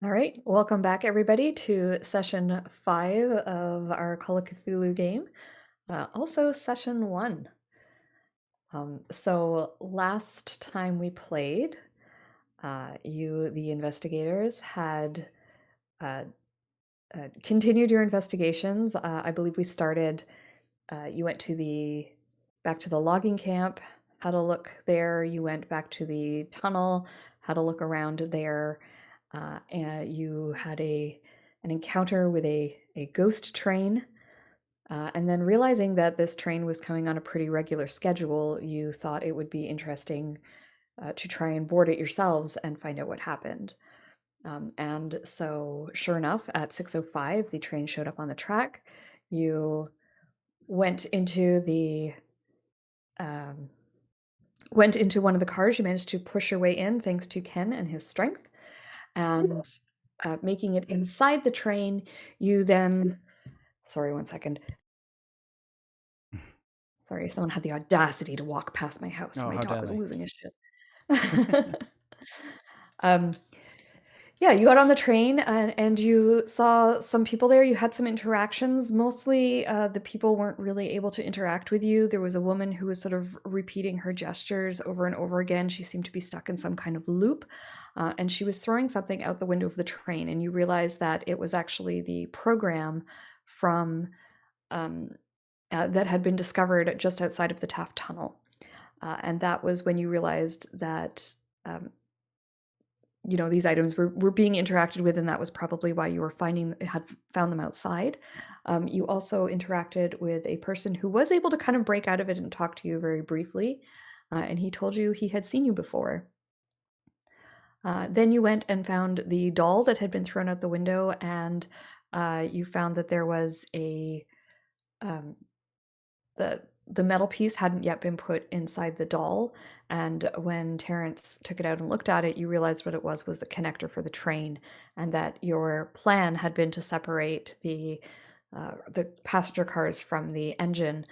All right, welcome back, everybody, to session 5 of our Call of Cthulhu game. Also, session 1. So, last time we played, you, the investigators, had uh, continued your investigations. I believe we started. You went to the back to the logging camp, had a look there. You went back to the tunnel, had a look around there, and you had an encounter with a ghost train. And then realizing that this train was coming on a pretty regular schedule, you thought it would be interesting to try and board it yourselves and find out what happened. And so, sure enough, at 6:05, the train showed up on the track. You went into the um, went into one of the cars. You managed to push your way in thanks to Ken and his strength, and making it inside the train. You then, sorry, one second. Sorry, someone had the audacity to walk past my house. Oh, My how dog dare was they? losing his shit. um, Yeah, you got on the train and you saw some people there. You had some interactions. Mostly, the people weren't really able to interact with you. There was a woman who was sort of repeating her gestures over and over again. She seemed to be stuck in some kind of loop, and she was throwing something out the window of the train. And you realized that it was actually the program from um, that had been discovered just outside of the Taft Tunnel. And that was when you realized that um, these items were being interacted with, and that was probably why you were had found them outside. You also interacted with a person who was able to kind of break out of it and talk to you very briefly, and he told you he had seen you before. Then you went and found the doll that had been thrown out the window, and you found that there was um, the metal piece hadn't yet been put inside the doll, and when Terrance took it out and looked at it, you realized what it was the connector for the train, and that your plan had been to separate the passenger cars from the engine,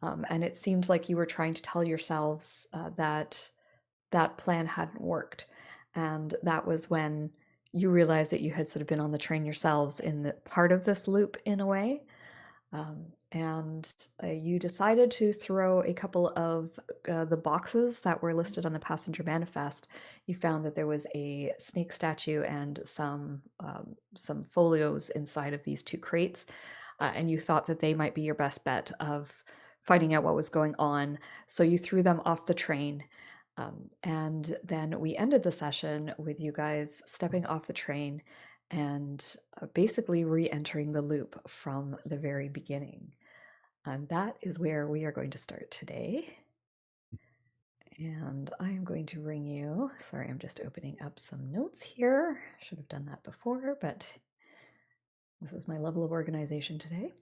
and it seemed like you were trying to tell yourselves that that plan hadn't worked, and that was when you realized that you had sort of been on the train yourselves in the part of this loop in a way. And you decided to throw a couple of the boxes that were listed on the passenger manifest. You found that there was a snake statue and some folios inside of these two crates, and you thought that they might be your best bet of finding out what was going on. So you threw them off the train. And then we ended the session with you guys stepping off the train and basically re entering the loop from the very beginning. And that is where we are going to start today. And I am going to ring you. Sorry, I'm just opening up some notes here. Should have done that before, but this is my level of organization today.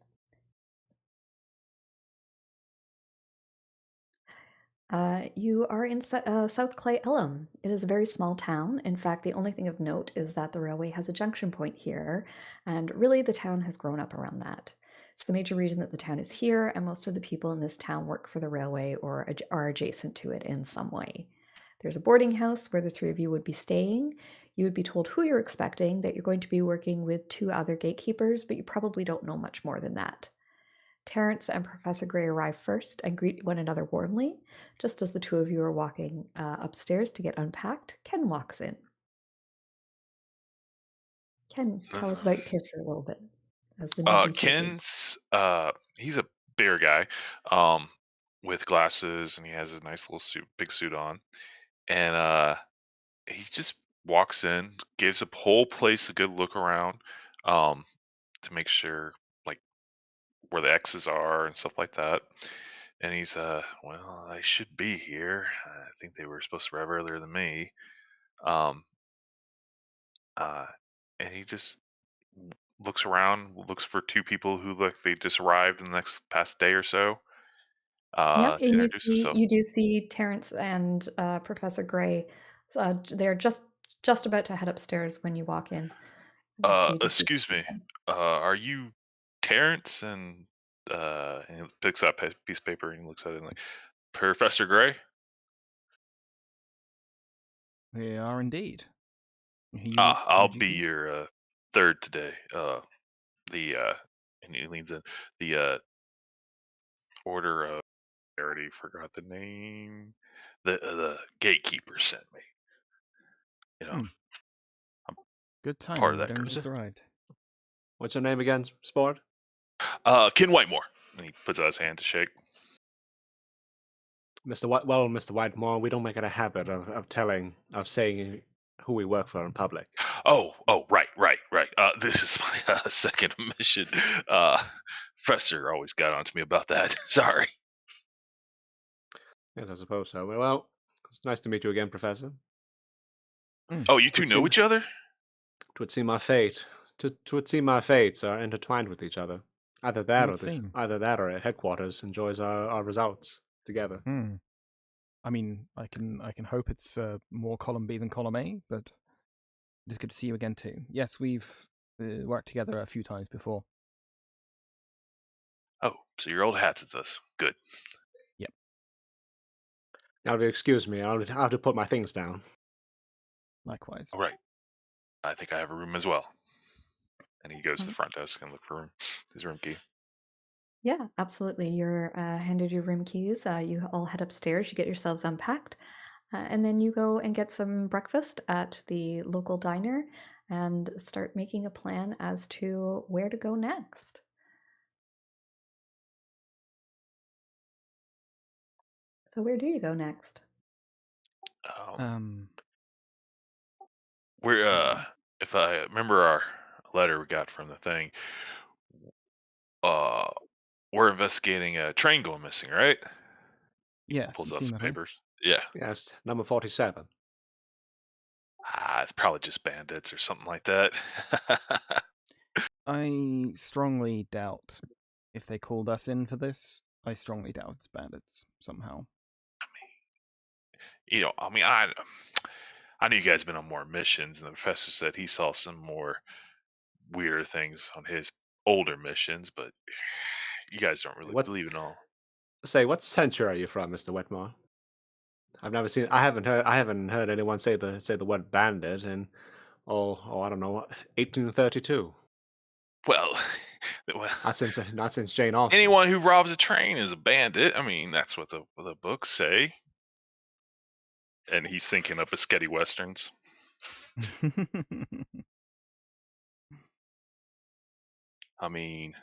You are in South Clay Elm. It is a very small town. In fact, the only thing of note is that the railway has a junction point here, and really the town has grown up around that. It's the major reason that the town is here, and most of the people in this town work for the railway or are adjacent to it in some way. There's a boarding house where the three of you would be staying. You would be told who you're expecting, that you're going to be working with two other gatekeepers, but you probably don't know much more than that. Terrance and Professor Gray arrive first and greet one another warmly. Just as the two of you are walking upstairs to get unpacked, Ken walks in. Ken, tell us about your character a little bit as the newbie to the game. Ken's he's a bigger guy, um, with glasses, and he has a nice little suit, big suit on, and he just walks in, gives the whole place a good look around, um, to make sure like where the X's are and stuff like that. And he's well, I should be here. I think they were supposed to arrive earlier than me. Um, uh, and he just looks around, looks for two people who look they just arrived in the next past day or so, Yeah, to and introduce himself. you do see Terrance and Professor Gray. They're just about to head upstairs when you walk in. So you do see. Excuse me. Are you Terrance? And he picks up a piece of paper and he looks at it and like, Professor Gray? We are indeed. I'll Who'd you be be? your third today. The and he leans in. The order of I already forgot the name. The gatekeepers sent me. You know, Hmm. I'm Good part of timing. You that don't group. miss the ride. What's your name again, Sport? Ken Whitmore. And he puts out his hand to shake. Mr. Whitmore, we don't make it a habit of saying who we work for in public. Oh, right. This is my second mission. Professor always got on to me about that. Sorry. Yes, I suppose so. Well, it's nice to meet you again, Professor. Hmm. Oh, you two Twould know seem each other? twould seem our fate. Twould seem our fates are intertwined with each other. It would seem. Either that or headquarters enjoys our results together. Hmm. I mean, I can hope it's more column B than column A, but it's good to see you again too. Yes, we've worked together a few times before. Oh, so your old hat's with us. Good. Yep. Now, if you excuse me, I'll have to put my things down. Likewise. All right. I think I have a room as well. And he goes to the Um, front desk and look for his room key. yeah, absolutely. You're handed your room keys. You all head upstairs. You get yourselves unpacked, and then you go and get some breakfast at the local diner and start making a plan as to where to go next. So, where do you go next? Um, Um. we're hmm. if I remember our letter we got from the thing, uh, we're investigating a train going missing, right? Yes, Pulls you've out seen some that, eh? papers. Yeah. Yes, number 47. It's probably just bandits or something like that. I strongly doubt if they called us in for this. I strongly doubt it's bandits somehow. I mean, I knew you guys been on more missions, and the professor said he saw some more weirder things on his older missions, but you guys don't really What believe in all. what century are you from, Mr. Whitmore? I haven't heard anyone say the word bandit in I don't know, 1832. Well, well, Not since Jane Austen. anyone who robs a train is a bandit. I mean, that's what the books say. And he's thinking up of sketty westerns. I mean,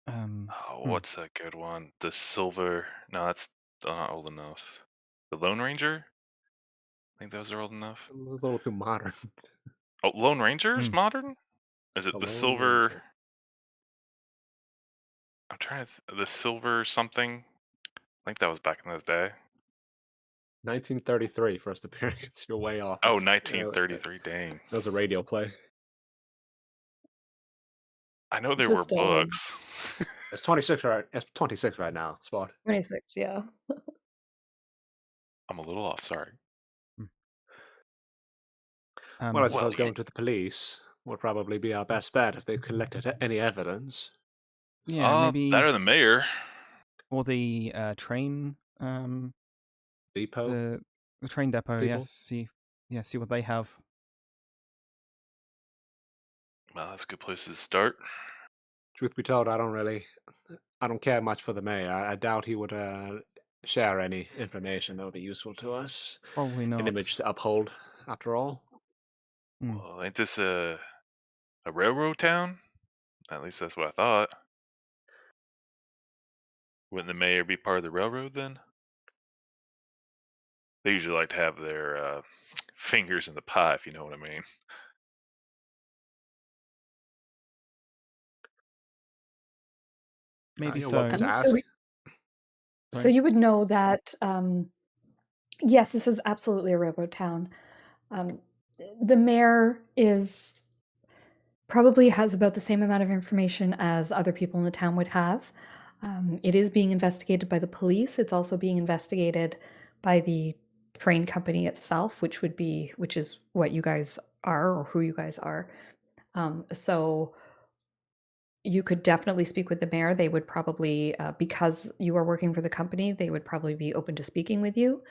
Hmm. what's a good one? The Silver. No, that's not old enough. The Lone Ranger. I think those are old enough. A little too modern. Oh, Lone Ranger's Hmm. modern. Is it The the Lone Silver? Ranger. I'm trying to. The Silver something. I think that was back in those day. 1933 first appearance. You're way off. Oh, That 1933. Dang. was a radio play. I know there were Just books. It's 26 right. It's 26 right now. Spot. 26, yeah. I'm a little off. Sorry. Hmm. Well, I Well, suppose going to the police would probably be our best bet if they collected any evidence. Yeah, that maybe, or the mayor. or the train, Depot the the train depot. Yes, people. see what they have. Well, that's a good place to start. Truth be told, I don't care much for the mayor. I doubt he would share any information that would be useful to us. Probably An not. image to uphold, after all. Hmm. Well, ain't this a railroad town? At least that's what I thought. Wouldn't the mayor be part of the railroad then? They usually like to have their fingers in the pie, if you know what I mean. Maybe You're welcome so. to Um, ask. so, so Sorry. you would know that, yes, this is absolutely a robo town. Um, the mayor is probably has about the same amount of information as other people in the town would have. It is being investigated by the police. It's also being investigated by the train company itself, which is what you guys are or who you guys are. So you could definitely speak with the mayor. They would probably, because you are working for the company, they would probably be open to speaking with you.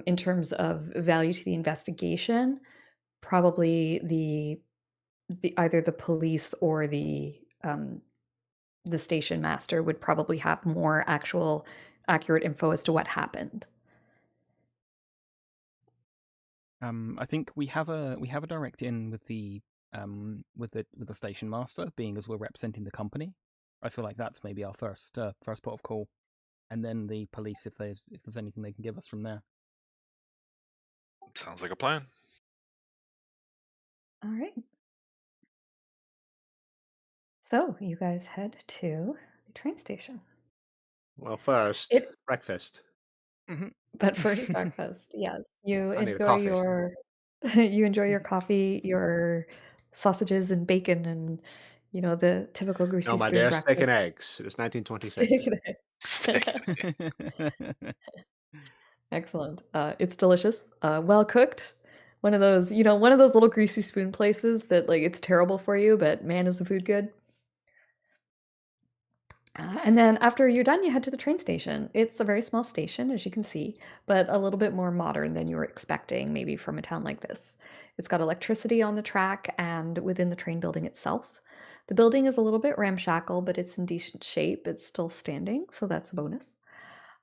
In terms of value to the investigation, probably either the police or the station master would probably have more accurate info as to what happened. I think we have a direct in with the station master, being as we're representing the company. I feel like that's maybe our first port of call, and then the police if there's anything they can give us from there. Sounds like a plan. All right. So you guys head to the train station. Well, first, It, breakfast. but first breakfast, yes. You I need a enjoy coffee. your you enjoy your coffee, your sausages and bacon, and the typical greasy No, my spoon dear, steak and breakfast. eggs. It was 1926. Steak and eggs. Steak. Excellent. It's delicious. Well cooked. One of those, one of those little greasy spoon places that like it's terrible for you, but man, is the food good. And then after you're done, you head to the train station. It's a very small station, as you can see, but a little bit more modern than you were expecting, maybe from a town like this. It's got electricity on the track and within the train building itself. The building is a little bit ramshackle, but it's in decent shape. It's still standing, so that's a bonus.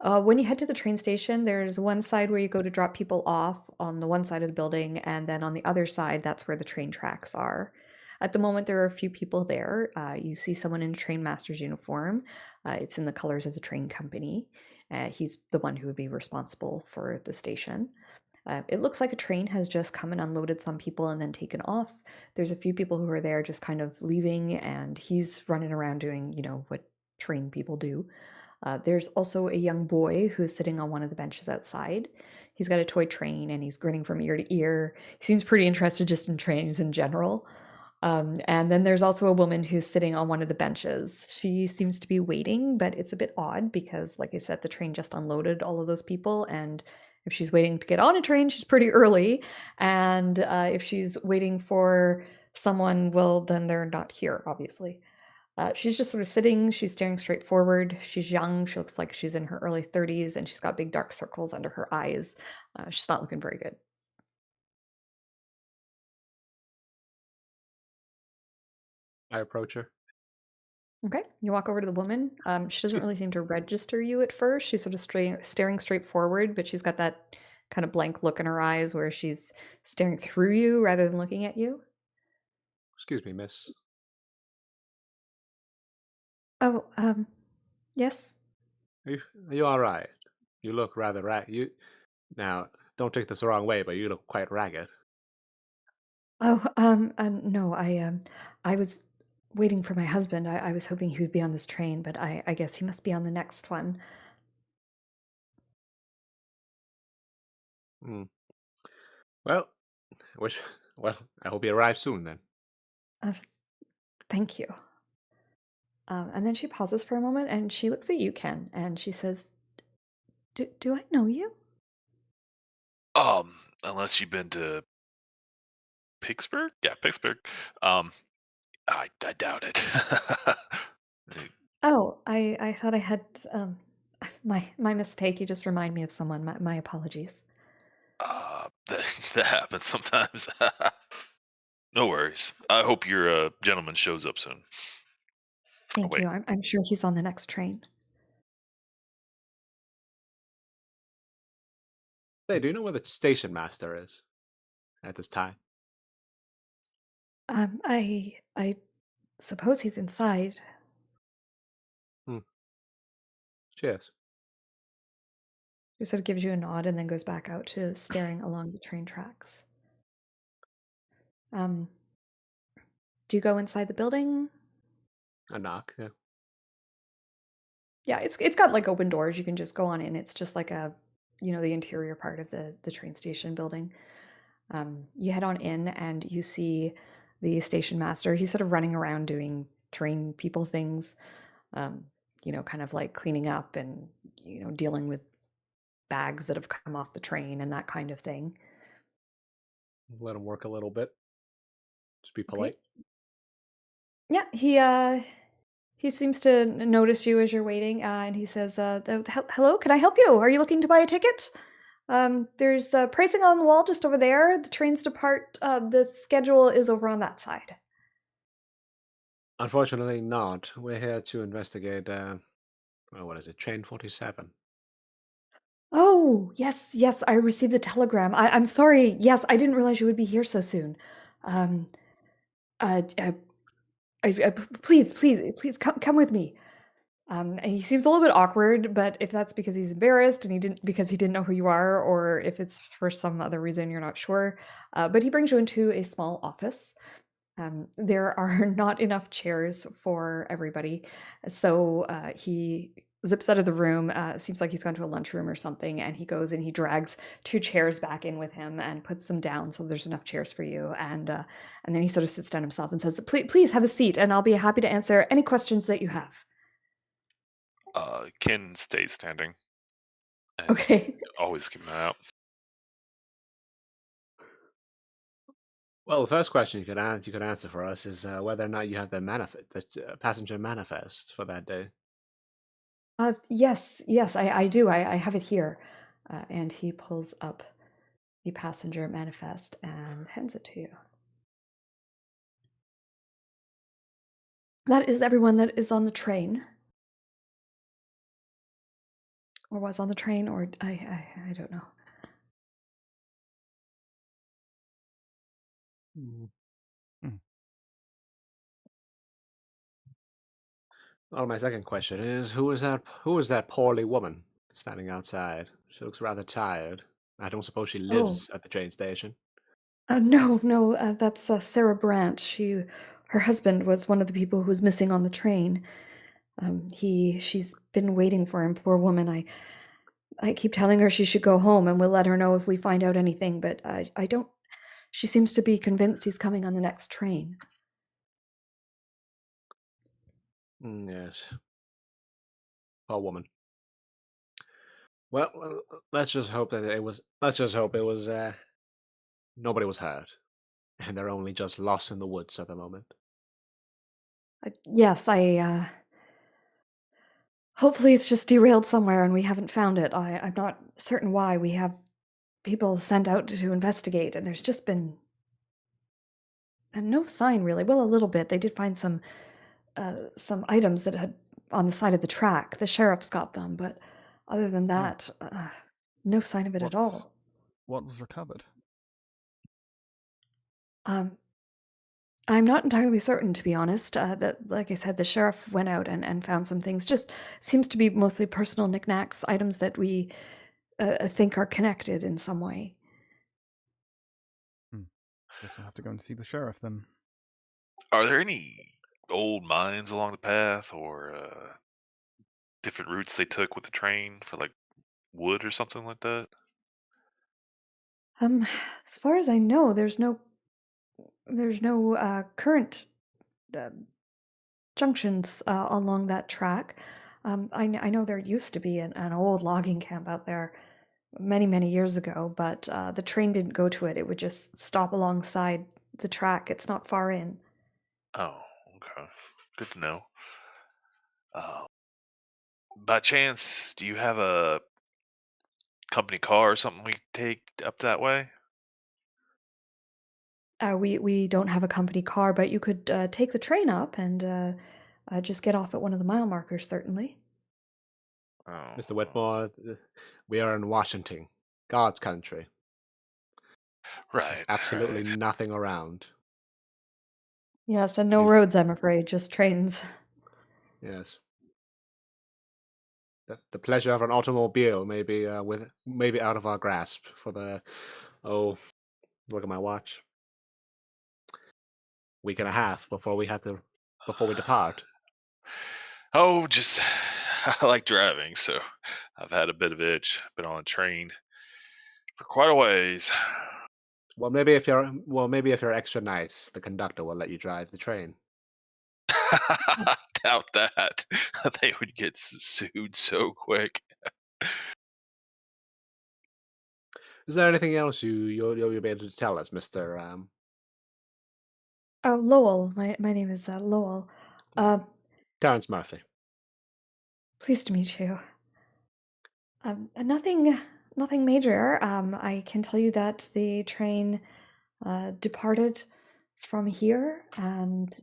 When you head to the train station, there's one side where you go to drop people off on the one side of the building, and then on the other side, that's where the train tracks are. At the moment, there are a few people there. You see someone in a train master's uniform. It's in the colors of the train company. He's the one who would be responsible for the station. It looks like a train has just come and unloaded some people and then taken off. There's a few people who are there just kind of leaving, and he's running around doing, what train people do. There's also a young boy who's sitting on one of the benches outside. He's got a toy train and he's grinning from ear to ear. He seems pretty interested just in trains in general. And then there's also a woman who's sitting on one of the benches. She seems to be waiting, but it's a bit odd because, like I said, the train just unloaded all of those people. And if she's waiting to get on a train, she's pretty early. And if she's waiting for someone, well, then they're not here, obviously. She's just sort of sitting. She's staring straight forward. She's young. She looks like she's in her early 30s, and she's got big dark circles under her eyes. She's not looking very good. I approach her. Okay, you walk over to the woman. She doesn't really seem to register you at first. She's sort of staring straight forward, but she's got that kind of blank look in her eyes where she's staring through you rather than looking at you. Excuse me, miss. Oh, yes. Are you all right? You look rather Now, don't take this the wrong way, but you look quite ragged. Oh, no, I was waiting for my husband. I was hoping he would be on this train, but I guess he must be on the next one. Hmm. Well, wish. Well, I hope you arrive soon then. Uh, Thank you. And then she pauses for a moment and she looks at you, Ken, and she says, Do I know you? Unless you've been to Pittsburgh? Yeah, Pittsburgh. I doubt it. Oh, I thought I had my mistake. You just remind me of someone. My apologies. That happens sometimes. No worries. I hope your gentleman shows up soon. Oh, Thank wait. you. I'm sure he's on the next train. Hey, do you know where the station master is at this time? I suppose he's inside. Cheers. She sort of gives you a nod and then goes back out to staring along the train tracks. Um, do you go inside the building? A knock. Yeah. Yeah, it's got like open doors. You can just go on in. It's just like the interior part of the train station building. You head on in and you see the station master. He's sort of running around doing train people things, kind of like cleaning up and dealing with bags that have come off the train and that kind of thing. Let him work a little bit. Just be Okay. polite. Yeah, he seems to notice you as you're waiting, and he says, "Hello, can I help you? Are you looking to buy a ticket?" There's pricing on the wall just over there. The trains depart. The schedule is over on that side. Unfortunately, not. We're here to investigate. What is it? Train 47. Oh, yes, yes, I received the telegram. I'm sorry. Yes, I didn't realize you would be here so soon. Um, uh, uh, please come with me. And he seems a little bit awkward, but if that's because he's embarrassed and he didn't know who you are, or if it's for some other reason you're not sure. But he brings you into a small office. There are not enough chairs for everybody, so he zips out of the room. Seems like he's gone to a lunchroom or something, and he goes and he drags two chairs back in with him and puts them down so there's enough chairs for you. And then he sort of sits down himself and says, please have a seat, and I'll be happy to answer any questions that you have." Ken stays standing and Okay. always keep an eye out. Well, the first question you could answer for us is whether or not you have the passenger manifest for that day. Yes, I do. I have it here. And he pulls up the passenger manifest and hands it to you. That is everyone that is on the train. Or was on the train, or I don't know. Well, my second question is who is that poorly woman standing outside? She looks rather tired. I don't suppose she Oh, lives at the train station. no, that's Sarah Brandt. Her husband was one of the people who was missing on the train. She's been waiting for him, poor woman. I keep telling her she should go home, and we'll let her know if we find out anything. But I don't. She seems to be convinced he's coming on the next train. Yes, poor woman. Well, let's just hope that it was. Let's just hope it was. Nobody was hurt, and they're only just lost in the woods at the moment. Yes, I. Hopefully, it's just derailed somewhere, and we haven't found it. I'm not certain why. We have people sent out to investigate, and there's just been no sign really. Well, a little bit. They did find some items that had on the side of the track. The sheriff's got them, but other than that, no sign of it at all. What was recovered? Um, I'm not entirely certain, to be honest. That, like I said, the sheriff went out and found some things. Just seems to be mostly personal knickknacks, items that we think are connected in some way. Guess we'll have to go and see the sheriff then. Are there any old mines along the path or different routes they took with the train for like wood or something like that? As far as I know, there's no current uh, junctions along that track. I know there used to be an old logging camp out there many years ago, but the train didn't go to it. It would just stop alongside the track. It's not far in. Oh, okay. Good to know. By chance, do you have a company car or something we could take up that way? We don't have a company car, but you could take the train up and just get off at one of the mile markers, certainly. Oh, Mr. Whitmore, we are in Washington, God's country. right. Absolutely Right. nothing around. Yes, and no You- roads, I'm afraid, just trains. Yes. The pleasure of an automobile maybe out of our grasp for the look at my watch. Week and a half before we depart. Oh, just I like driving, so I've had a bit of itch. Been on a train for quite a ways. Maybe if you're extra nice, the conductor will let you drive the train. I doubt that. They would get sued so quick. Is there anything else you'll be able to tell us, Mister Oh, Lowell. My name is Lowell. Terrance Murphy? Pleased to meet you. Nothing. nothing major. I can tell you that the train departed from here, and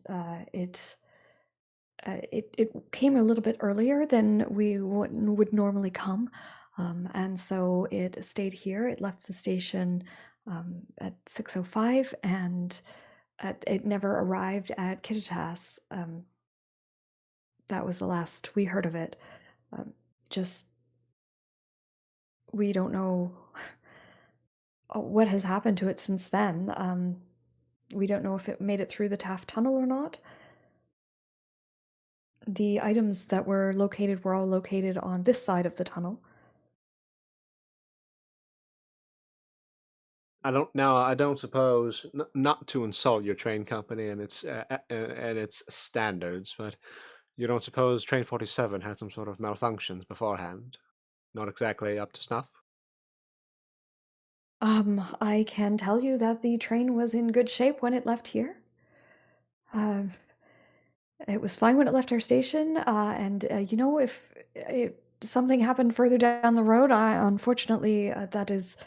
it came a little bit earlier than we would normally come, and so it stayed here. It left the station at 6:05, and it never arrived at Kittitas. That was the last we heard of it. Um, just we don't know what has happened to it since then. We don't know if it made it through the Taft Tunnel or not. The items that were located were all located on this side of the tunnel. I don't suppose, not to insult your train company and its standards, but you don't suppose Train 47 had some sort of malfunctions beforehand? Not exactly up to snuff? I can tell you that the train was in good shape when it left here. Uh, it was fine when it left our station, and if something happened further down the road, unfortunately, that is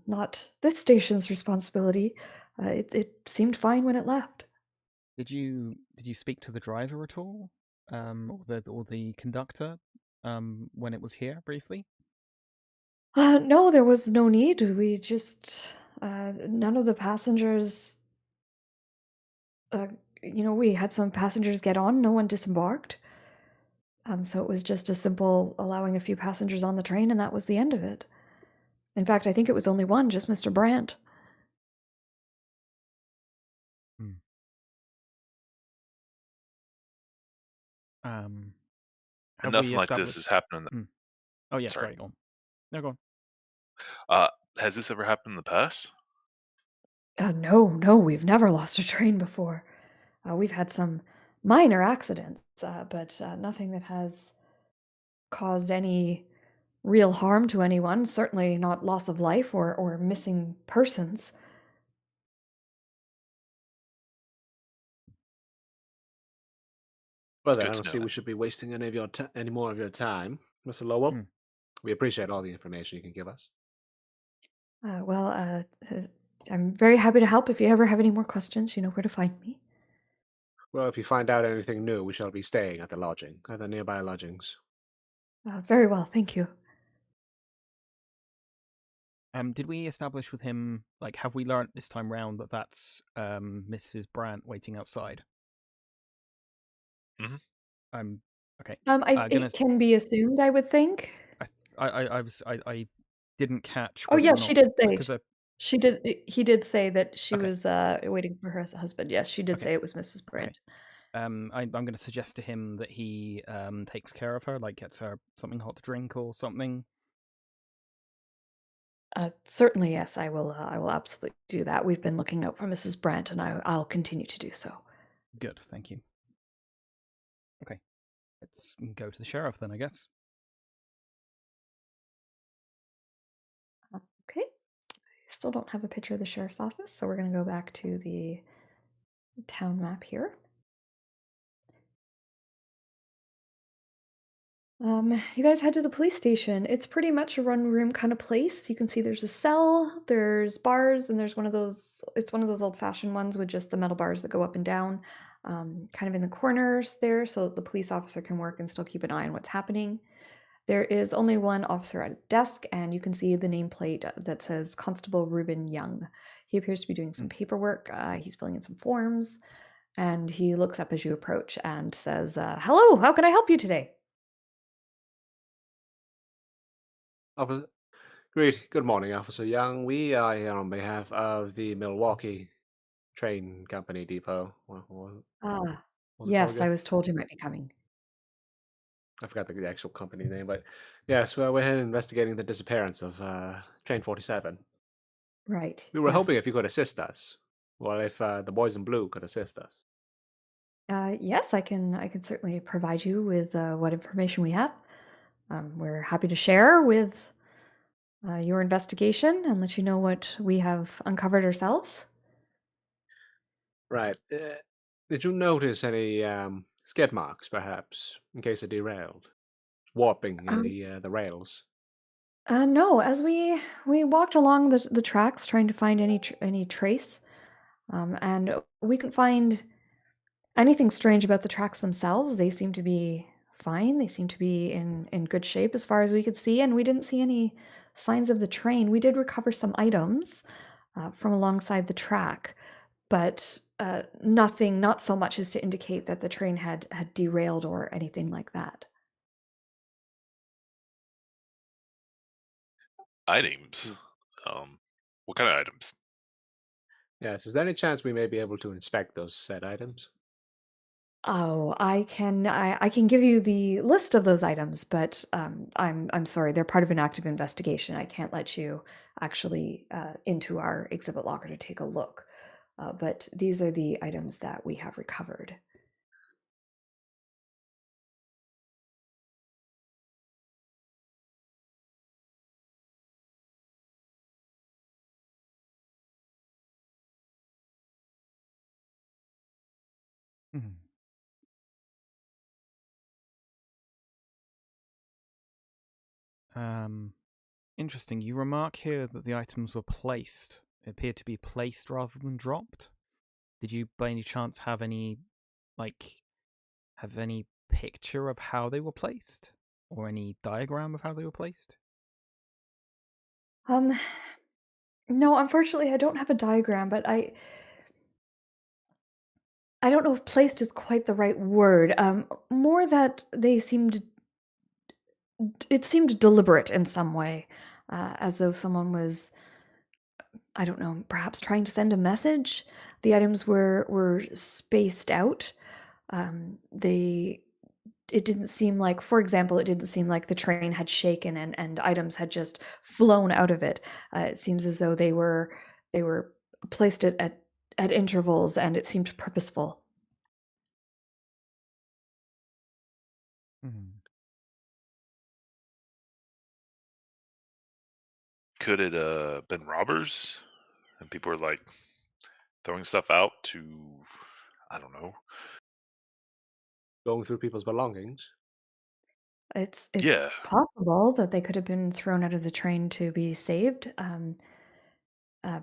not this station's responsibility. It seemed fine when it left. Did you speak to the driver at all, or the conductor, when it was here briefly? No, there was no need. We just none of the passengers. Uh, we had some passengers get on. No one disembarked. So it was just a simple allowing a few passengers on the train, and that was the end of it. In fact, I think it was only one, just Mr. Brandt. Hmm. Have we Nothing like this has established? happened in the. Hmm. Oh yeah, Sorry. sorry, go on. No, go on. Has this ever happened in the past? No, no, we've never lost a train before. We've had some minor accidents, but nothing that has caused any real harm to anyone. Certainly not loss of life or missing persons. Well then, Good I to don't know see we that. should be wasting any more of your time, Mr. Lowell. Hmm. We appreciate all the information you can give us. Well, I'm very happy to help. If you ever have any more questions, you know where to find me. Well, if you find out anything new, we shall be staying at the nearby lodgings. Very well, thank you. Did we establish with him, like, have we learnt this time round that that's Mrs. Brandt waiting outside? Mhm. I'm okay. It can be assumed, I would think. I didn't catch Oh, whether yeah, or she not did say. because I He did say that she okay was waiting for her husband. Yes, she did okay say it was Mrs. okay. Brandt. I'm going to suggest to him that he takes care of her, like gets her something hot to drink or something. Certainly, yes, I will absolutely do that. We've been looking out for Mrs. Brandt, and I'll continue to do so. Good, thank you. Okay, let's go to the sheriff then, I guess. Okay. Still don't have a picture of the sheriff's office, so we're going to go back to the town map here. You guys head to the police station. It's pretty much a run room kind of place. You can see there's a cell, there's bars, and there's it's one of those old-fashioned ones with just the metal bars that go up and down, kind of in the corners there, so that the police officer can work and still keep an eye on what's happening. There is only one officer at the desk, and you can see the nameplate that says Constable Reuben Young. He appears to be doing some paperwork. He's filling in some forms, and he looks up as you approach and says, "Hello, how can I help you today?" Good morning, Officer Young. We are here on behalf of the Milwaukee Train Company Depot. Ah, What's it called yes, again? I was told you might be coming. I forgot the actual company name, but yes, well, we're here investigating the disappearance of Train 47. Right, We were hoping if yes. you could assist us. Well, if the boys in blue could assist us. Yes, I can certainly provide you with what information we have. We're happy to share with your investigation and let you know what we have uncovered ourselves. Right. Did you notice any skid marks, perhaps, in case it derailed? Warping in Um, the rails. No, as we walked along the tracks trying to find any trace, and we couldn't find anything strange about the tracks themselves. They seem to be fine. They seem to be in good shape as far as we could see, and we didn't see any signs of the train. We did recover some items from alongside the track, but nothing, not so much as to indicate that the train had derailed or anything like that. Items. What kind of items? Yes, is there any chance we may be able to inspect those said items? Oh, I can give you the list of those items, but I'm sorry, they're part of an active investigation. I can't let you actually into our exhibit locker to take a look. But these are the items that we have recovered. Hmm. Interesting. You remark here that the items were placed, appeared to be placed rather than dropped. Did you, by any chance, like, have any picture of how they were placed, or any diagram of how they were placed? Um, no, unfortunately, I don't have a diagram, but I don't know if placed is quite the right word. More that they seemed it seemed deliberate in some way, as though someone was, I don't know, perhaps trying to send a message. The items were spaced out. They it didn't seem like, for example, it didn't seem like the train had shaken and items had just flown out of it. It seems as though they were placed at intervals, and it seemed purposeful. Hmm. Could it been robbers? And people are like throwing stuff out to, I don't know. Going through people's belongings? It's Yeah. possible that they could have been thrown out of the train to be saved. Uh,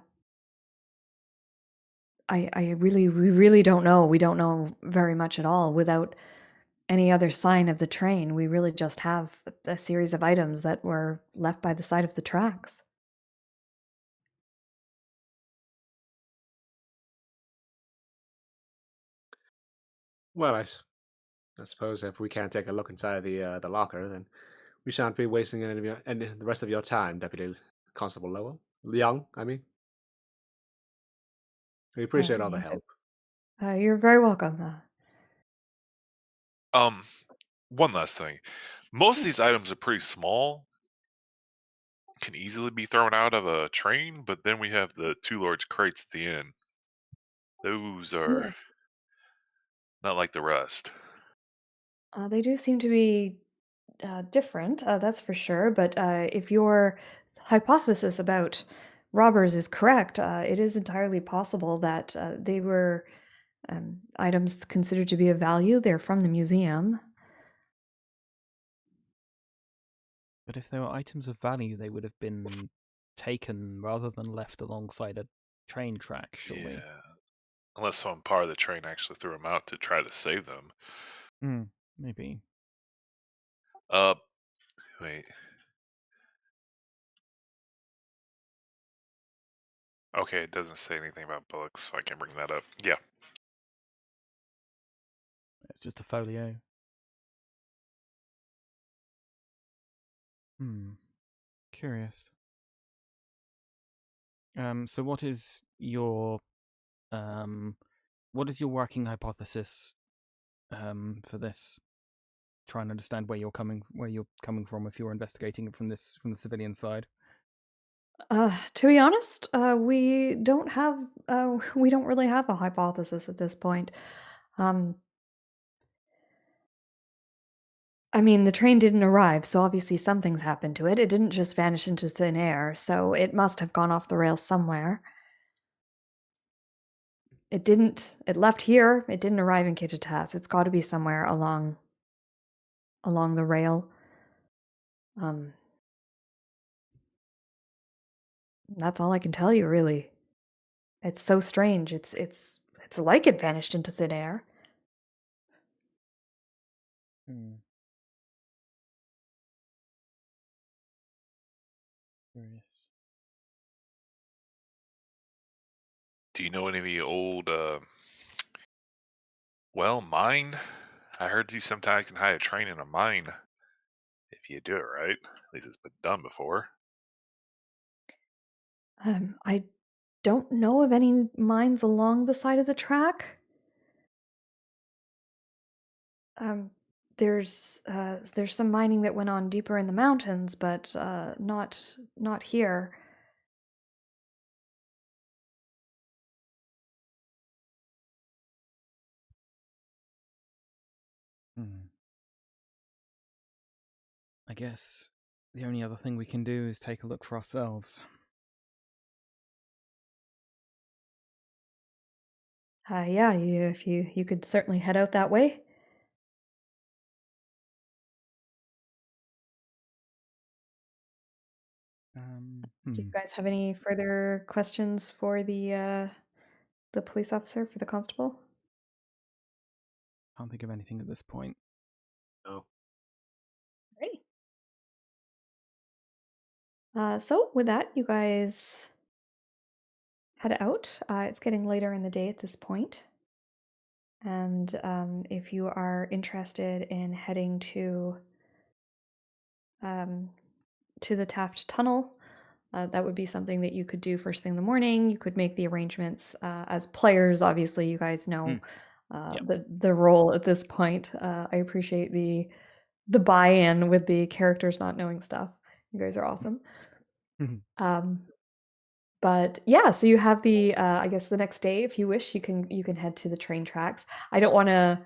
we really don't know. We don't know very much at all. Without any other sign of the train, we really just have a series of items that were left by the side of the tracks. Well, I suppose if we can't take a look inside the locker, then we shan't be wasting any the rest of your time, Deputy Constable Lowell. Young, I mean. We appreciate all the Yes, help. you're very welcome. Um, One last thing. Most of these items are pretty small, can easily be thrown out of a train, but then we have the two large crates at the end. Those are Yes, not like the rest. they do seem to be different, that's for sure. But if your hypothesis about robbers is correct, it is entirely possible that they were items considered to be of value. They're from the museum. But if they were items of value, they would have been taken rather than left alongside a train track, surely. Yeah. Unless some part of the train actually threw them out to try to save them. Hmm, maybe. Uh, Wait. Okay, it doesn't say anything about books, so I can bring that up. Yeah. It's just a folio. Hmm, curious. So um, what is your working hypothesis for this? Try and understand where you're coming from if you're investigating it from the civilian side. To be honest, we don't really have a hypothesis at this point. Um, I mean, the train didn't arrive, so obviously something's happened to it. It didn't just vanish into thin air, so it must have gone off the rails somewhere. It left here, it didn't arrive in Kittitas. It's got to be somewhere along the rail. Um, That's all I can tell you, really. It's so strange. It's like it vanished into thin air. Hmm. Curious. Do you know any of the old, well, mine? I heard you sometimes can hide a train in a mine if you do it right. At least it's been done before. I don't know of any mines along the side of the track. Um, there's some mining that went on deeper in the mountains, but not here. Hmm. I guess the only other thing we can do is take a look for ourselves. Yeah, if you could certainly head out that way. Do you Hmm. guys have any further questions for the police officer, for the constable? Can't think of anything at this point. No. Ready. So with that, you guys head out. It's getting later in the day at this point, and if you are interested in heading um, to the Taft Tunnel, that would be something that you could do first thing in the morning. You could make the arrangements as players. Obviously, you guys know Hmm. Yep. the role at this point. I appreciate the buy-in with the characters not knowing stuff. You guys are awesome. Um, but yeah, so you have the I guess the next day, if you wish, you can head to the train tracks. I don't want to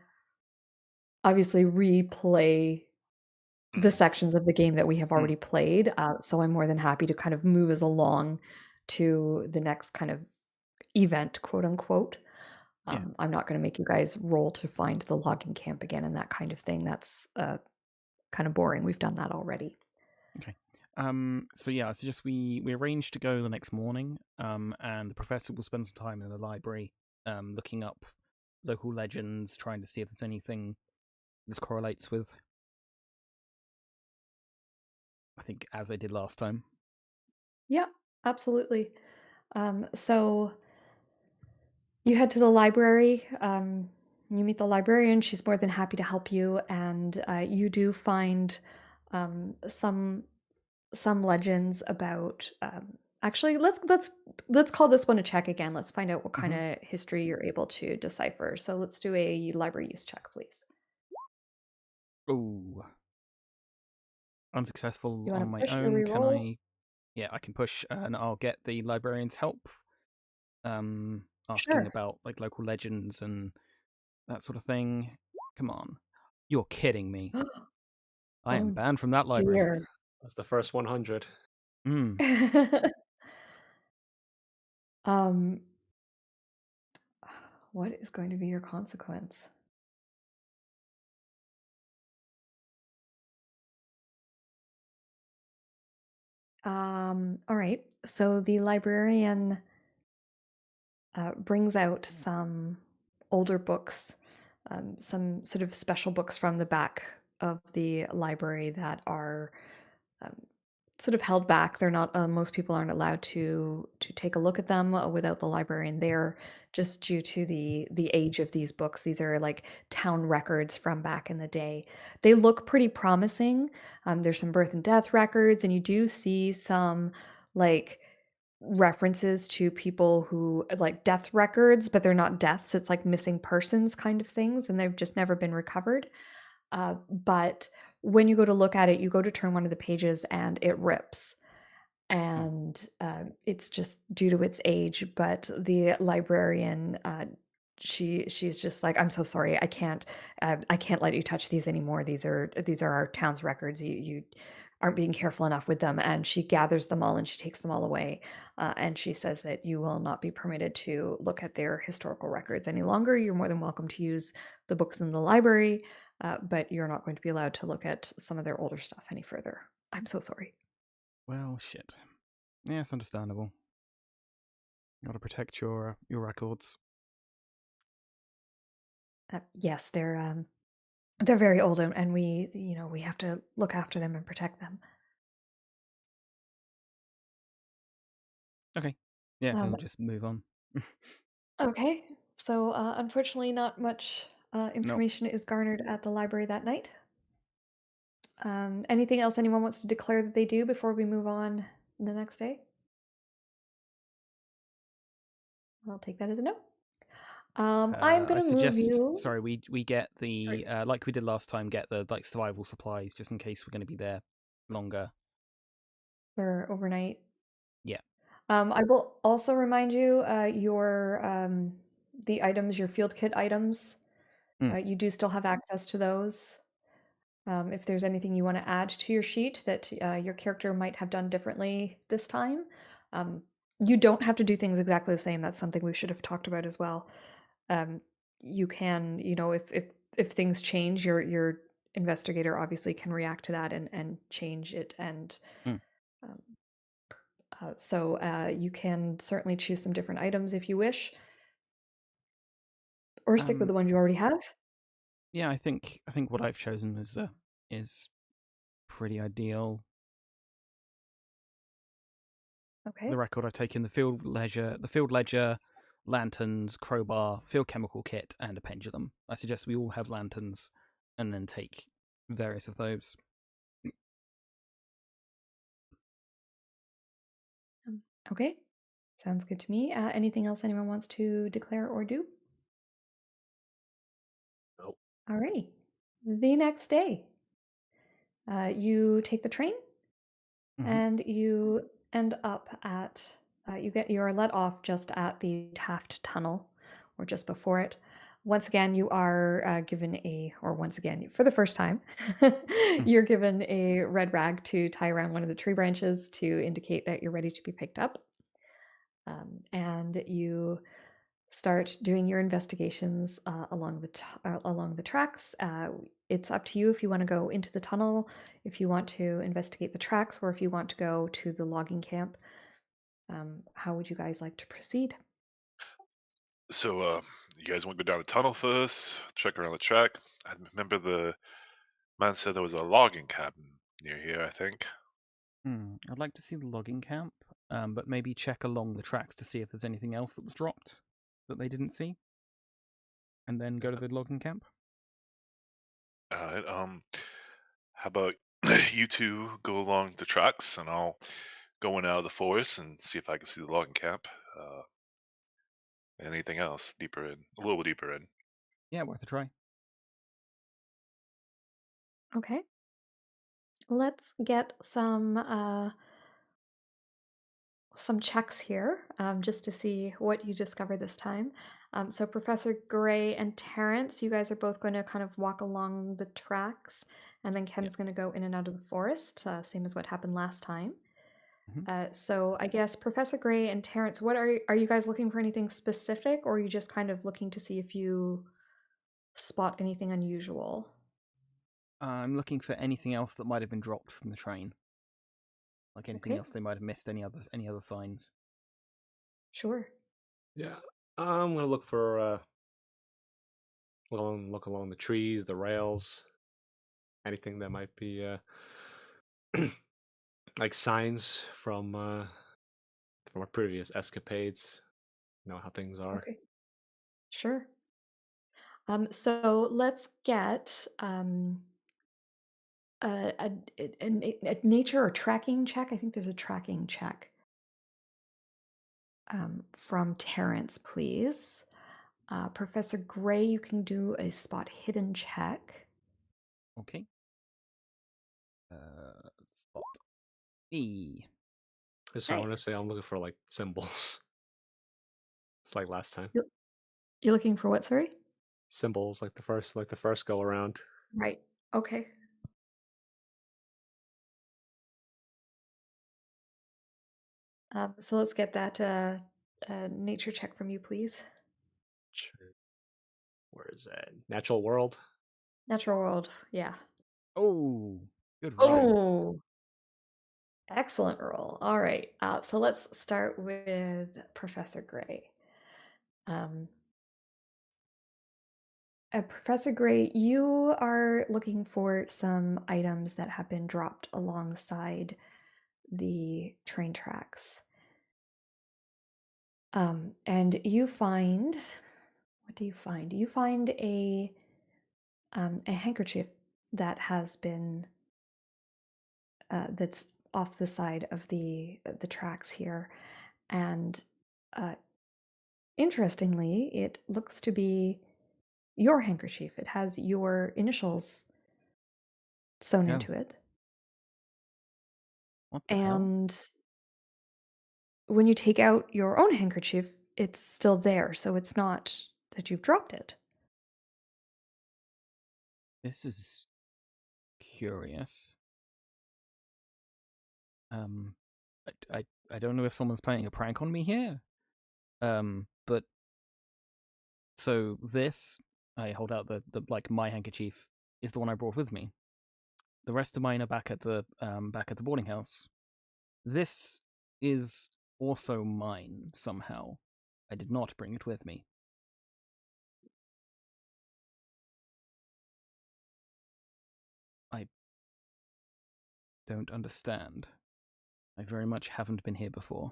obviously replay the Mhm. sections of the game that we have Hmm. already played, so I'm more than happy to kind of move us along to the next kind of event, quote unquote. Yeah. I'm not going to make you guys roll to find the logging camp again and that kind of thing. That's kind of boring. We've done that already. Okay. So yeah, I suggest we arrange to go the next morning. And the professor will spend some time in the library, looking up local legends, trying to see if there's anything this correlates with. I think as I did last time. Yeah, absolutely. So you head to the library. You meet the librarian. She's more than happy to help you, and you do find some legends about. Actually, let's call this one a check again. Let's find out what kind Mm-hmm. of history you're able to decipher. So let's do a library use check, please. Oh, unsuccessful You want on to my push or own. Can reroll? I? Yeah, I can push, and I'll get the librarian's help. Asking Sure. about like local legends and that sort of thing. Come on, you're kidding me. I am Oh banned from that library. dear. That's the first 100. Hmm. um, what is going to be your consequence? All right. So the librarian brings out some older books, some sort of special books from the back of the library that are um, sort of held back. They're not. Most people aren't allowed to take a look at them without the librarian there, just due to the age of these books. These are like town records from back in the day. They look pretty promising. There's some birth and death records, and you do see some like references to people who like death records, but they're not deaths. It's like missing persons kind of things, and they've just never been recovered. But when you go to look at it, you go to turn one of the pages and it rips. Hmm. And it's just due to its age. But the librarian, she's just like, I'm so sorry, I can't let you touch these anymore. These are our town's records. You aren't being careful enough with them. And she gathers them all and she takes them all away. And she says that you will not be permitted to look at their historical records any longer. You're more than welcome to use the books in the library, but you're not going to be allowed to look at some of their older stuff any further. I'm so sorry. Well, shit. Yeah, it's understandable. Got to protect your records. Yes, they're very old, and we have to look after them and protect them. Okay. Yeah, Um, we'll just move on. okay, so unfortunately, not much No. information is garnered at the library that night. Anything else anyone wants to declare that they do before we move on the next day? I'll take that as a no. I'm I gonna move suggest. you. Sorry, we get Sorry. the like we did last time. Get the survival supplies just in case we're going to be there longer. For overnight. Yeah. I will also remind you, the items, your field kit items, Mm. you do still have access to those. If there's anything you want to add to your sheet that your character might have done differently this time, um, you don't have to do things exactly the same. That's something we should have talked about as well. Um, you can, if things change, your investigator obviously can react to that and change it and Mm. um, you can certainly choose some different items if you wish, or stick with Um. the ones you already have. Yeah, I think what I've chosen is pretty ideal. Okay. The record I take in the field ledger, lanterns, crowbar, field chemical kit, and a pendulum. I suggest we all have lanterns, and then take various of those. Okay. Sounds good to me. Anything else anyone wants to declare or do? Nope. Alrighty. The next day, you take the train Hmm. and you end up at you're let off just at the Taft Tunnel, or just before it. Once again, you are given or once again, for the first time, Mm. you're given a red rag to tie around one of the tree branches to indicate that you're ready to be picked up. And you start doing your investigations along the tracks. It's up to you if you want to go into the tunnel, if you want to investigate the tracks, or if you want to go to the logging camp. How would you guys like to proceed? So, you guys want to go down the tunnel first? Check around the track. I remember the man said there was a logging cabin near here. I think. I'd like to see the logging camp, but maybe check along the tracks to see if there's anything else that was dropped that they didn't see, and then go to Yeah. the logging camp. All right. How about you two go along the tracks, and I'll go in out of the forest and see if I can see the logging camp. Uh, Anything else deeper in, a little deeper in. Yeah, worth a try. Okay. Let's get some checks here, just to see what you discover this time. So Professor Gray and Terrance, you guys are both going to kind of walk along the tracks, and then Yeah. Ken's going to go in and out of the forest, same as what happened last time. Hmm. So I guess Professor Gray and Terrance, are you guys looking for anything specific, or are you just kind of looking to see if you spot anything unusual? I'm looking for anything else that might have been dropped from the train, like anything Okay, else they might have missed, any other signs. sure. Yeah. I'm gonna look along the trees, the rails, anything that might be like signs from our previous escapades. You know how things are. Okay, sure. So let's get a nature or tracking check. I think there's a tracking check from Terrance, please. Professor Gray, you can do a spot hidden check. Okay. Spot E. So I want to say Nice. I'm looking for like symbols. It's like last time. You're looking for what, sorry? Symbols like the first go around. Right. Okay. So let's get that nature check from you, please. Sure. Where is that? Natural world. Natural world. Yeah. Oh, good roll. Oh, Excellent roll. All right. So let's start with Professor Gray. Um, Professor Gray, you are looking for some items that have been dropped alongside the train tracks. And you find, what do you find? You find a handkerchief that has been that's off the side of the tracks here, and uh, interestingly, it looks to be your handkerchief. It has your initials sewn Oh, into it, what the hell? and when you take out your own handkerchief, it's still there, so it's not that you've dropped it. This is curious. I don't know if someone's playing a prank on me here. But so this, I hold out the like my handkerchief is the one I brought with me. The rest of mine are back at the boarding house. This is also mine somehow. I did not bring it with me. I don't understand. I very much haven't been here before.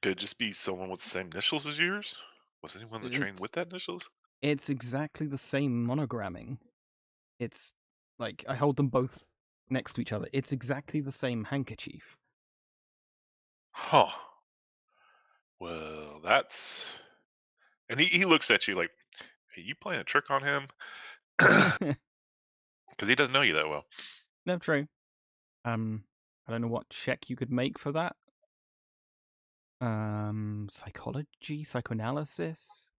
Could it just be someone with the same initials as yours? Was anyone on the train It's with that initials? it's exactly the same monogramming. It's like I hold them both next to each other. It's exactly the same handkerchief. Huh. Well, that's. And he looks at you like, are you playing a trick on him? Because he doesn't know you that well. No, true. I don't know what check you could make for that. Psychology, psychoanalysis,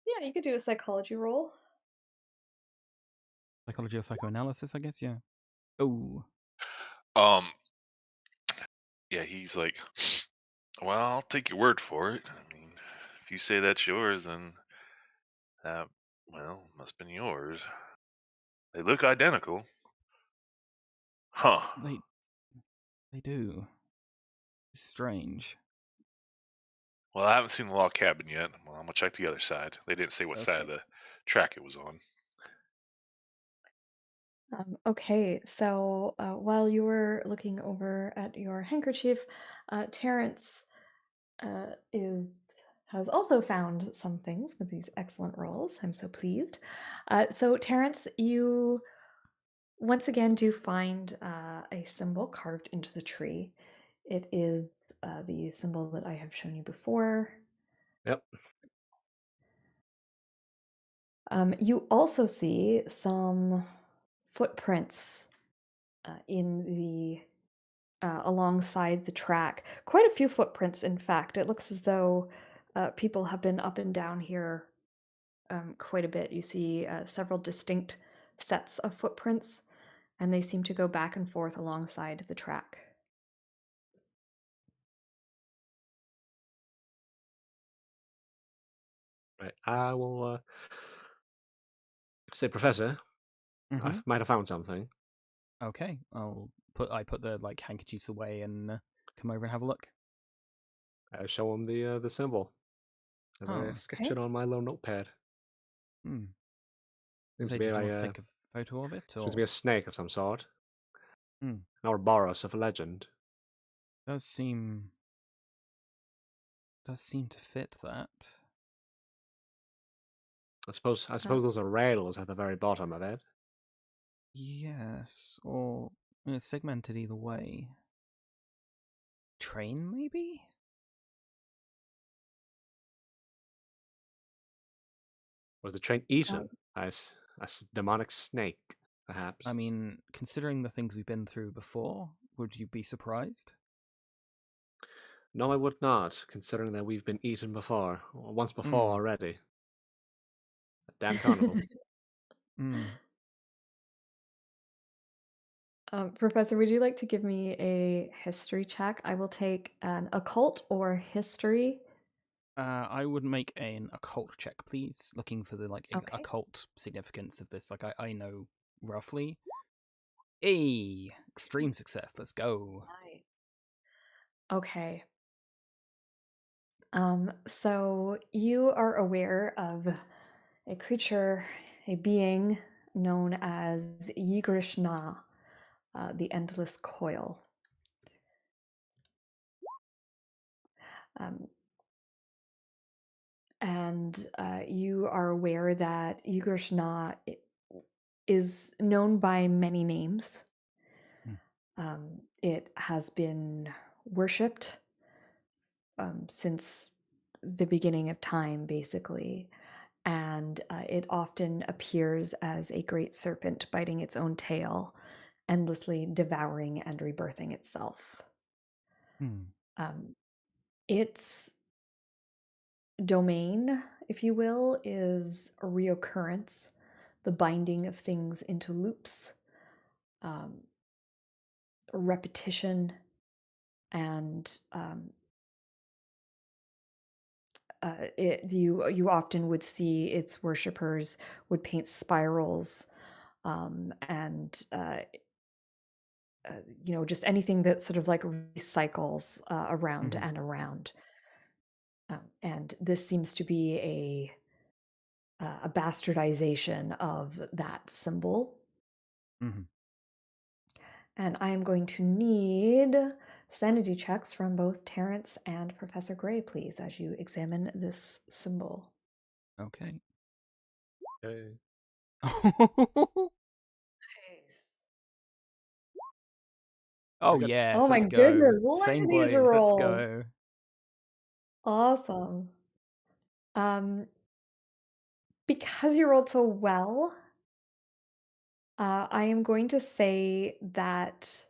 Yeah, you could do a psychology roll. psychology or psychoanalysis, I guess. Yeah. Oh, Um, yeah, he's like, well, I'll take your word for it. I mean, if you say that's yours, then that, well, must have been yours. They look identical. Huh. they do. It's strange. Well, I haven't seen the log cabin yet. Well, I'm gonna check the other side. They didn't say what side of Okay. the track it was on. Okay, so while you were looking over at your handkerchief, Terrance is has also found some things with these excellent rolls. I'm so pleased. So Terrance, you once again do find a symbol carved into the tree. It is the symbol that I have shown you before. Yep. You also see some footprints in the alongside the track. Quite a few footprints, in fact. It looks as though people have been up and down here quite a bit. You see several distinct sets of footprints, and they seem to go back and forth alongside the track. Right. I will say, Professor, I Mm-hmm. might have found something. Okay. I put the like handkerchiefs away and come over and have a look. I show him the symbol as I Oh. sketch Okay. it on my little notepad. Hmm. Seems to Say, be did you like want to a take a photo of it seems to or? be a snake of some sort. Hmm. An Ouroboros of a legend. Does seem to fit that. I suppose those are rails at the very bottom of it. Yes, or it's segmented either way. Train, maybe? Was the train eaten by a demonic snake, perhaps? I mean, considering the things we've been through before, would you be surprised? No, I would not, considering that we've been eaten before, once before Hmm. already. A damn carnival. Hmm. Professor, would you like to give me a history check? I will take an occult or history. I would make an occult check, please, looking for the like Okay. occult significance of this. Like I know roughly. Hey, extreme success. Let's go. Nice. Okay. So you are aware of a creature, a being known as Yigrishna, the Endless Coil. Um, and you are aware that Yigrishna is known by many names. It has been worshipped since the beginning of time, basically. And it often appears as a great serpent biting its own tail, endlessly devouring and rebirthing itself. Um, its domain, if you will, is a reoccurrence, the binding of things into loops, um, repetition, and you often would see its worshippers would paint spirals and just anything that sort of like recycles around Mhm. and around. And this seems to be a bastardization of that symbol. Mhm. And I am going to need sanity checks from both Terrance and Professor Gray, please, as you examine this symbol. Okay. Okay. Oh I got yes, Oh my let's go. goodness, look Same at these blaze, let's rolls. go. Awesome. Because you rolled so well, I am going to say that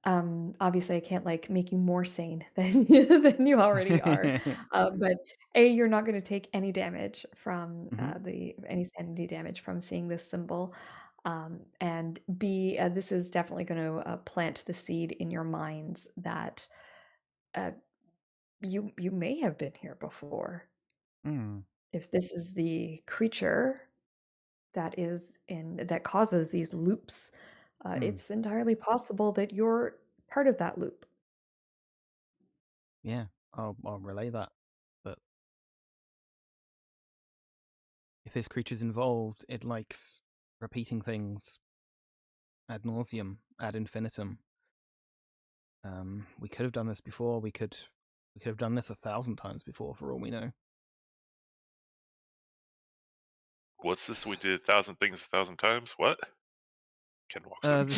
obviously I can't like make you more sane than than you already are. But A, you're not going to take any damage from Mhm. any sanity damage from seeing this symbol. And B, this is definitely going to plant the seed in your minds that uh, you may have been here before. Mm. If this is the creature that causes these loops, Mm. it's entirely possible that you're part of that loop. Yeah, I'll relay that. But if this creature's involved, it likes repeating things ad nauseum, ad infinitum. We could have done this before. We could have done this 1,000 times before, for all we know. What's this? We did 1,000 things 1,000 times. What? Ken walks in.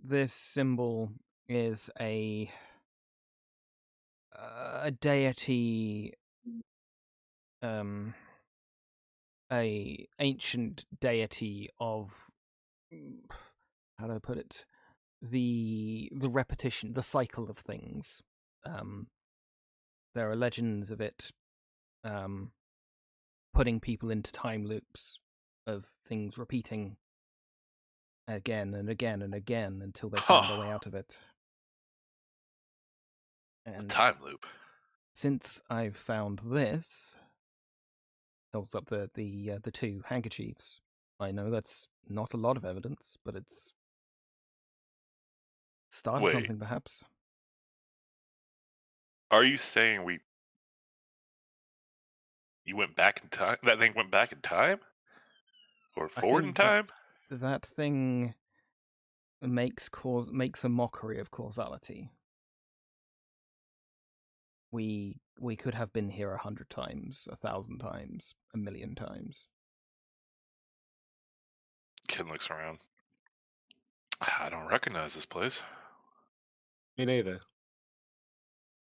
This symbol is a deity, a ancient deity of, how do I put it? The repetition, the cycle of things. There are legends of it putting people into time loops of things repeating again and again and again until they find their way Huh. out of it. A And time loop. since I've found this, holds up the two handkerchiefs. I know that's not a lot of evidence, but it's start of Wait, something, perhaps. are you saying you went back in time? That thing went back in time? Or I forward in think that time? that thing makes a mockery of causality. We could have been here 100 times, 1,000 times, 1,000,000 times. Ken looks around. I don't recognize this place. Me neither.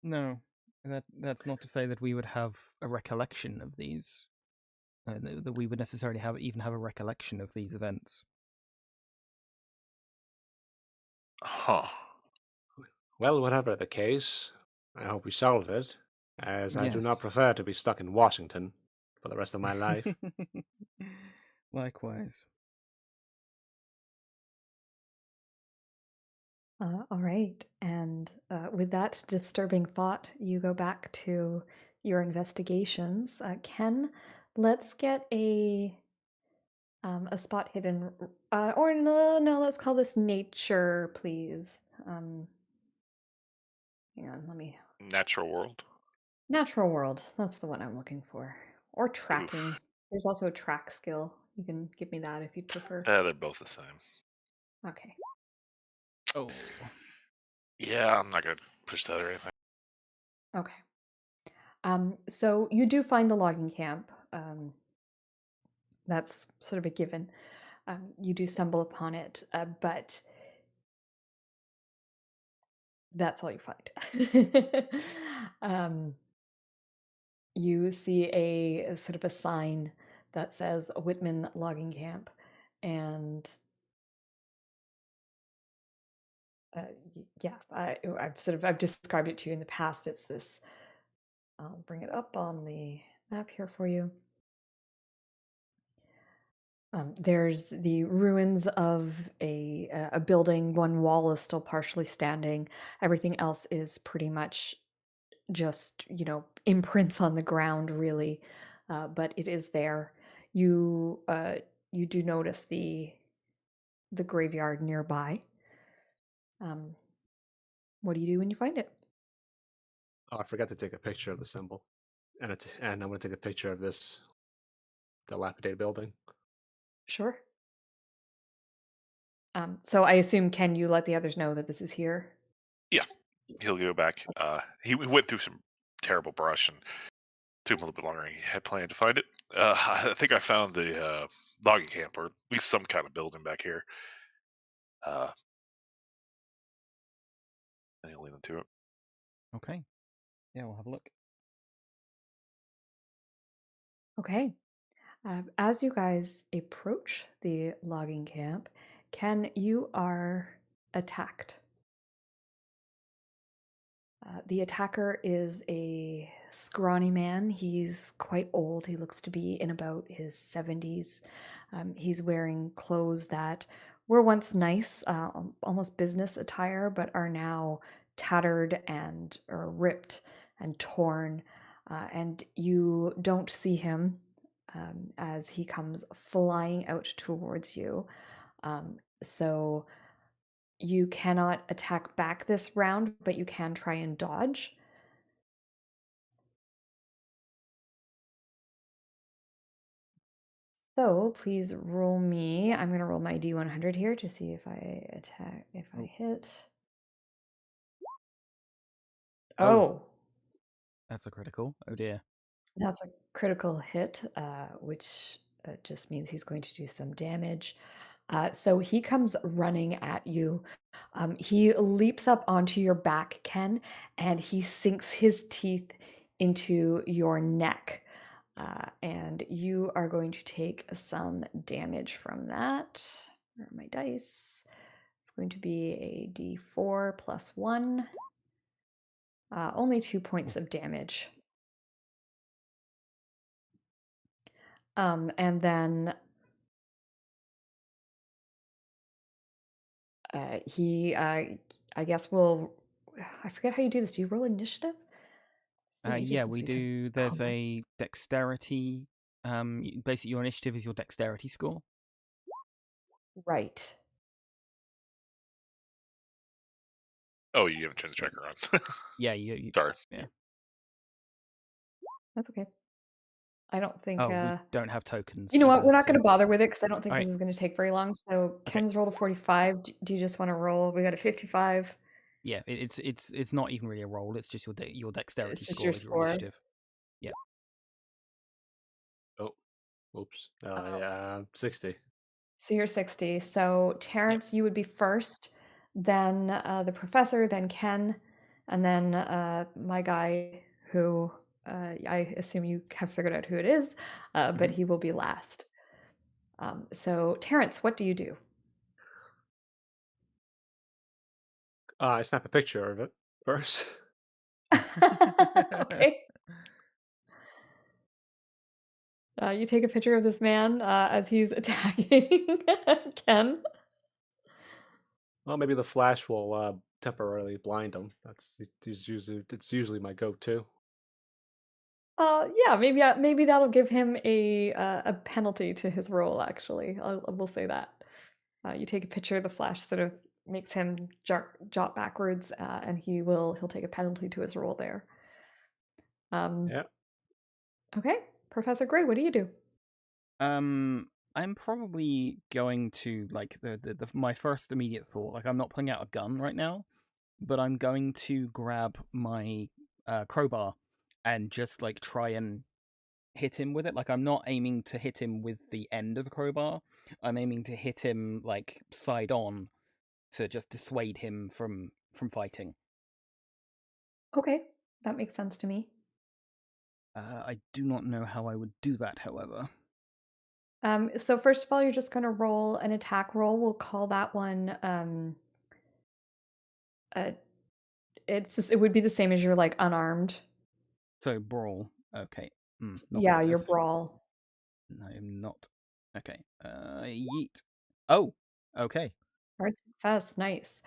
No, that's not to say that we would have a recollection of these, that we would necessarily have a recollection of these events. Huh. Well, whatever the case, I hope we solve it, as I do not Yes. prefer to be stuck in Washington for the rest of my life. Likewise. All right. And with that disturbing thought, you go back to your investigations. Ken, let's get a A spot hidden, or no, let's call this nature, please. Hang on, let me. Natural world. Natural world. That's the one I'm looking for. Or tracking. Oof. There's also a track skill. You can give me that if you'd prefer. They're both the same. Okay. Oh. Yeah, I'm not gonna push that or anything. Okay. So you do find the logging camp. That's sort of a given. You do stumble upon it, but that's all you find. um, you see a sort of a sign that says Whitman Logging Camp, and yeah, I've described it to you in the past. It's this. I'll bring it up on the map here for you. There's the ruins of a building. One wall is still partially standing. Everything else is pretty much just, imprints on the ground, really. But it is there. You do notice the graveyard nearby. What do you do when you find it? Oh, I forgot to take a picture of the symbol, and I'm going to take a picture of this dilapidated building. Sure. So I assume, Ken, you let the others know that this is here? Yeah, he'll go back. He went through some terrible brush and took him a little bit longer than he had planned to find it. I think I found the logging camp, or at least some kind of building back here. And he'll lean into it. Okay. Yeah, we'll have a look. Okay. As you guys approach the logging camp, Ken, you are attacked. The attacker is a scrawny man. He's quite old. He looks to be in about his 70s. He's wearing clothes that were once nice, almost business attire, but are now tattered and or ripped and torn. And you don't see him as he comes flying out towards you. So you cannot attack back this round, but you can try and dodge. So please roll me. I'm going to roll my D100 here to see if I attack, if I Oh. hit. Oh. Oh, That's a critical. Oh dear. that's a critical hit, which just means he's going to do some damage. So he comes running at you. He leaps up onto your back, Ken, and he sinks his teeth into your neck. And you are going to take some damage from that. Where are my dice? It's going to be a d4 plus 1. Only 2 points of damage. And then I guess I forget how you do this. Do you roll initiative? It's been ages Yeah, since we we've done do. There's combat. a dexterity. Basically, your initiative is your dexterity score. Right. Oh, you haven't turned the So, tracker on. yeah, you. Sorry. Yeah. That's okay. I don't think. Oh, we don't have tokens You know what? either. We're not So, going to bother with it because I don't think all this right. is going to take very long. So Okay. Ken's rolled a 45. Do you just want to roll? We got a 55. Yeah, it's not even really a roll. It's just your dexterity It's just your score is your score. initiative. Yeah. Oh. Oops. Oh. Yeah. 60. So you're 60. So Yep. Terrance, you would be first, then the professor, then Ken, and then my guy, who I assume you have figured out who it is, but Mhm. he will be last. So Terrance, what do you do? I snap a picture of it first. Okay. You take a picture of this man as he's attacking Ken. Well, maybe the flash will temporarily blind him. It's usually my go-to. Yeah, maybe that'll give him a penalty to his roll, actually. We'll say that. You take a picture, the flash sort of makes him jot backwards, and he'll take a penalty to his roll there. Um, Yeah. okay, Professor Gray, what do you do? I'm probably going to like my first immediate thought. Like, I'm not pulling out a gun right now, but I'm going to grab my crowbar and just like try and hit him with it. Like, I'm not aiming to hit him with the end of the crowbar. I'm aiming to hit him like side on to just dissuade him from fighting. Okay, that makes sense to me. I do not know how I would do that, however. So first of all, you're just going to roll an attack roll. We'll call that one. Uh, it would be the same as your like unarmed. So brawl. Okay. Not good Yeah, at your this. brawl. No, I'm not. Okay. Yeet. Oh. Okay. Hard success. Nice.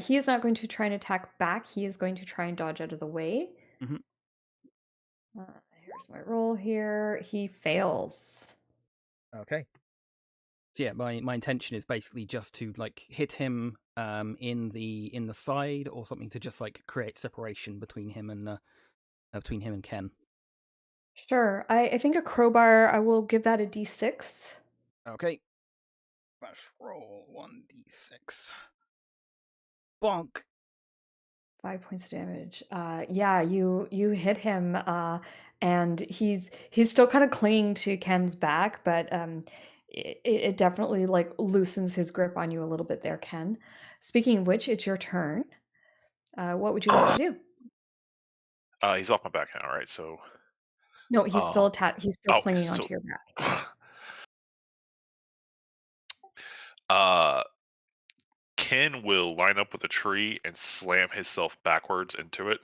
He is not going to try and attack back. He is going to try and dodge out of the way. Mhm. Here's my roll here. He fails. Okay. So yeah, my intention is basically just to like hit him in the side or something to just like create separation between him and Ken. Sure. I think a crowbar, I will give that a d6. Okay. Let's roll 1d6. Bonk. 5 points of damage. Yeah, you hit him, and he's still kind of clinging to Ken's back, but it definitely like loosens his grip on you a little bit there, Ken. Speaking of which, it's your turn. What would you like to do? He's off my back now, right? So, No, he's still uh, attached. He's still clinging so, onto your back. uh, Ken will line up with a tree and slam himself backwards into it.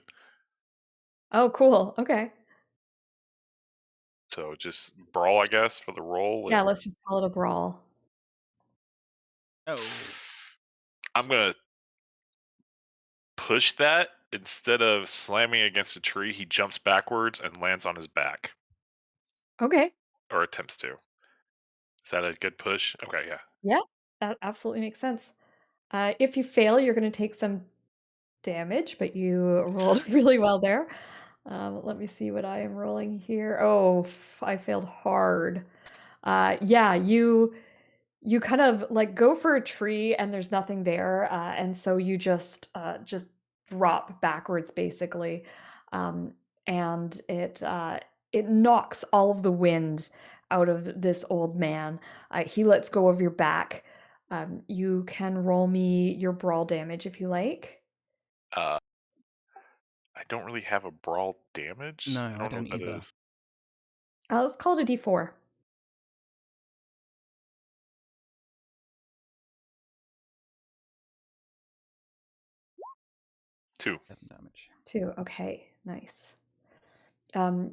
Oh, cool. Okay. So just brawl, I guess, for the roll. Yeah, And let's just call it a brawl. Oh. I'm gonna push that. Instead of slamming against a tree, he jumps backwards and lands on his back, Okay. or attempts to. Is that a good push? Okay, yeah. Yeah, that absolutely makes sense. If you fail, you're going to take some damage, but you rolled really well there. Let me see what I am rolling here. Oh, I failed hard. Yeah, you kind of like go for a tree and there's nothing there, and so you just drop backwards basically, um, and it knocks all of the wind out of this old man. He lets go of your back. You can roll me your brawl damage if you like. Uh, I don't really have a brawl damage. No, I I don't know don't what that either. is. Let's call it a D4. 2. 7 damage. 2. Okay, nice.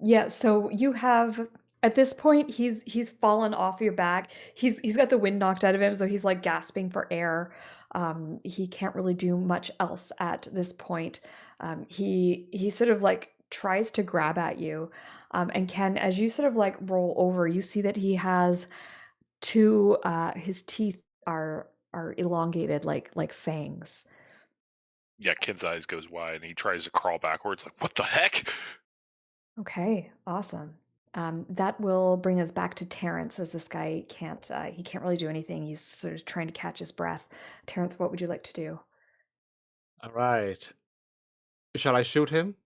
Yeah, so you have at this point he's fallen off your back. He's got the wind knocked out of him, so he's like gasping for air. He can't really do much else at this point. He sort of like tries to grab at you. And Ken, as you sort of like roll over, you see that he has two his teeth are elongated like fangs. Yeah, Ken's eyes goes wide and he tries to crawl backwards. Like, what the heck? Okay, awesome. That will bring us back to Terrance, as this guy he can't really do anything. He's sort of trying to catch his breath. Terrance, what would you like to do? All right. Shall I shoot him?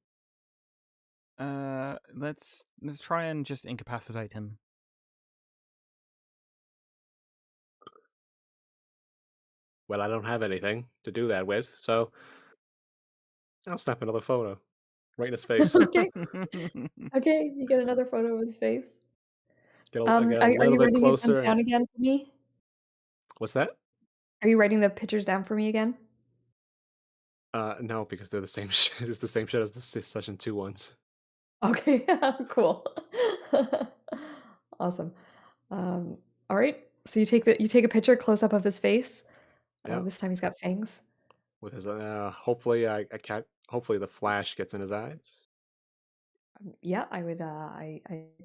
Let's try and just incapacitate him. Well, I don't have anything to do that with, so I'll snap another photo right in his face. Okay, okay, you get another photo of his face. Get a Are little you bit writing these ones closer. down And again for me? what's that? Are you writing the pictures down for me again? No, because they're the same. It's the same shit as the session 2 ones. Okay, cool. Awesome. Um, all right. So you take a picture close up of his face. Yeah, This time he's got fangs. with his hopefully I can't. Hopefully the flash gets in his eyes. Yeah, I would. I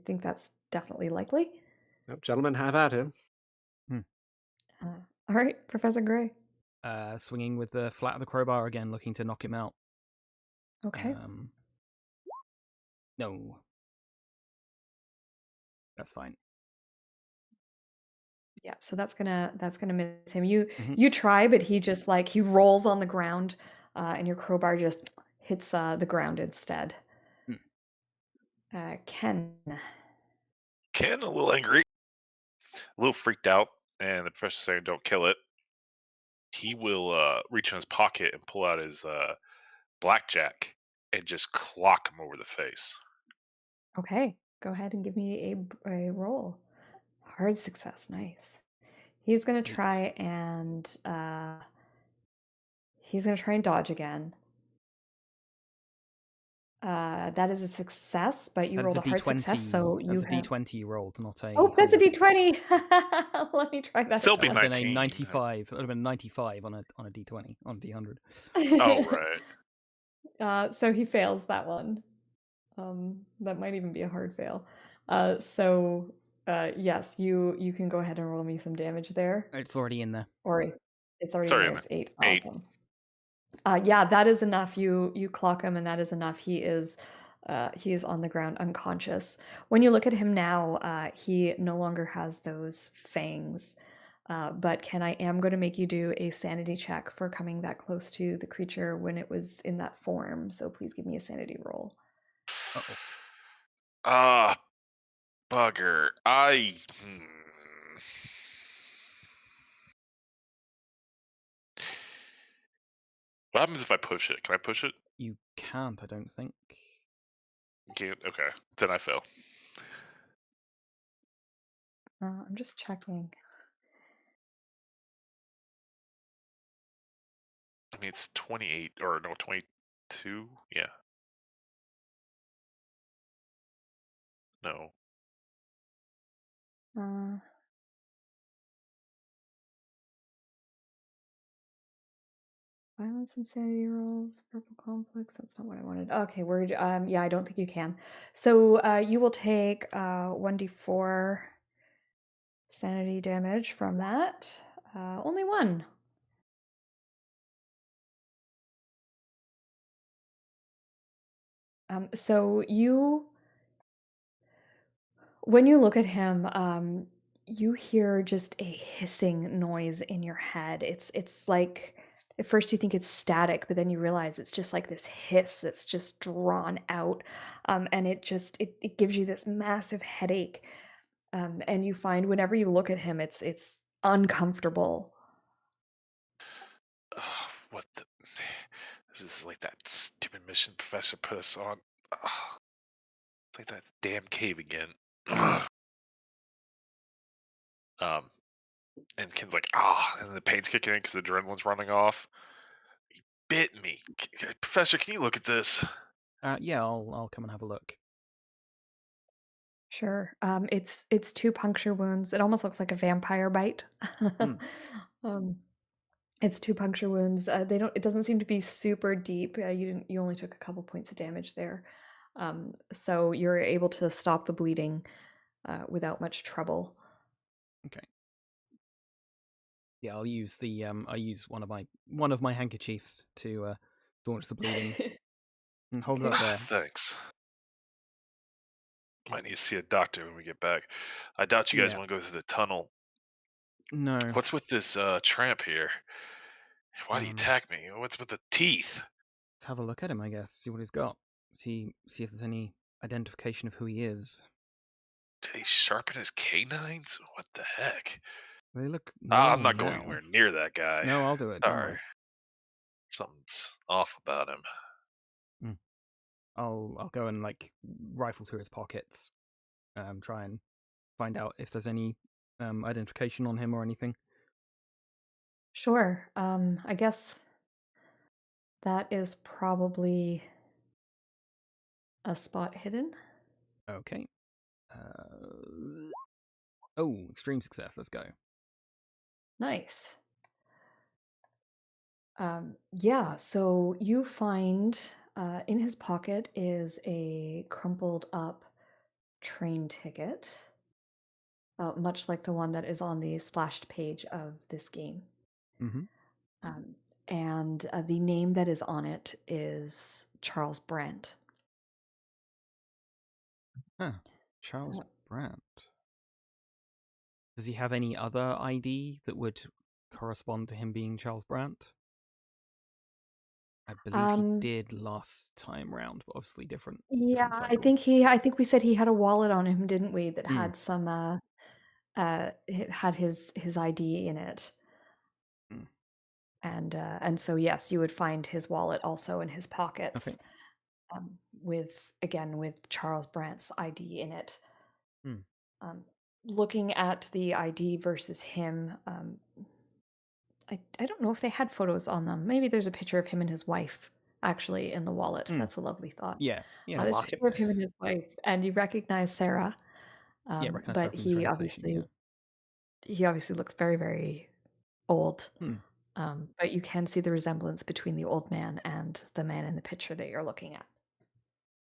think that's definitely likely. Yep, gentlemen, have at him. All right, Professor Gray. Swinging with the flat of the crowbar again, looking to knock him out. Okay. No. That's fine. Yeah, so that's gonna miss him. You Mhm. you try, but he just like he rolls on the ground, and your crowbar just hits the ground instead. Ken. Ken, a little angry, a little freaked out, and the professor's saying, "Don't kill it." He will reach in his pocket and pull out his blackjack and just clock him over the face. Okay, go ahead and give me a roll. Hard success, nice. He's gonna 8. try and dodge again. That is a success, but you That is rolled a a hard success, D20. so That's you a have. D20 you rolled, not a Oh, that's a 100. D20. Let me try that Still That be would have been a 19. 95. That would have been 95 on a D20 on a D100. Oh, again. right. So he fails that one. That might even be a hard fail. Yes, you can go ahead and roll me some damage there. It's already in there. Or it's already in Sorry, there. It's 8. 8. Awesome. Yeah, that is enough. You clock him, and that is enough. He is on the ground unconscious. When you look at him now, he no longer has those fangs. But Ken, I am going to make you do a sanity check for coming that close to the creature when it was in that form. So please give me a sanity roll. Uh-oh. Ah, bugger. What happens if I push it? Can I push it? You can't, I don't think. Can't? Okay. Then I fail. I'm just checking. I mean, it's 28, or no, 22? Yeah. No. Uh, Violence and sanity rolls, purple complex. That's not what I wanted. Okay, word. Yeah, I don't think you can. So you will take 1d4 sanity damage from that. Only one. So when you look at him, you hear just a hissing noise in your head. It's like at first you think it's static, but then you realize it's just like this hiss that's just drawn out, and it gives you this massive headache. And you find whenever you look at him, it's uncomfortable. What the? This is like that stupid mission professor put us on. It's like that damn cave again. And Ken's like, and the pain's kicking in because the adrenaline's running off. He bit me. Professor, can you look at this? Yeah, I'll come and have a look. Sure. It's 2 puncture wounds. It almost looks like a vampire bite. Um, it's 2 puncture wounds. It doesn't seem to be super deep. You only took a couple points of damage there. So you're able to stop the bleeding without much trouble. Okay. Yeah, I'll use one of my handkerchiefs to staunch the bleeding and hold it up there. Thanks. Might need to see a doctor when we get back. I doubt you guys Yeah. want to go through the tunnel. No. What's with this tramp here? Why do you attack me? What's with the teeth? Let's have a look at him, I guess. See what he's got. See if there's any identification of who he is. Did he sharpen his canines? What the heck? They look I'm normal not going now. anywhere near that guy. No, I'll do it. Don't Sorry. worry. Something's off about him. I'll go and like rifle through his pockets, try and find out if there's any identification on him or anything. Sure. I guess that is probably a spot hidden. Okay. Oh, extreme success. Let's go. Nice. Yeah, so you find In his pocket is a crumpled up train ticket, much like the one that is on the splashed page of this game. Mm-hmm. Um, and the name that is on it is Charles Brandt. Huh. Charles Uh, Brandt. Does he have any other ID that would correspond to him being Charles Brandt? I believe he Um, did last time round, but obviously different yeah, I cycle. think I think we said he had a wallet on him, didn't we? That Mm. had some it had his ID in it. Mm. And so yes, you would find his wallet also in his pockets, Okay. with Charles Brandt's ID in it. Mm. Looking at the ID versus him, I don't know if they had photos on them. Maybe there's a picture of him and his wife actually in the wallet. Mm. That's a lovely thought. Yeah. Yeah. There's a Like it. picture of him and his wife, and you recognize Sarah, Yeah. Recognize her but from the train station. Yeah. he obviously looks very, very old. Hmm. But you can see the resemblance between the old man and the man in the picture that you're looking at.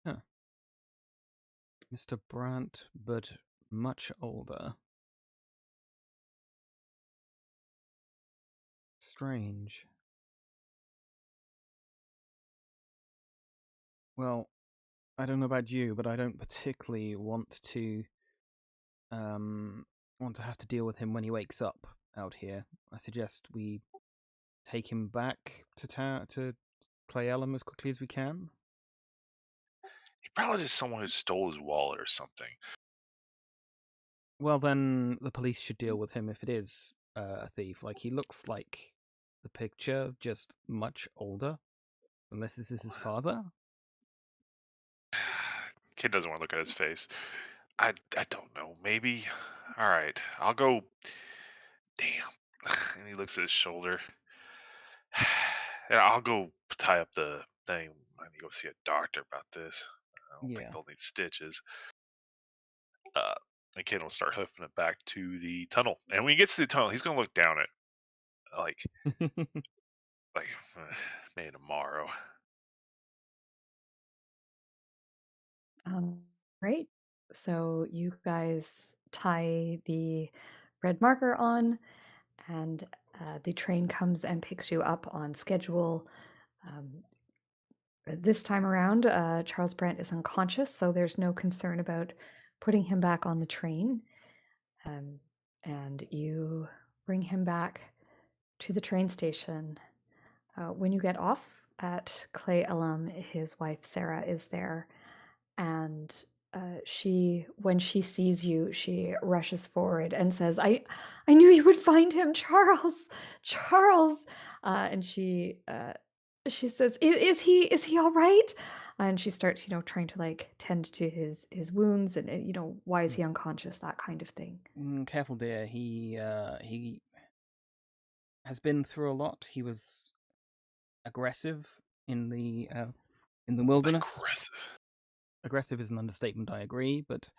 Huh. Mr. Brandt, but much older. Strange. Well, I don't know about you, but I don't particularly want to have to deal with him when he wakes up out here. I suggest we take him back to Clay Ellum as quickly as we can. He probably just someone who stole his wallet or something. Well, then the police should deal with him if it is a thief. Like, he looks like the picture, just much older. Unless this is his father. Kid doesn't want to look at his face. I don't know. Maybe. All right, I'll go. Damn. And he looks at his shoulder. Yeah, I'll go tie up the thing. I need to go see a doctor about this. I don't think Yeah. they'll need stitches. The kid will start hoofing it back to the tunnel. And when he gets to the tunnel, he's gonna look down it like like maybe tomorrow. Great. So you guys tie the red marker on, and the train comes and picks you up on schedule. Um, this time around, Charles Brandt is unconscious, so there's no concern about putting him back on the train. And you bring him back to the train station. When you get off at Clay Ellum, his wife Sarah is there, and when she sees you, she rushes forward and says, I knew you would find him, Charles, Charles." And she says, is he all right?" And she starts, trying to like tend to his wounds, and why is he unconscious, that kind of thing. Careful, dear. He has been through a lot. He was aggressive in the wilderness. Aggressive is an understatement, I agree, but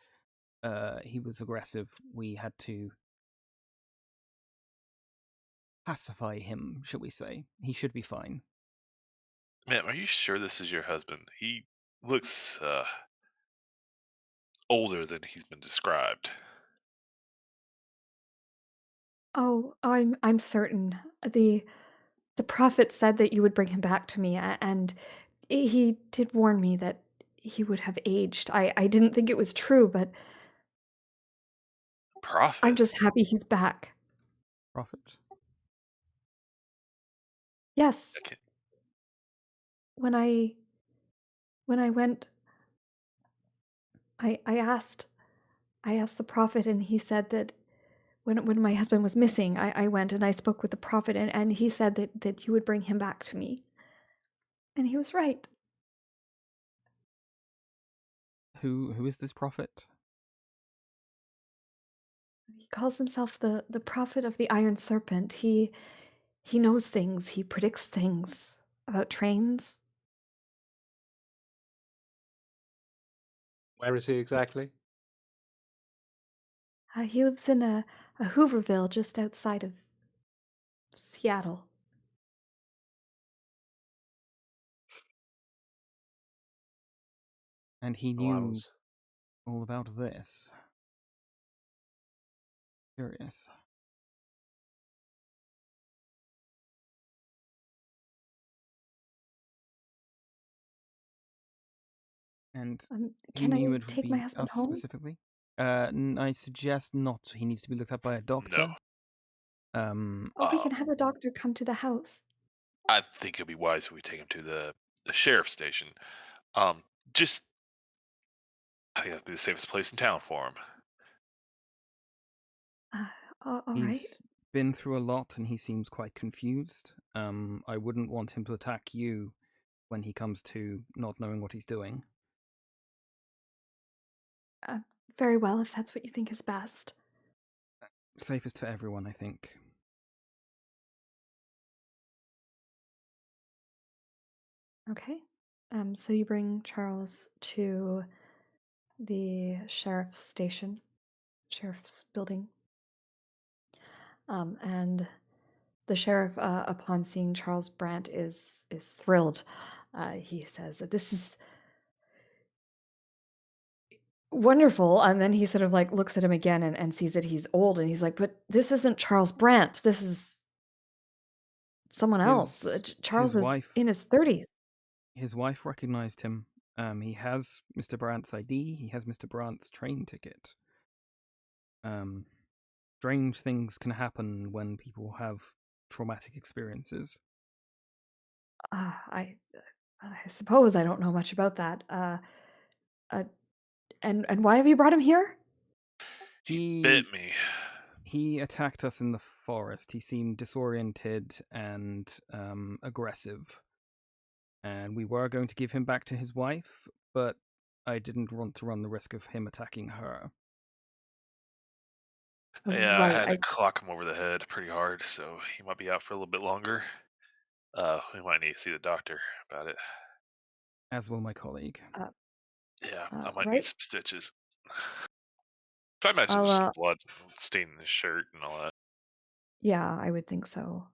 he was aggressive. We had to pacify him, shall we say. He should be fine. Man, are you sure this is your husband? He looks older than he's been described. Oh, I'm certain. The prophet said that you would bring him back to me, and he did warn me that he would have aged. I didn't think it was true, but I'm Prophet? just happy he's back. Prophet? Yes. Okay. When I went, I asked the prophet, and he said that when my husband was missing, I went and I spoke with the prophet, and he said that you would bring him back to me. And he was right. Who is this prophet? He calls himself the prophet of the Iron Serpent. He knows things. He predicts things about trains. Where is he exactly? He lives in a Hooverville just outside of Seattle. And he Oh, I knew was. all about this. Curious. And he Can knew I it would take my be husband us home? specifically. I suggest not. He needs to be looked at by a No. doctor. Oh, we can have a doctor come to the house. I think it'd be wise if we take him to the sheriff's station. Um, just I think that'd be the safest place in town for him. All right. He's been through a lot and he seems quite confused. I wouldn't want him to attack you when he comes to not knowing what he's doing. Very well, if that's what you think is best. Safest for everyone, I think. Okay. So you bring Charles to the sheriff's station, sheriff's building. And the sheriff, upon seeing Charles Brandt, is thrilled. He says that this is wonderful, and then he sort of like looks at him again and sees that he's old, and he's like, "But this isn't Charles Brandt. This is someone else. Charles His is wife in his 30s." his wife recognized him. He has Mr. Brandt's ID. He has Mr. Brandt's train ticket. Strange things can happen when people have traumatic experiences. I suppose I don't know much about that. And why have you brought him here? He bit me. He attacked us in the forest. He seemed disoriented and aggressive. And we were going to give him back to his wife, but I didn't want to run the risk of him attacking her. Yeah, I Right. had to clock him over the head pretty hard, so he might be out for a little bit longer. We might need to see the doctor about it. As will my colleague. Yeah, I might need Right. some stitches. So I imagine I'll there's some blood staining his shirt and all that. Yeah, I would think so.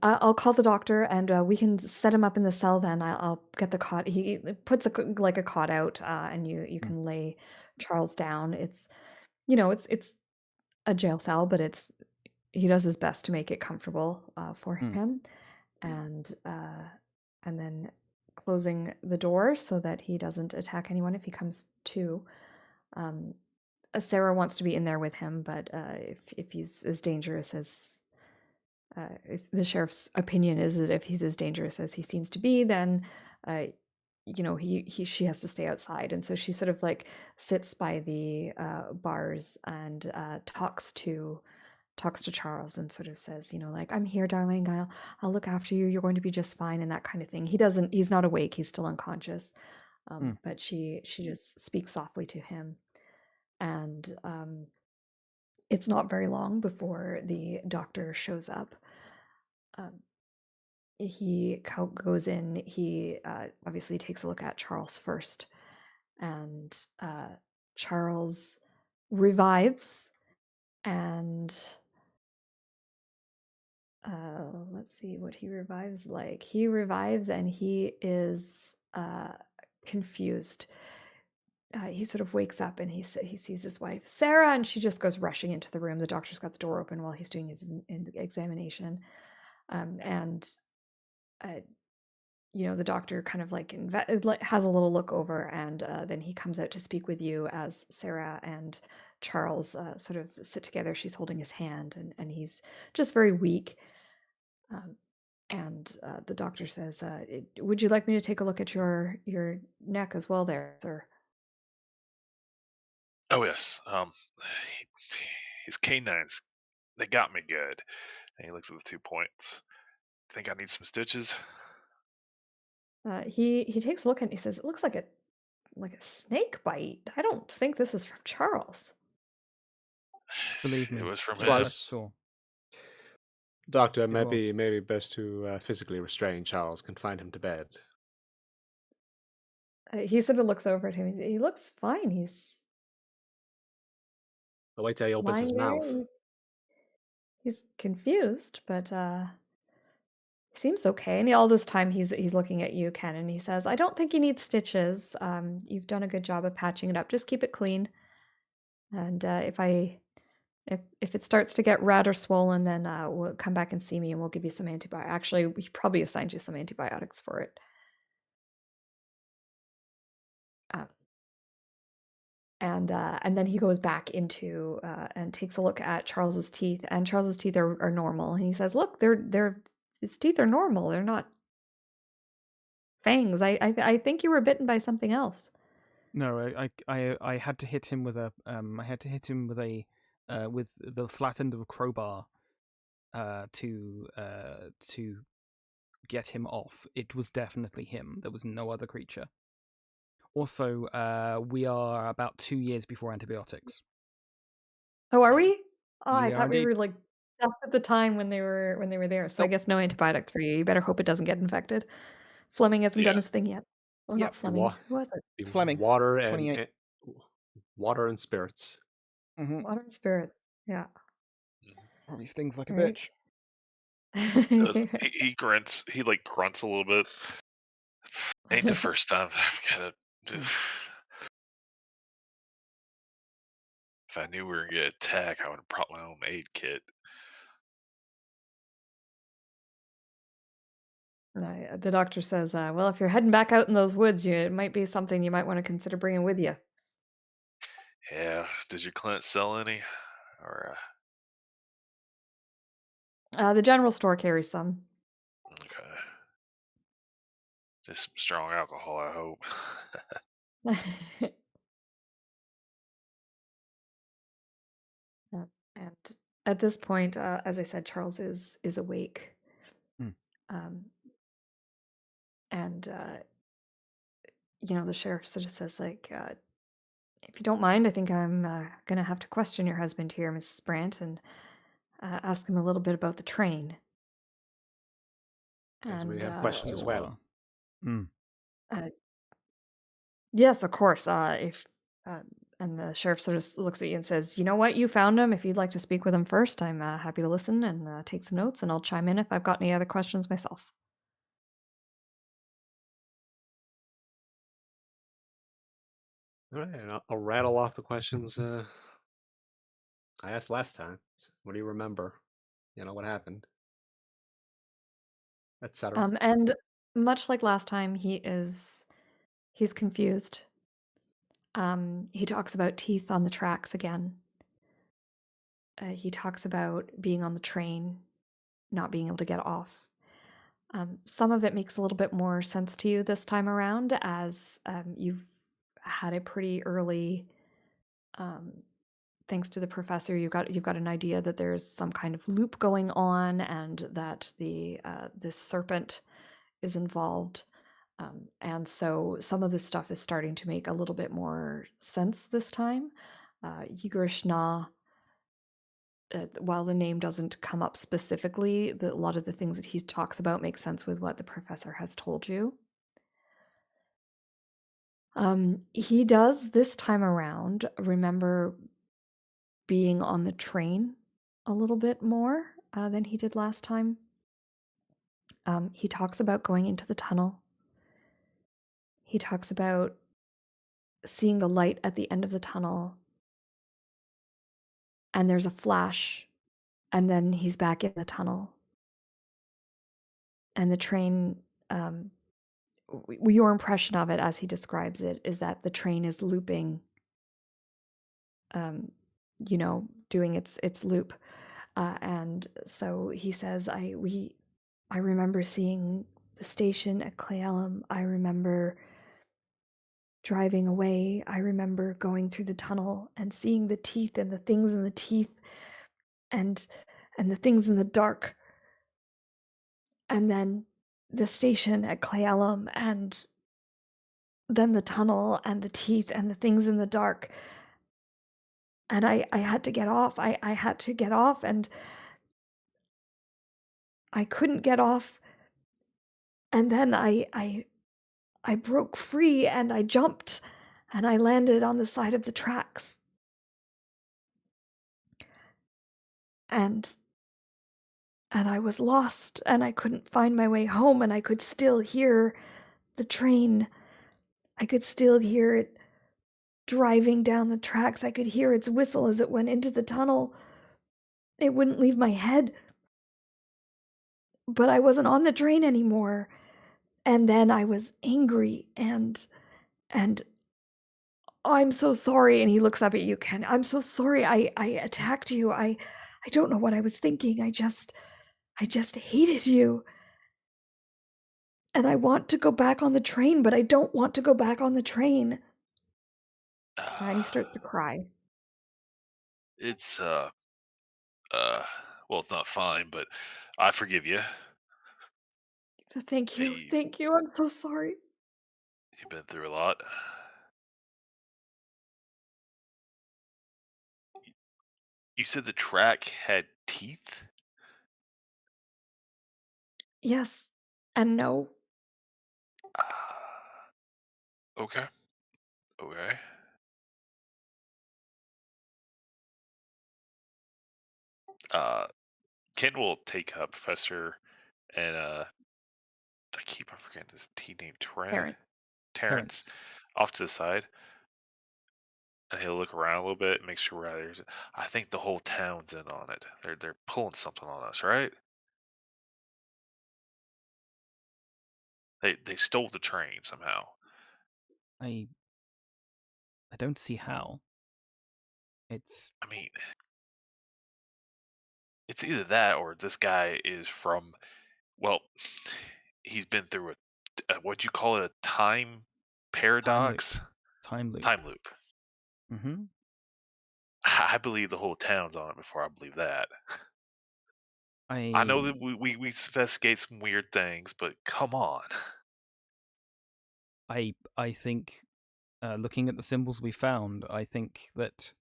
I'll call the doctor and we can set him up in the cell then. I'll get the cot. He puts like a cot out and you Hmm. can lay Charles down. It's a jail cell, but he does his best to make it comfortable for him, and then closing the door so that he doesn't attack anyone if he comes to. Um, Sarah wants to be in there with him, but if he's as dangerous as the sheriff's opinion is that if he's as dangerous as he seems to be, then she has to stay outside, and so she sort of like sits by the bars and talks to Charles and sort of says, like, "I'm here, darling. I'll look after you. You're going to be just fine," and that kind of thing. He's not awake. He's still unconscious. But she just speaks softly to him, and it's not very long before the doctor shows up. He goes in. He obviously takes a look at Charles first, and Charles revives, and let's see what he revives like. He revives and he is confused. He sort of wakes up and he sees his wife Sarah, and she just goes rushing into the room. The doctor's got the door open while he's doing his examination, and uh, the doctor kind of like has a little look over, and then he comes out to speak with you as Sarah and Charles sort of sit together. She's holding his hand, and he's just very weak. And the doctor says, "Would you like me to take a look at your neck as well, there, sir?" Oh yes. His canines, they got me good. And he looks at the 2 points. Think I need some stitches? He takes a look and he says, "It looks like a snake bite. I don't think this is from Charles." Believe It me, was from it's what I his. Twice. saw. Doctor, It was. maybe best to physically restrain Charles, confine him to bed. He sort of looks over at him. He looks fine. He's Wait till he opens his lying there. mouth. He's confused, but Seems okay, and all this time he's looking at you, Ken, and he says, "I don't think you need stitches. You've done a good job of patching it up. Just keep it clean. And if it starts to get red or swollen, then we'll come back and see me, and we'll give you some antibiotics. Actually, we probably assigned you some antibiotics for it." Uh, and then he goes back into and takes a look at Charles's teeth, and Charles's teeth are normal. And he says, "Look, his teeth are normal. They're not fangs. I think you were bitten by something else." No, I had to hit him with a with the flat end of a crowbar to get him off. It was definitely him. There was no other creature. Also, we are about 2 years before antibiotics. Oh, are So we? Oh, I we are thought we indeed. were like just at the time when they were there. So I Nope. guess no antibiotics for you. You better hope it doesn't get infected. Fleming hasn't done Yeah. his thing yet. Well, Yep. not Fleming. Who was it? It's Fleming. Water 28. and water and spirits. Mm-hmm. Water and spirits. Yeah. Mhm. Probably stings like a Right. bitch. He grunts. He like grunts a little bit. Ain't the first time I've got to. If I knew we were gonna get attacked, I would have brought my own aid kit. The doctor says, "Well, if you're heading back out in those woods, it might be something you might want to consider bringing with you." Yeah. Did your Clint sell any? Or The general store carries some. okay. Just some strong alcohol, I hope. Yeah. And at this point, as I said, Charles is awake. Hmm. Um, and the sheriff sort of says, like, "If you don't mind, I think I'm gonna have to question your husband here, Mrs. Brandt, and ask him a little bit about the train." Yes, we And have questions as well. Sure. Mm. uh, yes, of course. If uh, and the sheriff sort of looks at you and says, "You know what? You found him. If you'd like to speak with him first, I'm happy to listen and take some notes, and I'll chime in if I've got any other questions myself." All right, and I'll rattle off the questions I asked last time. What do you remember? What happened, etc. And much like last time, he's confused. He talks about teeth on the tracks again. He talks about being on the train, not being able to get off. Some of it makes a little bit more sense to you this time around, as you've had a pretty early, um, thanks to the professor, you've got an idea that there's some kind of loop going on, and that this serpent is involved. And so some of this stuff is starting to make a little bit more sense this time. Yigirishna, while the name doesn't come up specifically, a lot of the things that he talks about make sense with what the professor has told you. He does this time around remember being on the train a little bit more than he did last time. He talks about going into the tunnel. He talks about seeing the light at the end of the tunnel, and there's a flash, and then he's back in the tunnel. And the train, your impression of it as he describes it is that the train is looping, um, doing its loop. And so he says, I remember seeing the station at Clayellum. I remember driving away. I remember going through the tunnel and seeing the teeth and the things in the teeth and the things in the dark. And then the station at Clayellum, and then the tunnel and the teeth and the things in the dark. And I had to get off. I had to get off, and I couldn't get off. And then I broke free, and I jumped, and I landed on the side of the tracks. And and I was lost, and I couldn't find my way home, and I could still hear the train. I could still hear it driving down the tracks. I could hear its whistle as it went into the tunnel. It wouldn't leave my head, but I wasn't on the train anymore. And then I was angry and "I'm so sorry," and he looks up at you, Ken. "I'm so sorry I attacked you. I don't know what I was thinking. I just hated you. And I want to go back on the train, but I don't want to go back on the train." And he starts to cry. It's uh, well, it's not fine, but I forgive you. So thank you. You Thank you. I'm so sorry. you've been through a lot. You said the track had teeth. Yes and no. Ah, okay, okay. Uh, Ken will take Professor and I keep on forgetting his T name. Terrance. Terrance Terrance. off to the side, and he'll look around a little bit, make sure we're out there. I think the whole town's in on it. They're pulling something on us, right? They stole the train somehow. I don't see how. It's I mean, it's either that or this guy is from, well, he's been through what'd you call it, a time time loop. paradox? Time loop. Time loop. Mm-hmm. I believe the whole town's on it before I believe that. I know I that we investigate some weird things, but come on. I think looking at the symbols we found, I think that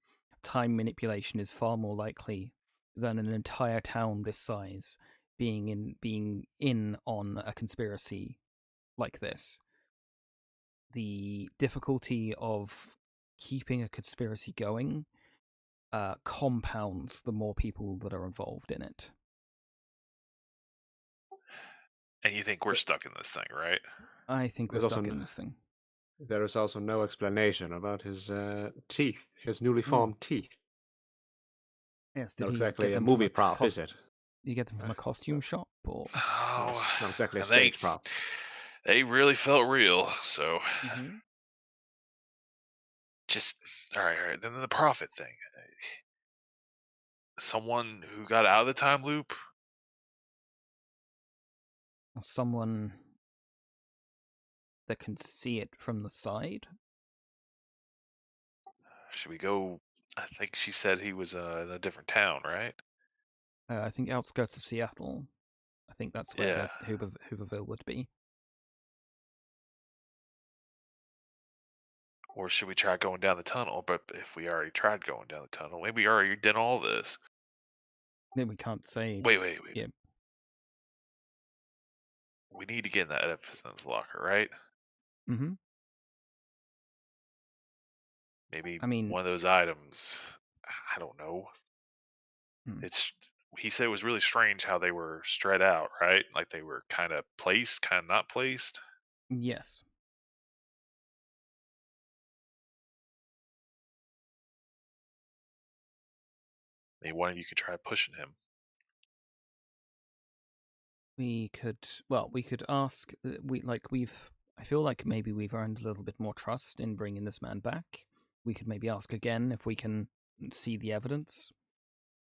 time manipulation is far more likely than an entire town this size being in on a conspiracy like this. The difficulty of keeping a conspiracy going compounds the more people that are involved in it. And you think we're stuck in this thing, right? I think we're There's also stuck in this thing. there is also no explanation about his teeth, his newly Hmm. formed teeth. Yes, did Not he exactly get a them from movie a prop, is it? Did you get them from a costume shop or? No, Oh, not exactly a and they stage prop. they really felt real. So Mm-hmm. just all right. Then the profit thing. Someone who got out of the time loop. Someone that can see it from the side. Should we go? I think she said he was in a different town, right? I think outskirts of Seattle. I think that's where Yeah. the Hooverville would be. Or should we try going down the tunnel? But if we already tried going down the tunnel, maybe we already did all this. Then we can't say. Wait. Yeah. We need to get in that Edison's locker, right? Mm-hmm. Maybe I mean, one of those items. I don't know. hmm, It's. He said it was really strange how they were spread out, right? Like they were kind of placed, kind of not placed. yes. Maybe one of you could try pushing him. We could. Well, we could ask. We've. I feel like maybe we've earned a little bit more trust in bringing this man back. We could maybe ask again if we can see the evidence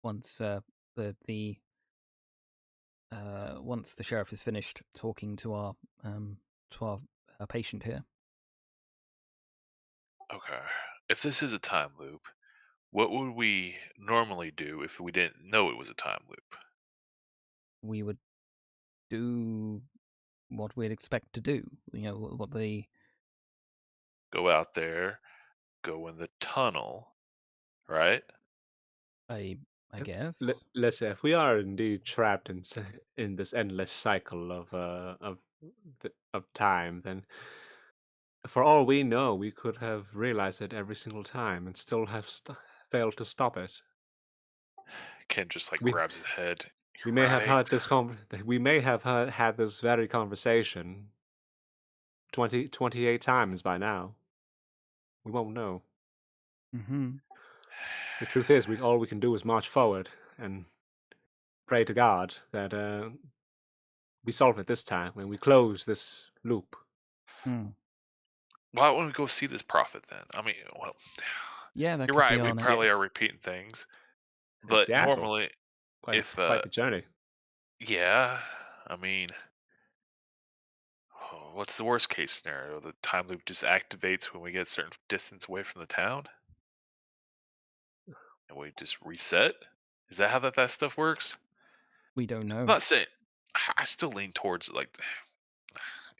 once the once the sheriff is finished talking to our patient here. Okay. If this is a time loop, what would we normally do if we didn't know it was a time loop? We would do what we'd expect to do. You know what the Go out there, go in the tunnel, right? I And guess let's say if we are indeed trapped in this endless cycle of time, then for all we know, we could have realized it every single time and still have failed to stop it. Ken just like We grabs his head. We may have right. had this we may have had this very conversation 28 times by now. We won't know. Mm-hmm. The truth is, all we can do is march forward and pray to God that we solve it this time and we close this loop. Mm. Why don't we go see this prophet then? I mean, well, Yeah, that you're could right. be We our It's probably next. are repeating things, in but Seattle. normally, if Quite the journey. yeah, I mean, what's the worst case scenario? The time loop just activates when we get a certain distance away from the town, and we just reset. Is that how that stuff works? We don't I'm know. not saying. I still lean towards like,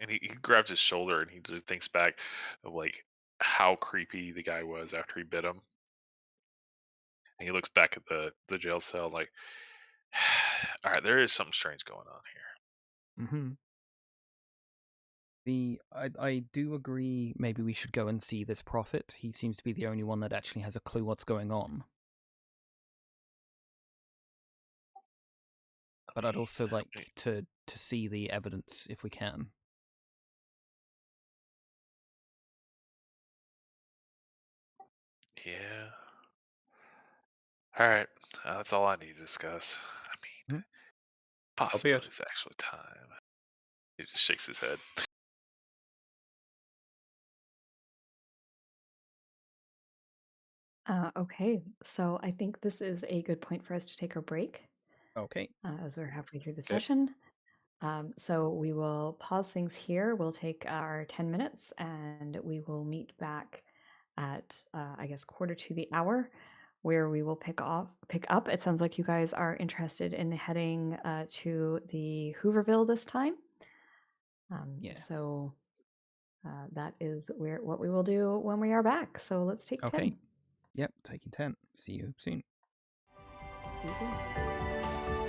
and he grabs his shoulder and he just thinks back of like how creepy the guy was after he bit him, and he looks back at the jail cell like, all right, there is something strange going on here. Mm-hmm. I do agree. Maybe we should go and see this prophet. He seems to be the only one that actually has a clue what's going on. But I'd also like to see the evidence if we can. Yeah. All right, that's all I need to discuss. I mean, Mhm. Albeit. possibilities actually time. He just shakes his head. Okay, so I think this is a good point for us to take a break Okay. as we're halfway through the Okay. session. So we will pause things here. We'll take our 10 minutes and we will meet back at, I guess, quarter to the hour, where we will pick up. It sounds like you guys are interested in heading to the Hooverville this time. Yeah. So that is what we will do when we are back. So let's take Okay. 10. Yep. Taking 10. See you soon. See you soon.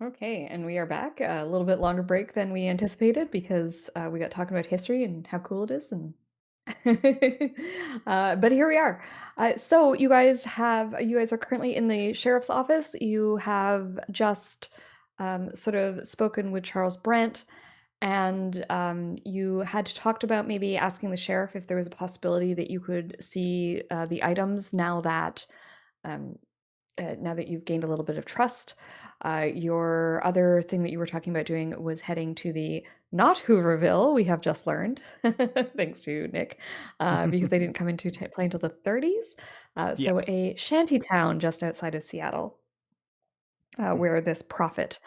Okay, and we are back. A little bit longer break than we anticipated because we got talking about history and how cool it is, and but here we are. So you guys are currently in the sheriff's office. You have just sort of spoken with Charles Brent, and you had talked about maybe asking the sheriff if there was a possibility that you could see the items um, now that you've gained a little bit of trust. Your other thing that you were talking about doing was heading to the not Hooverville, we have just learned, thanks to Nick, because they didn't come into play until the 30s. Yeah. So a shanty town just outside of Seattle, where this prophet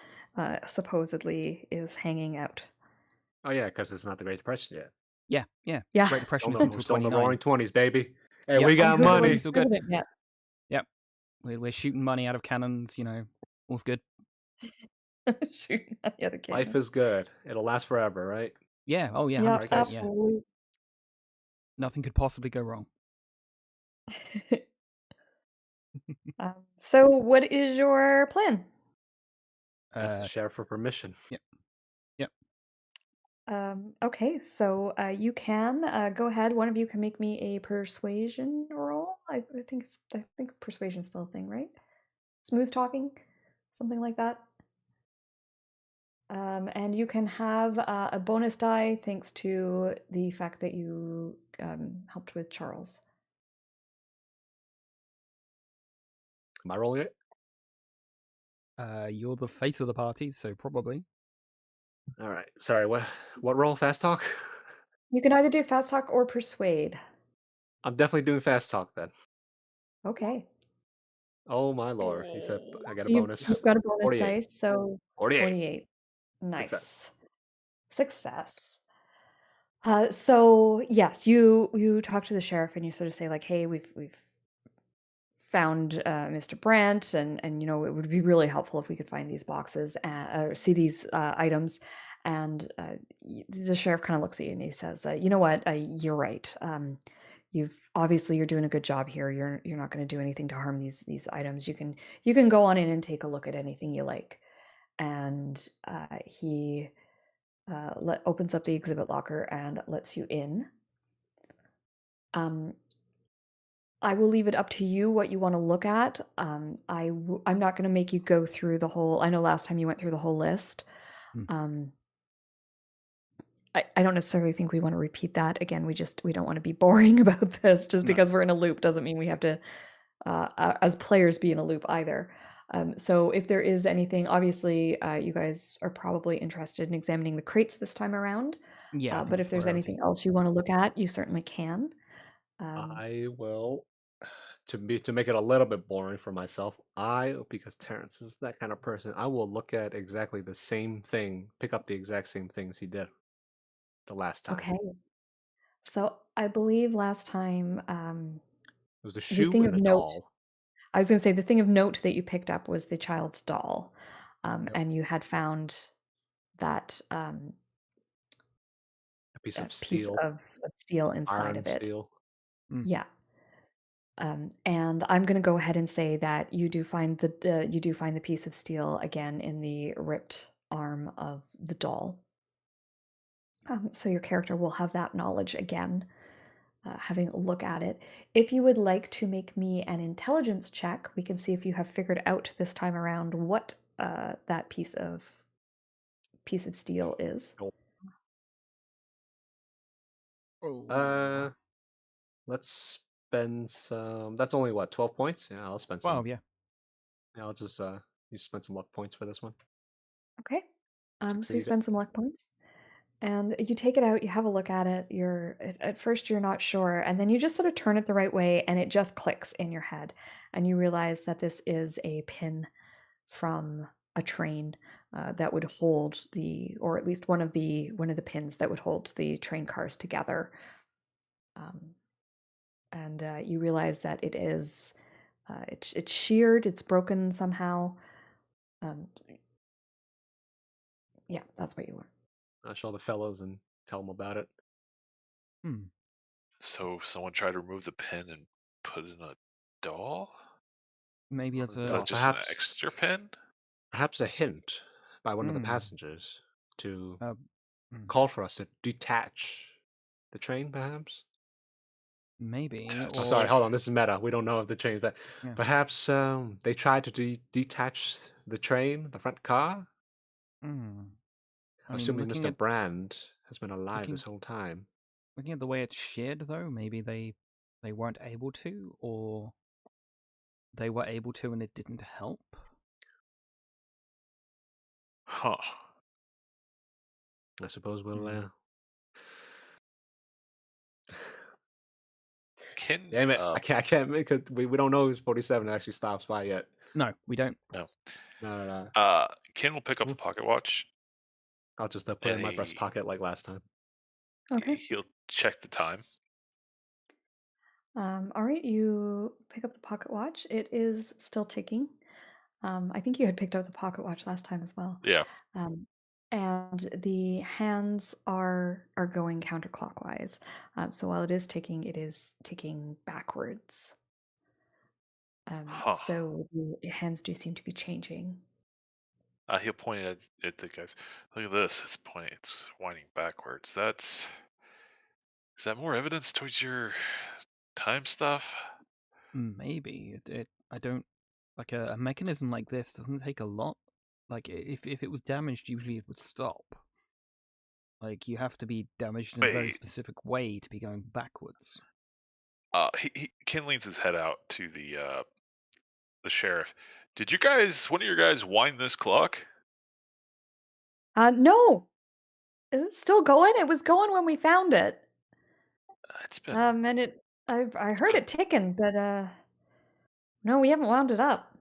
supposedly is hanging out. Oh yeah, because it's not the Great Depression yet. Yeah. Yeah. Yeah. Great Depression is We're until still in the 29. Roaring Twenties, baby. Hey, Yep. we got Who money. was Still good. president yet? Yep. We're shooting money out of cannons. All's good. Shooting at the other Life cannon. is good. It'll last forever, right? Yeah. Oh yeah. Yeah, 100%. Yeah. absolutely. Nothing could possibly go wrong. So what is your plan? Ask the sheriff for permission. Yep. Yep. Okay, so you can go ahead. One of you can make me a persuasion roll. I think persuasion's still a thing, right? Smooth talking, something like that. And you can have a bonus die thanks to the fact that you helped with Charles. Am I rolling it? You're the face of the party, so probably. All right. Sorry. What roll? Fast talk. You can either do fast talk or persuade. I'm definitely doing fast talk then. Okay. Oh my lord! He said I got a You've, bonus. you've got a bonus 48. dice, so 48. 48. Success. Nice. Success. So yes, you talk to the sheriff and you sort of say like, "Hey, we've found Mr. Brandt, and it would be really helpful if we could find these boxes or see these items." And the sheriff kind of looks at you and he says, "You know what? You're right. You're doing a good job here. You're not going to do anything to harm these items. You can go on in and take a look at anything you like." And he opens up the exhibit locker and lets you in. I will leave it up to you what you want to look at. I'm not going to make you go through the whole. I know last time you went through the whole list. Hmm. I don't necessarily think we want to repeat that again. We don't want to be boring about this. Just No. because we're in a loop doesn't mean we have to, as players, be in a loop either. So if there is anything, obviously, you guys are probably interested in examining the crates this time around. Yeah. I think But it's if there's priority. anything else you want to look at, you certainly can. I will to make it a little bit boring for myself. Because Terrance is that kind of person. I will look at exactly the same thing, pick up the exact same things he did the last time. Okay. So I believe last time, It was the the shoe thing and of the note. doll. I was going to say the thing of note that you picked up was the child's doll, Yep. and you had found that A piece a of piece steel, of steel inside iron of it. steel. Yeah. And I'm going to go ahead and say that you do find the piece of steel again in the ripped arm of the doll. So your character will have that knowledge again, having a look at it. If you would like to make me an intelligence check, we can see if you have figured out this time around what that piece of steel is. Oh. Let's spend some. That's only what, 12 points? Yeah, I'll spend some. Well, yeah. Yeah, I'll just you spend some luck points for this one. Okay. So you Succeeded. spend some luck points. And you take it out, you have a look at it. At first you're not sure, and then you just sort of turn it the right way and it just clicks in your head. And you realize that this is a pin from a train that would hold or at least one of the pins that would hold the train cars together. And you realize that it is it's sheared, it's broken somehow. Yeah, that's what you learn. I'll show the fellows and tell them about it. So someone tried to remove the pin and put in a doll? Maybe it's Is a that just an perhaps. extra pin? Perhaps a hint by one of the Hmm. passengers to Hmm. call for us to detach the train, perhaps? Maybe, Oh, sorry, or hold on. This is meta. We don't know if the train, but yeah. perhaps they tried to detach the train, the front car, Hmm. I mean, assuming Mr. Brand has been alive looking this whole time. looking at the way it's shared, though, maybe they weren't able to, or they were able to and it didn't help. Huh. I suppose we'll. Hmm. Can Damn it! I can't make it. We don't know if 47 actually stops by yet. No, we don't. no. No. Ken will pick up the pocket watch I'll just put it and in my breast pocket like last time. Okay. he'll check the time. All right, you pick up the pocket watch. It is still ticking. I think you had picked up the pocket watch last time as well. Yeah. Um, and the hands are going counterclockwise. So while it is ticking backwards. Huh. So the hands do seem to be changing. He'll point at the guys. Look at this. It's pointing. It's winding backwards. Is that more evidence towards your time stuff? Maybe I don't like a mechanism like this doesn't take a lot. Like if it was damaged, usually it would stop. Like you have to be damaged in a very Wait. specific way to be going backwards. Ken leans his head out to the sheriff. Did one of your guys wind this clock? No. Is it still going? It was going when we found it. It's been. And I heard it ticking, but no, we haven't wound it up.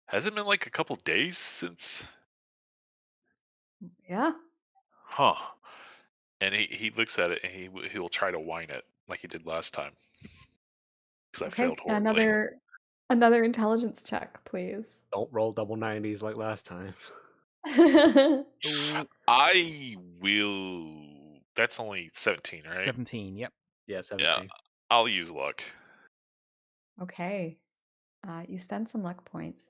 Has it been like a couple days since? Yeah. Huh. And he looks at it and he'll try to wind it like he did last time. Because I failed Okay. horribly. Another intelligence check, please. Don't roll double 90s like last time. Oh, I will. That's only 17, right? 17. Yep. Yeah, Yeah. 17. I'll use luck. Okay. You spend some luck points.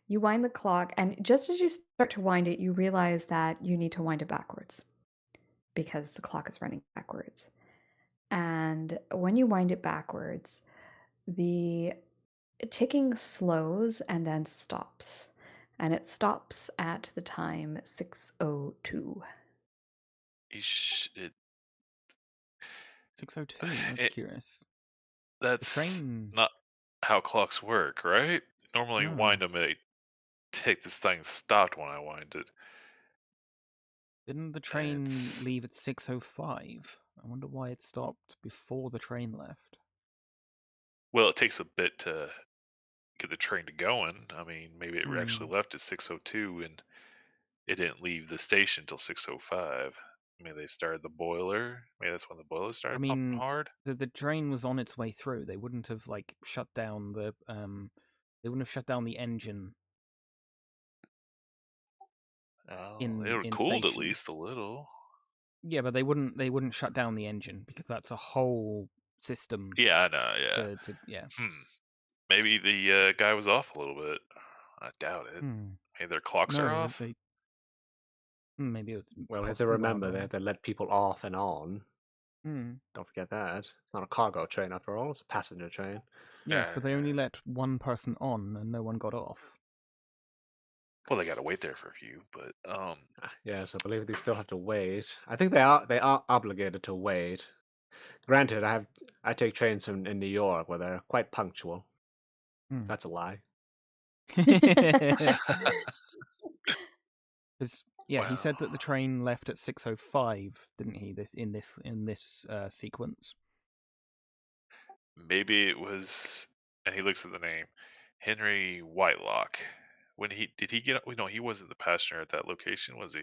You wind the clock, and just as you start to wind it, you realize that you need to wind it backwards because the clock is running backwards. And when you wind it backwards, the ticking slows and then stops. And it stops at the time 6:02. It, 6:02. That's it, curious. that's train- not how clocks work, right? Normally, you No. wind them, they tick. This thing stopped when I wind it. Didn't the train leave at 6:05? I wonder why it stopped before the train left. Well, it takes a bit to get the train to going. I mean, maybe it actually left at 6:02 and it didn't leave the station till 6:05. Maybe they started the boiler. Maybe that's when the boiler started pumping hard. The train was on its way through. They wouldn't have like shut down the they wouldn't have shut down the engine. Oh, in it would in cooled at station. least a little. Yeah, but they wouldn't shut down the engine because that's a whole system. Yeah, I know. Yeah. Yeah. Maybe the guy was off a little bit. I doubt it. Maybe their clocks are off. Maybe it Well, we have to remember they have to let people off and on. Don't forget that. It's not a cargo train after all, it's a passenger train. Yes, but they only let one person on and no one got off. Well, they got to wait there for a few, but Yes, I believe they still have to wait. I think they are obligated to wait. Granted, I take trains in New York where they're quite punctual. That's a lie. Yeah, he said that the train left at 6:05, didn't he? In this sequence. Maybe it was, and he looks at the name, Henry Whitelock. When did he get? No, he wasn't the passenger at that location, was he?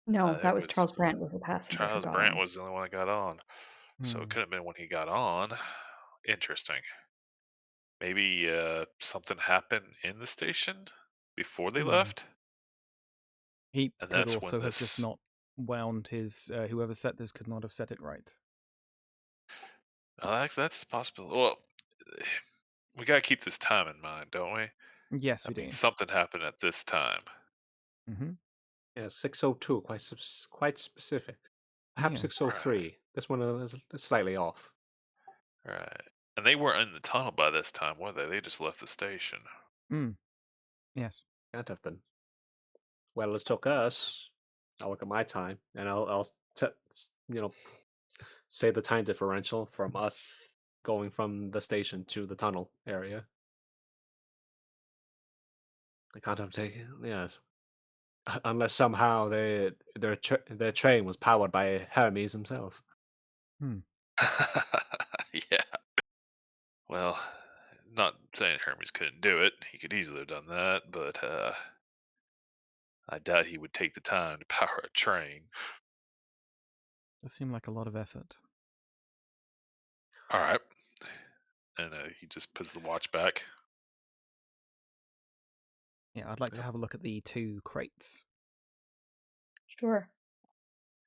No, that was Charles Brandt was the passenger who Charles got Brandt on. was the only one that got on. So it could have been when he got on. Interesting. Maybe something happened in the station before they left. He could also have just not wound his. Whoever set this could not have set it right. That's possible. Well, we gotta keep this time in mind, don't we? Yes, I we mean, do. something happened at this time. Mm-hmm. Yeah, 602, quite specific. Perhaps Yeah. 603. This one is slightly off. Right. And they weren't in the tunnel by this time, were they? They just left the station. Yes. Can't have been. Well, it took us. I'll look at my time, and I'll you know say the time differential from us going from the station to the tunnel area. I can't have taken. Yes, unless somehow their train was powered by Hermes himself. Hmm. Yeah. Well, not saying Hermes couldn't do it. He could easily have done that, but I doubt he would take the time to power a train. Does seem like a lot of effort. All right. And he just puts the watch back. Yeah, I'd like to Yep. have a look at the 2 crates. Sure.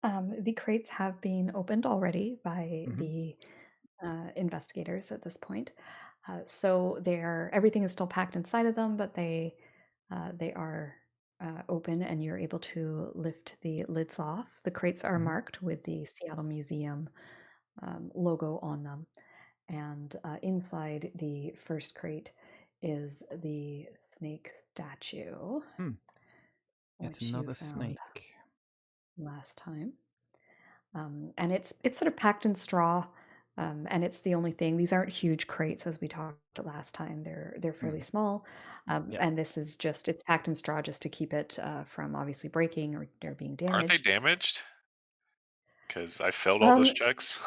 The crates have been opened already by Mhm. the investigators at this point. So everything is still packed inside of them, but they are open, and you're able to lift the lids off. The crates are Mhm. marked with the Seattle Museum logo on them, and inside the first crate is the snake statue, Hmm. Yet which you another found snake. last time. And it's sort of packed in straw, and it's the only thing. These aren't huge crates as we talked last time. They're fairly small, Yeah. and this is just it's packed in straw just to keep it from obviously breaking or being Aren't they damaged. damaged? Because I failed all those Um, checks.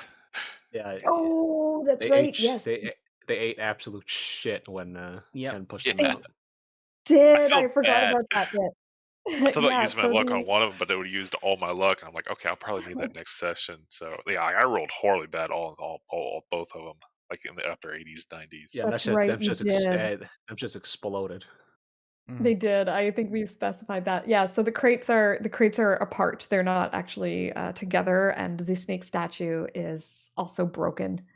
Yeah, oh, that's they right. ate Yes, they ate absolute shit when Yep. Chen pushed them Yeah. they out. I did. feel I forgot bad. about that I bit. thought about Yeah. using my So luck the on one of them, but it would have used all my luck. And I'm like, okay, I'll probably need that next session. So yeah, I rolled horribly bad all both of them, like in the upper 80s, 90s. Yeah, that's right. You did. them just exploded. They did. I think we specified that. Yeah, so the crates are apart. They're not actually together, and the snake statue is also broken.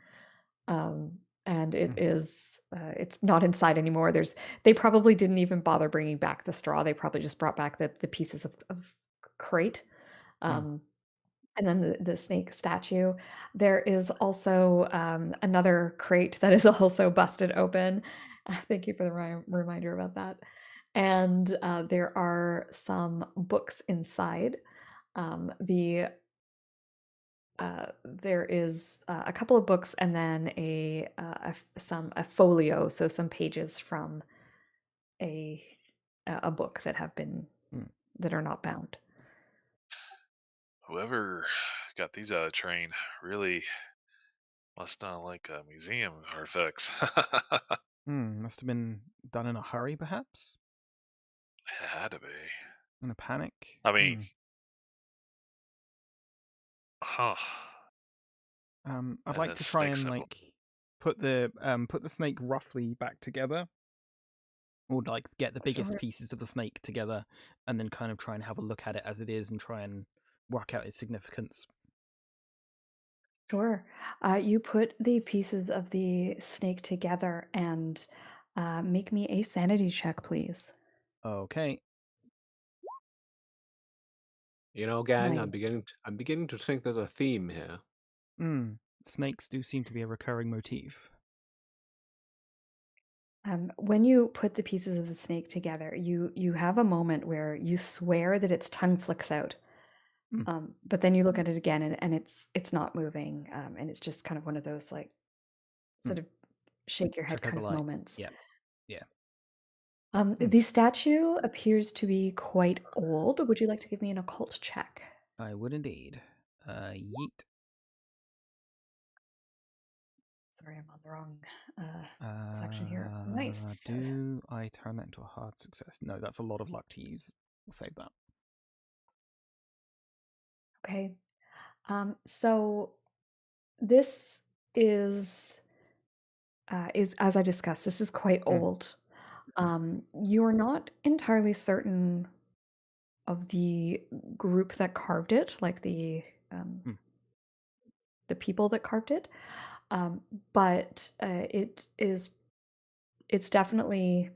And it's not inside anymore. They probably didn't even bother bringing back the straw. They probably just brought back the pieces of crate. Um, and then the snake statue. There is also another crate that is also busted open. Thank you for the reminder about that. And there are some books inside. There is a couple of books, and then a folio, so some pages from a a book Mm. that are not bound. Whoever got these out of the train really must not like museum artifacts. Must have been done in a hurry, perhaps? It had to be. In a panic? I mean, huh? I'd And like then to try snake and symbol. put the snake roughly back together, or like get the biggest Sure. pieces of the snake together, and then kind of try and have a look at it as it is and try and work out its significance. Sure. You put the pieces of the snake together and make me a sanity check, please. Okay. Gang, Nice. I'm beginning to think there's a theme here. Snakes do seem to be a recurring motif. When you put the pieces of the snake together, you have a moment where you swear that its tongue flicks out, Mm. but then you look at it again, and it's not moving, and it's just kind of one of those like sort of shake your head Trick of kind the of light. moments. Yeah. Yeah. The statue appears to be quite old. Would you like to give me an occult check? I would indeed. Yeet. Sorry, I'm on the wrong section here. Nice. Do I turn that into a hard success? No, that's a lot of luck to use. We'll save that. Okay. So this is as I discussed, this is quite old. You're not entirely certain of the group that carved it, like um, the people that carved it, um, but it's definitely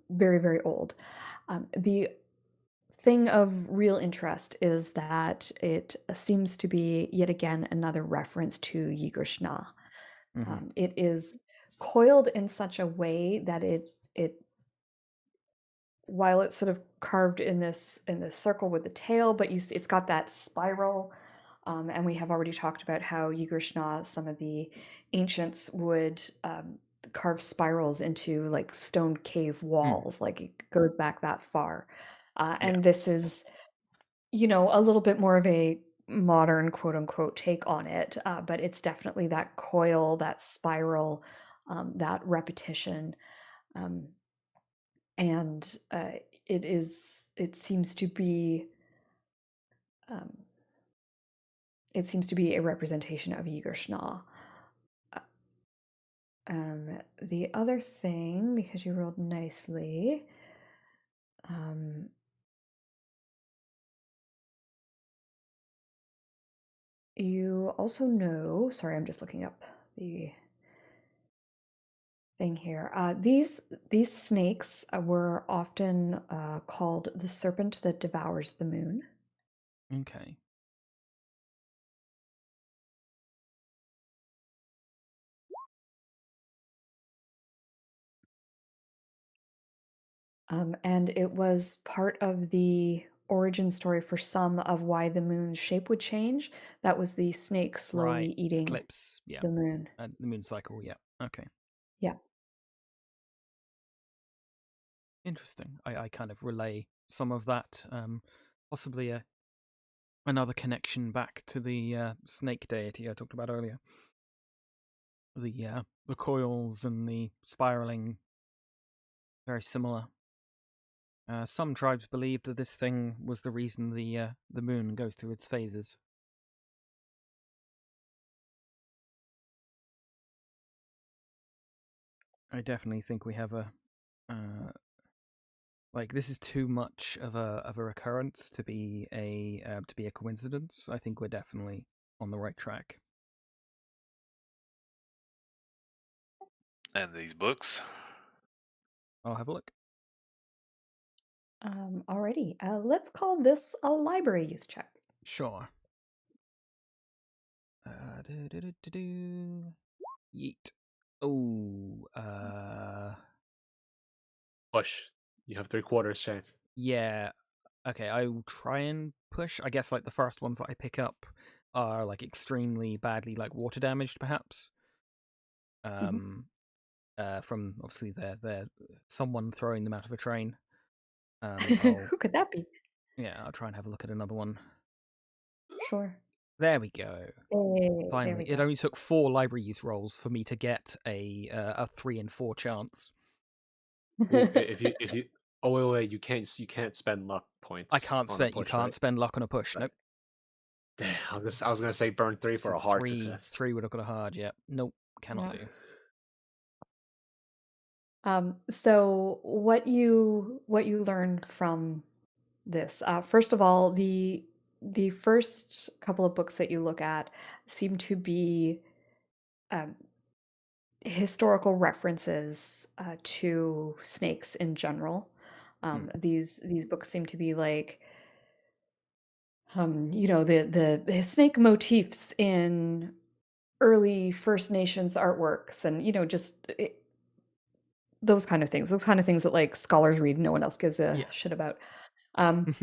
very, very old. The thing of real interest is that it seems to be yet again another reference to Yigeshna. Hmm. It is coiled in such a way that it while it's sort of carved in this circle with the tail, but it's got that spiral. And we have already talked about how Yigeshna, some of the ancients would carve spirals into like stone cave walls, like it goes back that far. Yeah. And this is, a little bit more of a modern quote unquote take on it, but it's definitely that coil, that spiral, that repetition. Um, and it seems to be um, a representation of Yigeshna. Uh, the other thing, because you rolled nicely, um, you also know. Sorry, I'm just looking up the thing here. These snakes were often called the serpent that devours the moon. Okay. And it was part of the origin story for some of why the moon's shape would change. That was the snake slowly Right. eating Eclipse. Yeah. the moon. The moon cycle. Yeah. Okay. Yeah. Interesting. I kind of relay some of that. Possibly another connection back to the snake deity I talked about earlier. The coils and the spiraling, very similar. Some tribes believed that this thing was the reason the moon goes through its phases. I definitely think we have uh, like this is too much of a recurrence to be a coincidence. I think we're definitely on the right track. And these books. I'll have a look. Alrighty. Let's call this a library use check. Sure. Do. Yeet. Oh, Push. You have 3/4 chance. yeah. Okay, I will try and push. I guess like the first ones that I pick up are like extremely badly like water damaged, perhaps. Mhm. From obviously their someone throwing them out of a train. I'll Who could that be? yeah, I'll try and have a look at another one. Sure. There we go. Hey, there Finally, we it go. only took 4 library use rolls for me to get a 3 and 4 chance. Ooh, if you oh wait, you can't spend luck I points can't on a spend. You push, can't right? spend luck on a push. Right. Nope. Damn, I was gonna say burn 3 So for a hard three success. would have got a hard. Yep. Nope. Cannot Yeah. do. So what you learned from this, first of all, the first couple of books that you look at seem to be um, historical references to snakes in general. These books seem to be like the snake motifs in early First Nations artworks, and just those kind of things. Those kind of things that like scholars read, no one else gives a Yeah. shit about. Um,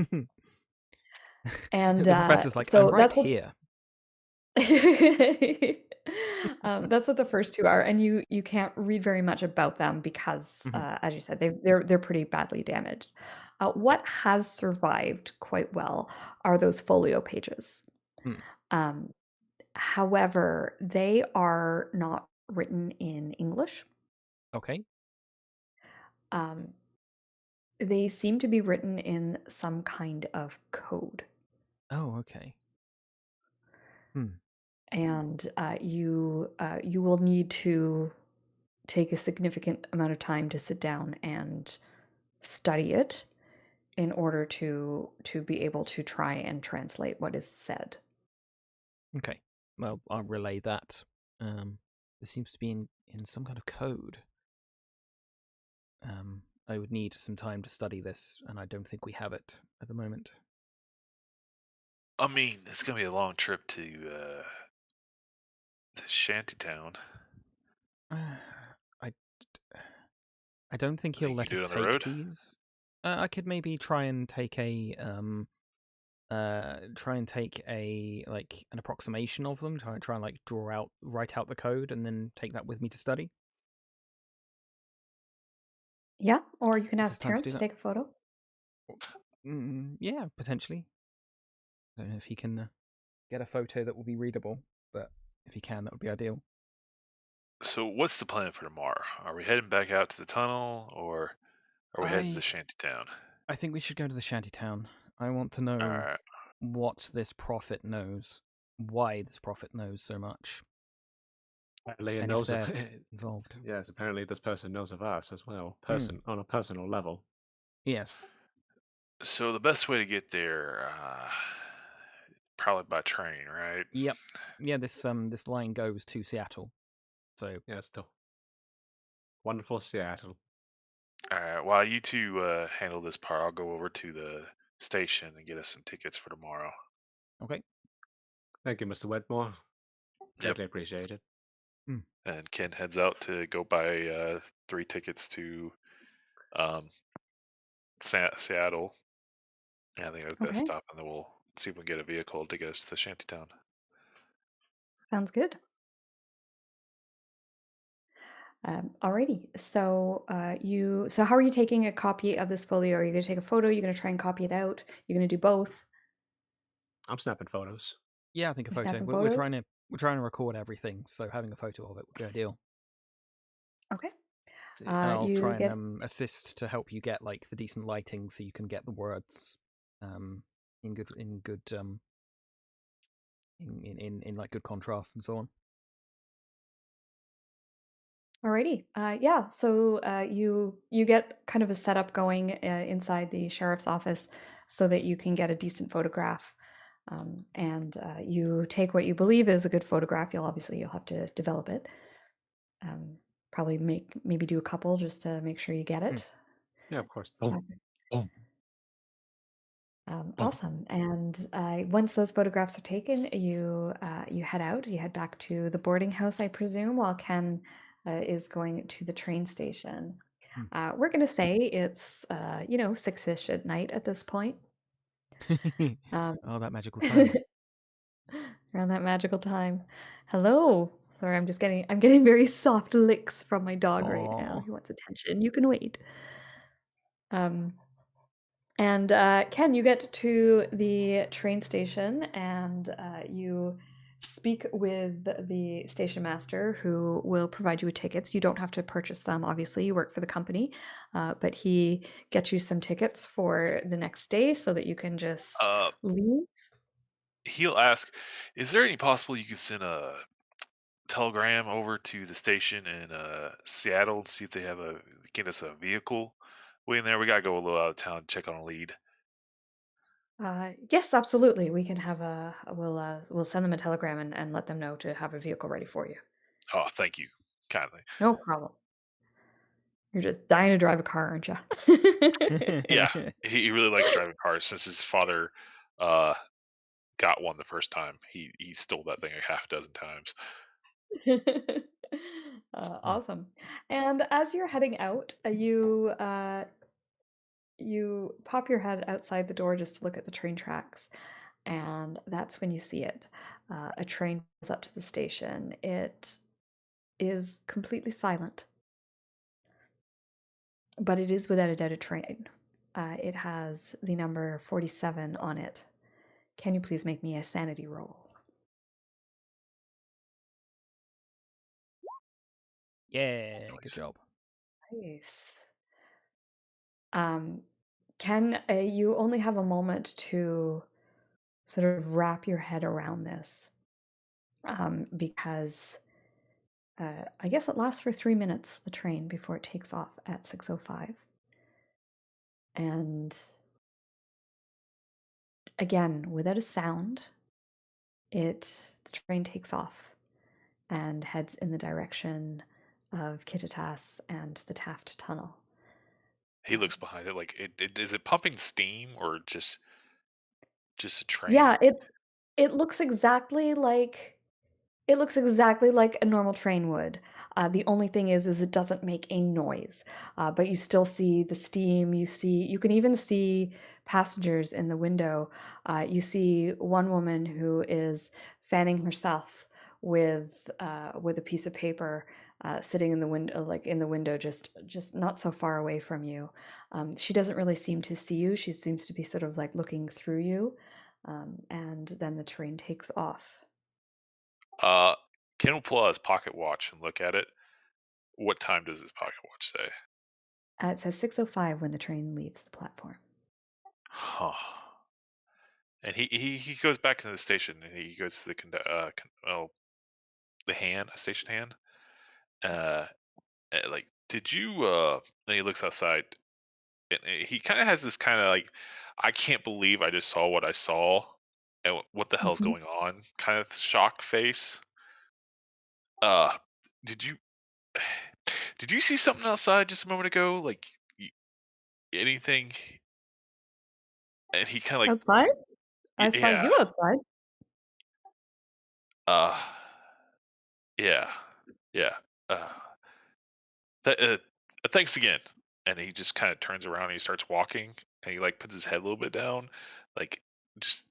and The professor's like, I'm so right that's what here. that's what the first two are, and you can't read very much about them because, Mhm. as you said, they're pretty badly damaged. Yeah. What has survived quite well are those folio pages. Hmm. Um, However, they are not written in English. Okay. Um, they seem to be written in some kind of code. Oh, okay. Hmm. And you will need to take a significant amount of time to sit down and study it in order to be able to try and translate what is said. Okay. Well, I'll relay that. This seems to be in some kind of code. I would need some time to study this, and I don't think we have it at the moment. I mean, it's gonna be a long trip to the shantytown. I I don't think he'll Think you let do us it on the take road? these. I could maybe try and take a like an approximation of them. Try and like write out the code, and then take that with me to study. Yeah, or you can If ask there's time to Terrance do to that. take a photo. Yeah, potentially. I don't know if he can get a photo that will be readable, but if he can, that would be ideal. So, what's the plan for tomorrow? Are we heading back out to the tunnel, or are we heading to the I shantytown? I think we should go to the shantytown. I want to All know right. what this prophet knows, why this prophet knows so much, Apparently, it and if knows of they're it. involved. Yes, apparently this person knows of us as well, Hmm. on a personal level. Yes. So the best way to get there, probably by train, right? Yep. Yeah. This line goes to Seattle. So Yes, the wonderful Seattle. All right. While you two handle this part, I'll go over to the station and get us some tickets for tomorrow. okay. Thank you, Mr. Whitmore. Yep. Greatly appreciated. And Ken heads out to go buy 3 tickets to um, Seattle. And I think I've got to Okay, stop, and then we'll see if we can get a vehicle to get us to the shantytown. sounds good. Alrighty. So so how are you taking a copy of this folio? Are you going to take a photo? You're going to try and copy it out? You're going to do both? I'm snapping photos. Yeah, I think a You're photo. snapping We're photos? trying to record everything, so having a photo of it would be ideal. Okay. See. And I'll You try and get assist to help you get like the decent lighting, so you can get the words in good in like good contrast and so on. alrighty. Yeah. So you get kind of a setup going inside the sheriff's office so that you can get a decent photograph. And you take what you believe is a good photograph. You'll have to develop it. Um, Probably maybe do a couple just to make sure you get it. Yeah, of course. Uh, Boom. Awesome. And once those photographs are taken, you head out. You head back to the boarding house, I presume, while Ken is going to the train station. Hmm. We're going to say it's 6-ish at night at this point. Um, Oh, that magical time. around that magical time. Hello. Sorry, I'm getting very soft licks from my dog right now. Oh, He wants attention. You can wait. Um, And Ken, you get to the train station and you speak with the station master who will provide you with tickets. You don't have to purchase them, obviously. You work for the company, but he gets you some tickets for the next day so that you can just Uh, leave. he'll ask, "Is there any possible you could send a telegram over to the station in Seattle and see if they have get us a vehicle waiting there? We gotta go a little out of town, check on a lead." Yes, absolutely. We can we'll send them a telegram and let them know to have a vehicle ready for you. Oh, thank you, kindly. No problem. You're just dying to drive a car, aren't you? Yeah, he really likes driving cars since his father uh, got one the first time. He stole that thing a half dozen times. Awesome. And as you're heading out, you pop your head outside the door just to look at the train tracks, and that's when you see it. A train pulls up to the station. It is completely silent, but it is without a doubt a train. It has the number 47 on it. Can you please make me a sanity roll? Yeah, good Choice. job. Nice. Um, Ken, you only have a moment to sort of wrap your head around this because I guess it lasts for 3 minutes, the train, before it takes off at 6:05. And again, without a sound, the train takes off and heads in the direction of Kittitas and the Taft Tunnel. He looks behind it. Like, is it pumping steam or just a train? Yeah, it looks exactly like a normal train would. The only thing is it doesn't make a noise. But you still see the steam. You can even see passengers in the window. You see one woman who is fanning herself with a piece of paper, sitting in the window, just not so far away from you. She doesn't really seem to see you. She seems to be sort of like looking through you. And then the train takes off. Ken will pull out his pocket watch and look at it. What time does his pocket watch say? It says 6:05 when the train leaves the platform. Huh. And he goes back to the station and he goes to the station hand. Like, did you? And he looks outside, and he kind of has this kind of like, I can't believe I just saw what I saw, and what the hell's Mhm. going on? Kind of shocked face. Did you? Did you see something outside just a moment ago? Like, anything? And he kind of like, Outside? I saw yeah, you outside. uh, yeah, yeah. Uh, thanks again. And he just kind of turns around and he starts walking and he like puts his head a little bit down, like, just,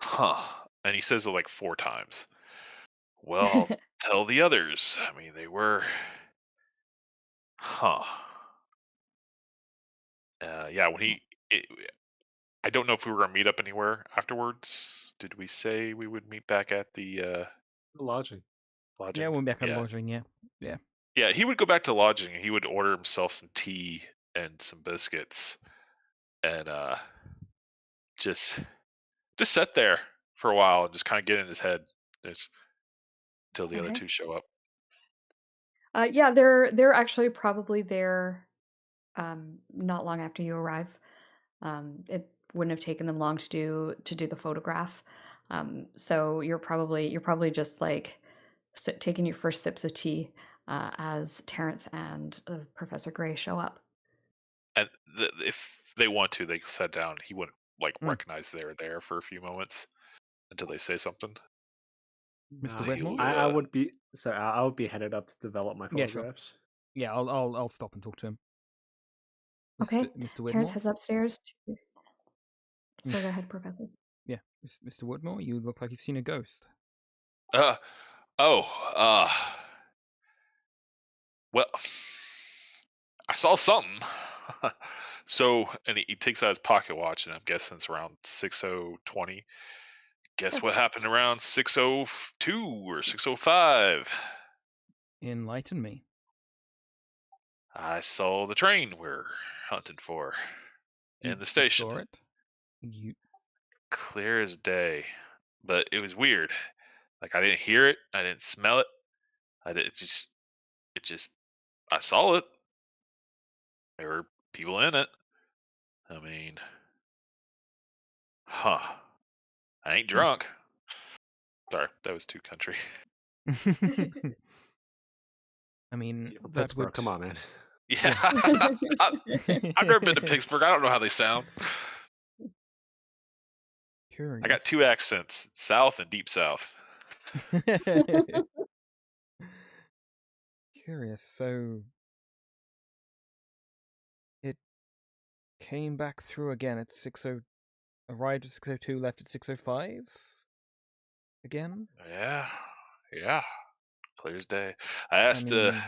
huh. And he says it like 4 times. Well, I'll tell the others. I mean, they were, huh. Yeah, I don't know if we were gonna meet up anywhere afterwards. Did we say we would meet back at the Lodging. lodging? Yeah, we're back on Yeah. lodging. Yeah. Yeah, he would go back to lodging and he would order himself some tea and some biscuits and just sit there for a while and just kind of get in his head just until the other Okay. two show up. Yeah, they're actually probably there not long after you arrive. It wouldn't have taken them long to do the photograph. So you're probably just like taking your first sips of tea as Terrance and Professor Gray show up. And if they want to, they can sit down. He wouldn't like Hmm. recognize they're there for a few moments until they say something. Mr. Nah, Whitmore? I would be I would be headed up to develop my Yeah, sure. photographs. Yeah, I'll stop and talk to him. Okay, Mr. Terrance Whitmore? heads upstairs. So go ahead, Professor. Yeah, Mr. Whitmore, you look like you've seen a ghost. Uh oh, well, I saw something. So, and he takes out his pocket watch, and I'm guessing it's around 6:20. Guess Sure. what happened around 6:02 or 6:05? Enlighten me. I saw the train we're hunting for in the You station. saw it? You Clear as day. But it was weird. Like, I didn't hear it, I didn't smell it. It just I saw it. There were people in it. I mean, huh. I ain't drunk. Sorry, that was too country. I mean, You're from that Pittsburgh, would. come on, man. Yeah. I've never been to Pittsburgh. I don't know how they sound. Curious. I got 2 accents, South and Deep South. Curious. So it came back through again at 60. Arrived at 6:02, left at 6:05. Again. Yeah. Clear as day. I asked mean,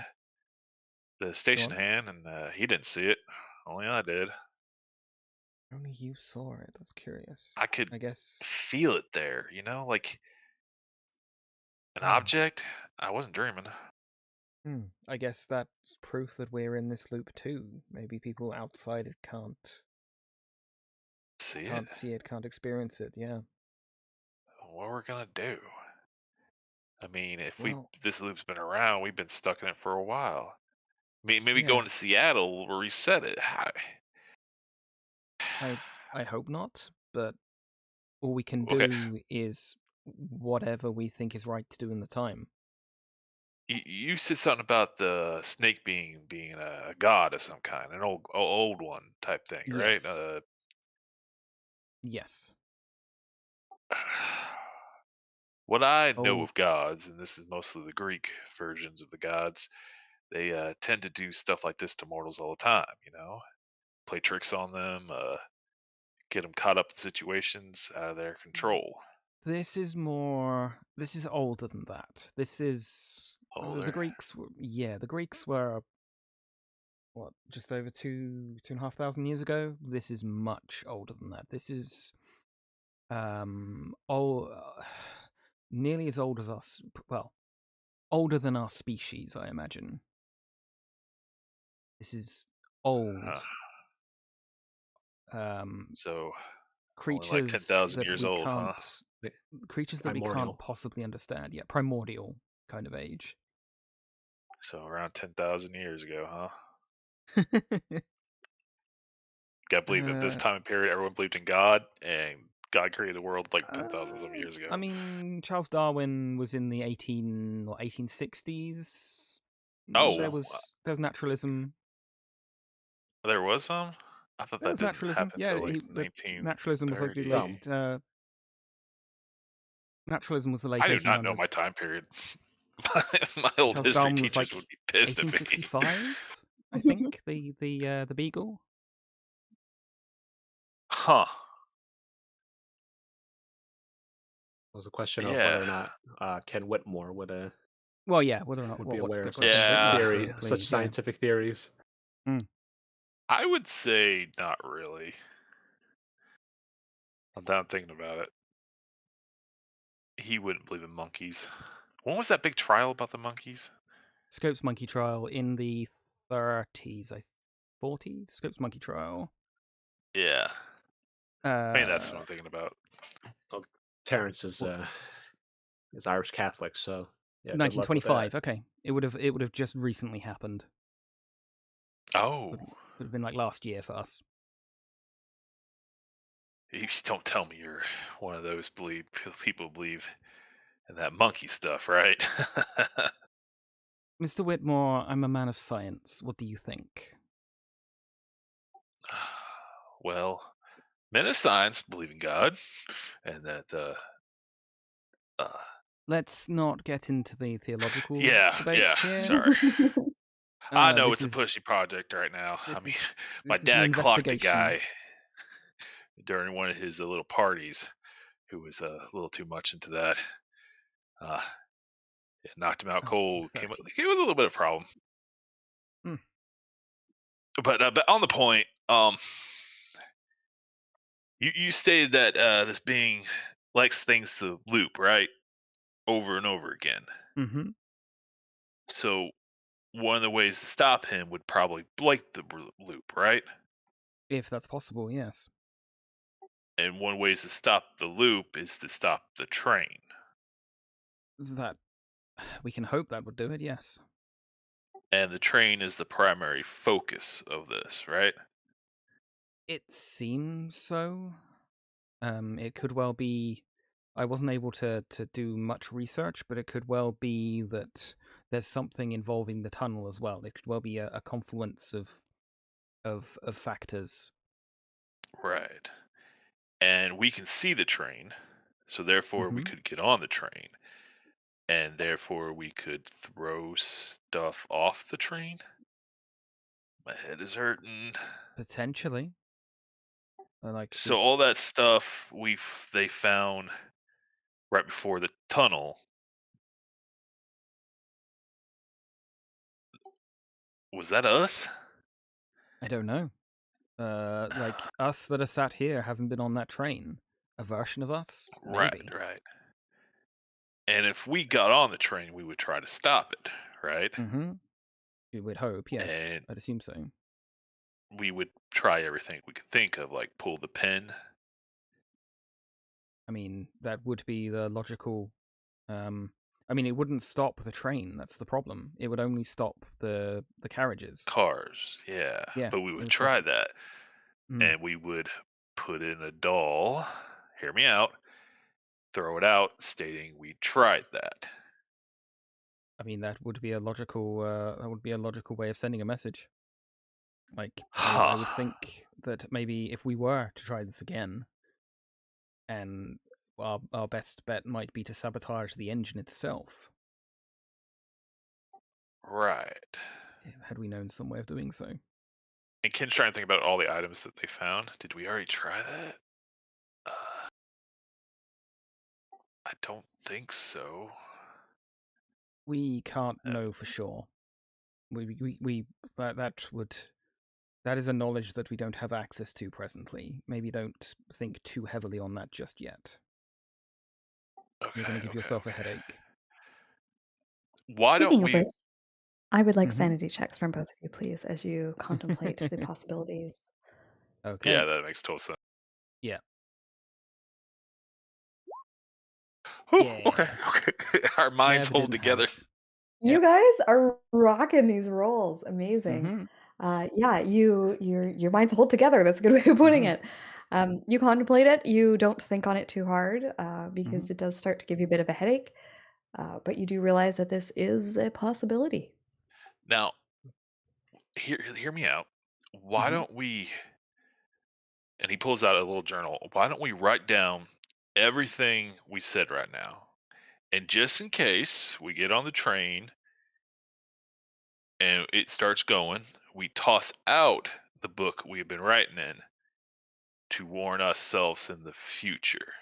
the station on. hand, and he didn't see it. Only I did. Only you saw it. That's curious. I could I guess. feel it there, like an object. I wasn't dreaming. I guess that's proof that we're in this loop too. Maybe people outside it can't See it? can't experience it. Yeah. What we're gonna do? I mean, if Well, this loop's been around, we've been stuck in it for a while. Maybe yeah. going to Seattle will reset it. I hope not, but all we can Okay. do is whatever we think is right to do in the time. You said something about the snake being a god of some kind, an old one type thing, right? Yes. Yes. What I know Oh, of gods, and this is mostly the Greek versions of the gods, they tend to do stuff like this to mortals all the time. Play tricks on them, get them caught up in situations out of their control. this is older than that. This is the Older. Greeks. The Greeks were what, just over 2,500 years ago. This is much older than that. This is old, nearly as old as us. Well, older than our species, I imagine. This is old. So only like Creatures 10,000 that years we old, huh? can't Primordial. possibly understand. Yeah, primordial kind of age. So around 10,000 years ago, huh? Gotta believe at this time period, everyone believed in God, and God created the world like 10,000 some years ago. I mean, Charles Darwin was in the 1860s. Oh, There was naturalism. there was some? I thought There that was didn't naturalism. happen Yeah, until like naturalism was like the 1930. late. Naturalism was the late I do not know 1800s. my time period. My old Charles history Darwin was teachers like would be pissed at me. 1865, I think. The Beagle. Huh. It was a question of Yeah. whether or not Ken Whitmore would Well, yeah, whether or not be aware what of Ken such Yeah. Whitmore theory, would such believe. scientific theories. I would say not really. I'm down thinking about it. He wouldn't believe in monkeys. When was that big trial about the monkeys? Scopes monkey trial in the 30s, 40s. Scopes monkey trial. Yeah. I mean, that's what I'm thinking about. Well, Terrance is Irish Catholic, so yeah, good luck with 1925. that. Okay, it would have just recently happened. Oh. Would have been like last year for us. You don't tell me you're one of those people believe in that monkey stuff, right? Mr. Whitmore, I'm a man of science. What do you think? Well, men of science believe in God, and that Let's not get into the theological yeah, debates here. sorry. I know This it's a pushy project right now. I mean, my this is an dad clocked a investigation. guy during one of his little parties who was a little too much into that. It knocked him out cold. Came with a little bit of problem. But on the point, you stated that this being likes things to loop, right, over and over again. Mm-hmm. So one of the ways to stop him would probably break the loop, right? If that's possible, yes. And one way to stop the loop is to stop the train. That we can hope that would do it, yes. And the train is the primary focus of this, right? It seems so. It could well be. I wasn't able to do much research, but it could well be that there's something involving the tunnel as well. It could well be a confluence of factors. Right. And we can see the train, so therefore we could get on the train, and therefore we could throw stuff off the train. My head is hurting. Potentially. So all that stuff they found right before the tunnel. Was that us? I don't know. Like us that are sat here haven't been on that train. A version of us? Maybe. Right. And if we got on the train, we would try to stop it, right? Mm-hmm. You would hope, yes. And I'd assume so. we would try everything we could think of, like pull the pin. I mean, that would be the logical. I mean, it wouldn't stop the train. That's the problem. It would only stop the carriages. Cars, yeah. Yeah, But we it would would try stop. that. And we would put in a doll, hear me out, throw it out, stating we tried that. I mean, that would be a logical way of sending a message. Like, I would think that maybe if we were to try this again, and our best bet might be to sabotage the engine itself. Right. Had we known some way of doing so. And Ken's trying to think about all the items that they found. Did we already try that? I don't think so. We can't know for sure. That is a knowledge that we don't have access to presently. Maybe don't think too heavily on that just yet. Okay. You're going to give yourself a headache. Why Speaking don't of we? which, I would like Mhm. sanity checks from both of you, please, as you contemplate the possibilities. Okay. Yeah, that makes total sense. Yeah. Whew, Yeah. okay. Our minds Never hold didn't together. help. You Yep. guys are rocking these rolls. Amazing. Mhm. Yeah, your minds hold together. That's a good way of putting Mhm. it. You contemplate it. You don't think on it too hard because Mhm. it does start to give you a bit of a headache. But you do realize that this is a possibility. Now, hear me out. Why Mhm. don't we? And he pulls out a little journal. Why don't we write down everything we said right now? And just in case we get on the train and it starts going, we toss out the book we have been writing in to warn ourselves in the future.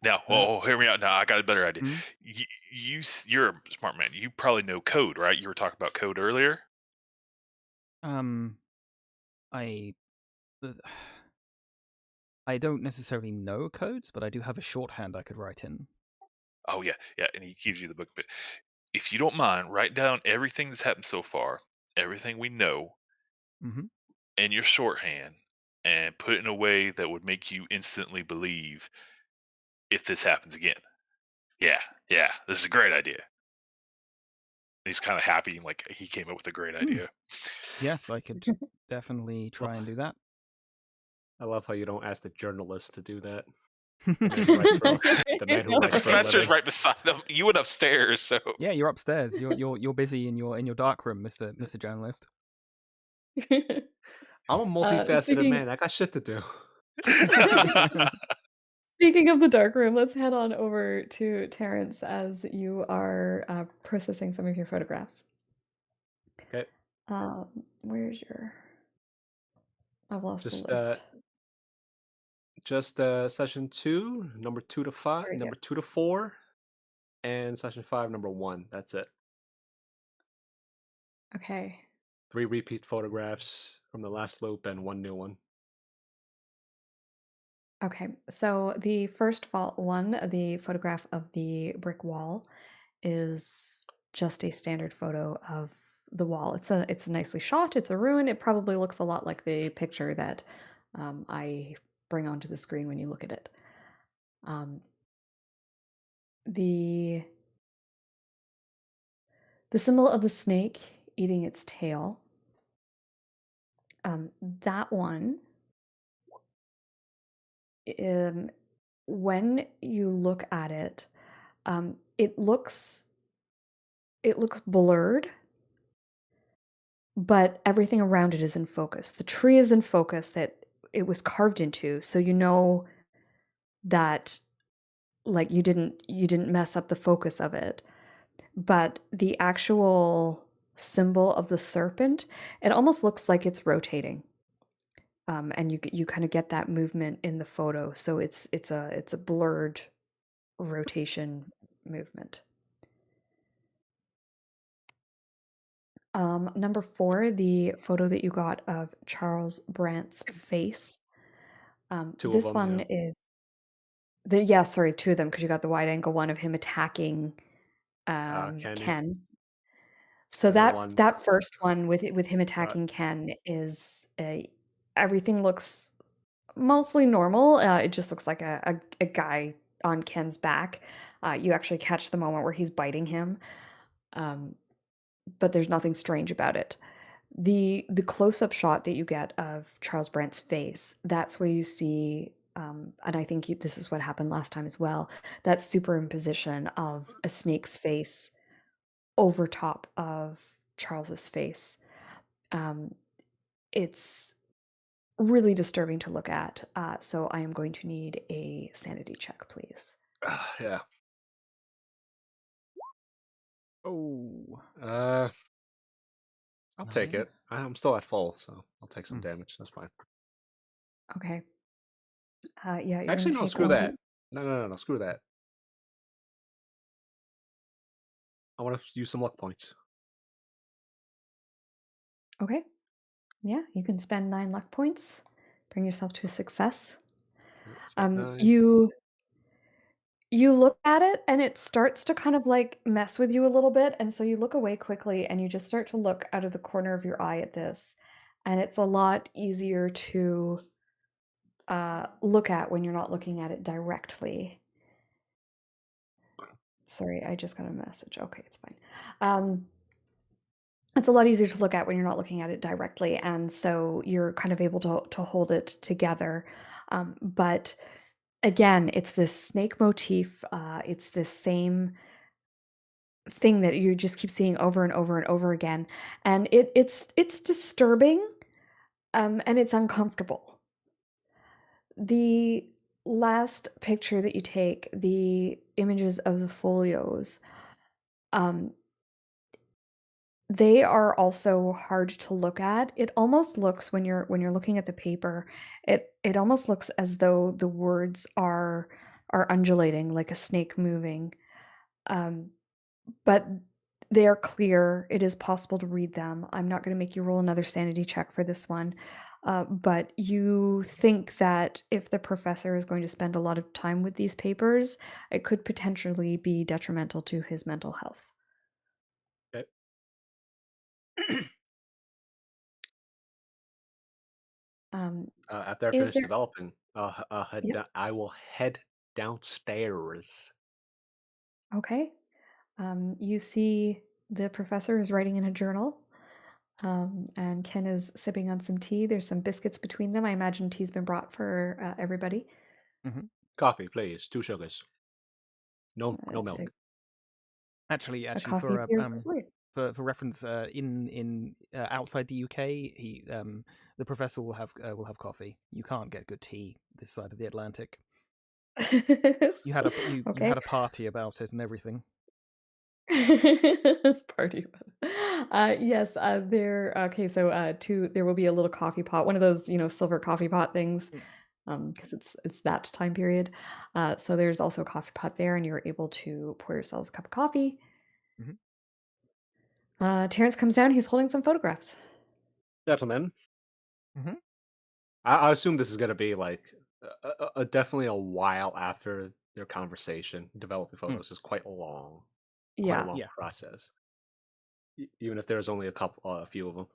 Now, hear me out. Now, I got a better idea. Mhm. You're a smart man. You probably know code, right? You were talking about code earlier. I uh, I don't necessarily know codes, but I do have a shorthand I could write in. Oh yeah, yeah. And he gives you the book. But if you don't mind, write down everything that's happened so far, everything we know, Mhm. in your shorthand, and put it in a way that would make you instantly believe if this happens again. Yeah, yeah. This is a great idea. And he's kind of happy, like he came up with a great idea. Yes, I could definitely try and do that. I love how you don't ask the journalist to do that. The man who writes for the man who The writes for a professor's living. right beside him. You went upstairs, so Yeah, you're upstairs. You're busy in your dark room, Mr. Journalist. I'm a multifaceted Speaking man. I got shit to do. speaking of the dark room, let's head on over to Terrance as you are processing some of your photographs. Okay. Where's your? I've lost the Just list. just session 2, number 2 to 5, There we go. number 2 to 4, and session 5, number 1. That's it. Okay. 3 repeat photographs from the last loop and 1 new one. Okay. So the first one, the photograph of the brick wall, is just a standard photo of the wall. It's nicely shot. It's a ruin. It probably looks a lot like the picture that I bring onto the screen when you look at it. Um, the the symbol of the snake eating its tail. That one, um, when you look at it, it looks blurred, but everything around it is in focus. The tree is in focus that it was carved into, so you know that like you didn't mess up the focus of it. But the actual symbol of the serpent, it almost looks like it's rotating. And you kind of get that movement in the photo, so it's a blurred rotation movement. Number 4, the photo that you got of Charles Brandt's face. 2 of This them, one yeah. is yeah, sorry, 2 of them because you got the wide angle one of him attacking Kenny, Ken. So and the that one that first one with him got attacking Ken is everything looks mostly normal. It just looks like a guy on Ken's back. You actually catch the moment where he's biting him, um, but there's nothing strange about it. The close-up shot that you get of Charles Brandt's face, that's where you see and I think this is what happened last time as well, that superimposition of a snake's face over top of Charles's face. It's really disturbing to look at. So I am going to need a sanity check, please. Yeah. Oh, I'll take 9. it. I'm still at full, so I'll take some Mm. damage. That's fine. Okay. Yeah, you're Actually, going to no, take screw one. that. No, screw that. I want to use some luck points. Okay. Yeah, you can spend 9 luck points, bring yourself to a success. Spend 9. You look at it and it starts to kind of like mess with you a little bit, and so you look away quickly and you just start to look out of the corner of your eye at this, and it's a lot easier to look at when you're not looking at it directly. Sorry, I just got a message. Okay, it's fine. It's a lot easier to look at when you're not looking at it directly, and so you're kind of able to hold it together. But again, it's this snake motif. It's this same thing that you just keep seeing over and over and over again, and it's disturbing, and it's uncomfortable. The last picture that you take, the images of the folios, um, they are also hard to look at. It almost looks when you're looking at the paper, it almost looks as though the words are undulating like a snake moving. But they are clear. It is possible to read them. I'm not going to make you roll another sanity check for this one. But you think that if the professor is going to spend a lot of time with these papers, it could potentially be detrimental to his mental health. Okay. After I Is finish there? developing, Yep. I will head downstairs. Okay. You see the professor is writing in a journal, and Ken is sipping on some tea. There's some biscuits between them. I imagine tea's been brought for everybody. Hmm. Coffee, please. 2 sugars. No It's milk. Actually, a actually, coffee appears before you. for reference, in outside the UK, the professor will have coffee. You can't get good tea this side of the Atlantic. You had you Okay. had a party about it and everything. Party. Yes, there. Okay, so there will be a little coffee pot, one of those, silver coffee pot things, because it's that time period. So there's also a coffee pot there, and you're able to pour yourselves a cup of coffee. Mhm. Terrance comes down. He's holding some photographs. Gentlemen, Mhm. I assume this is going to be like definitely a while after their conversation. Developing photos is quite long, quite a Yeah. long Yeah. process, even if there's only a few of them.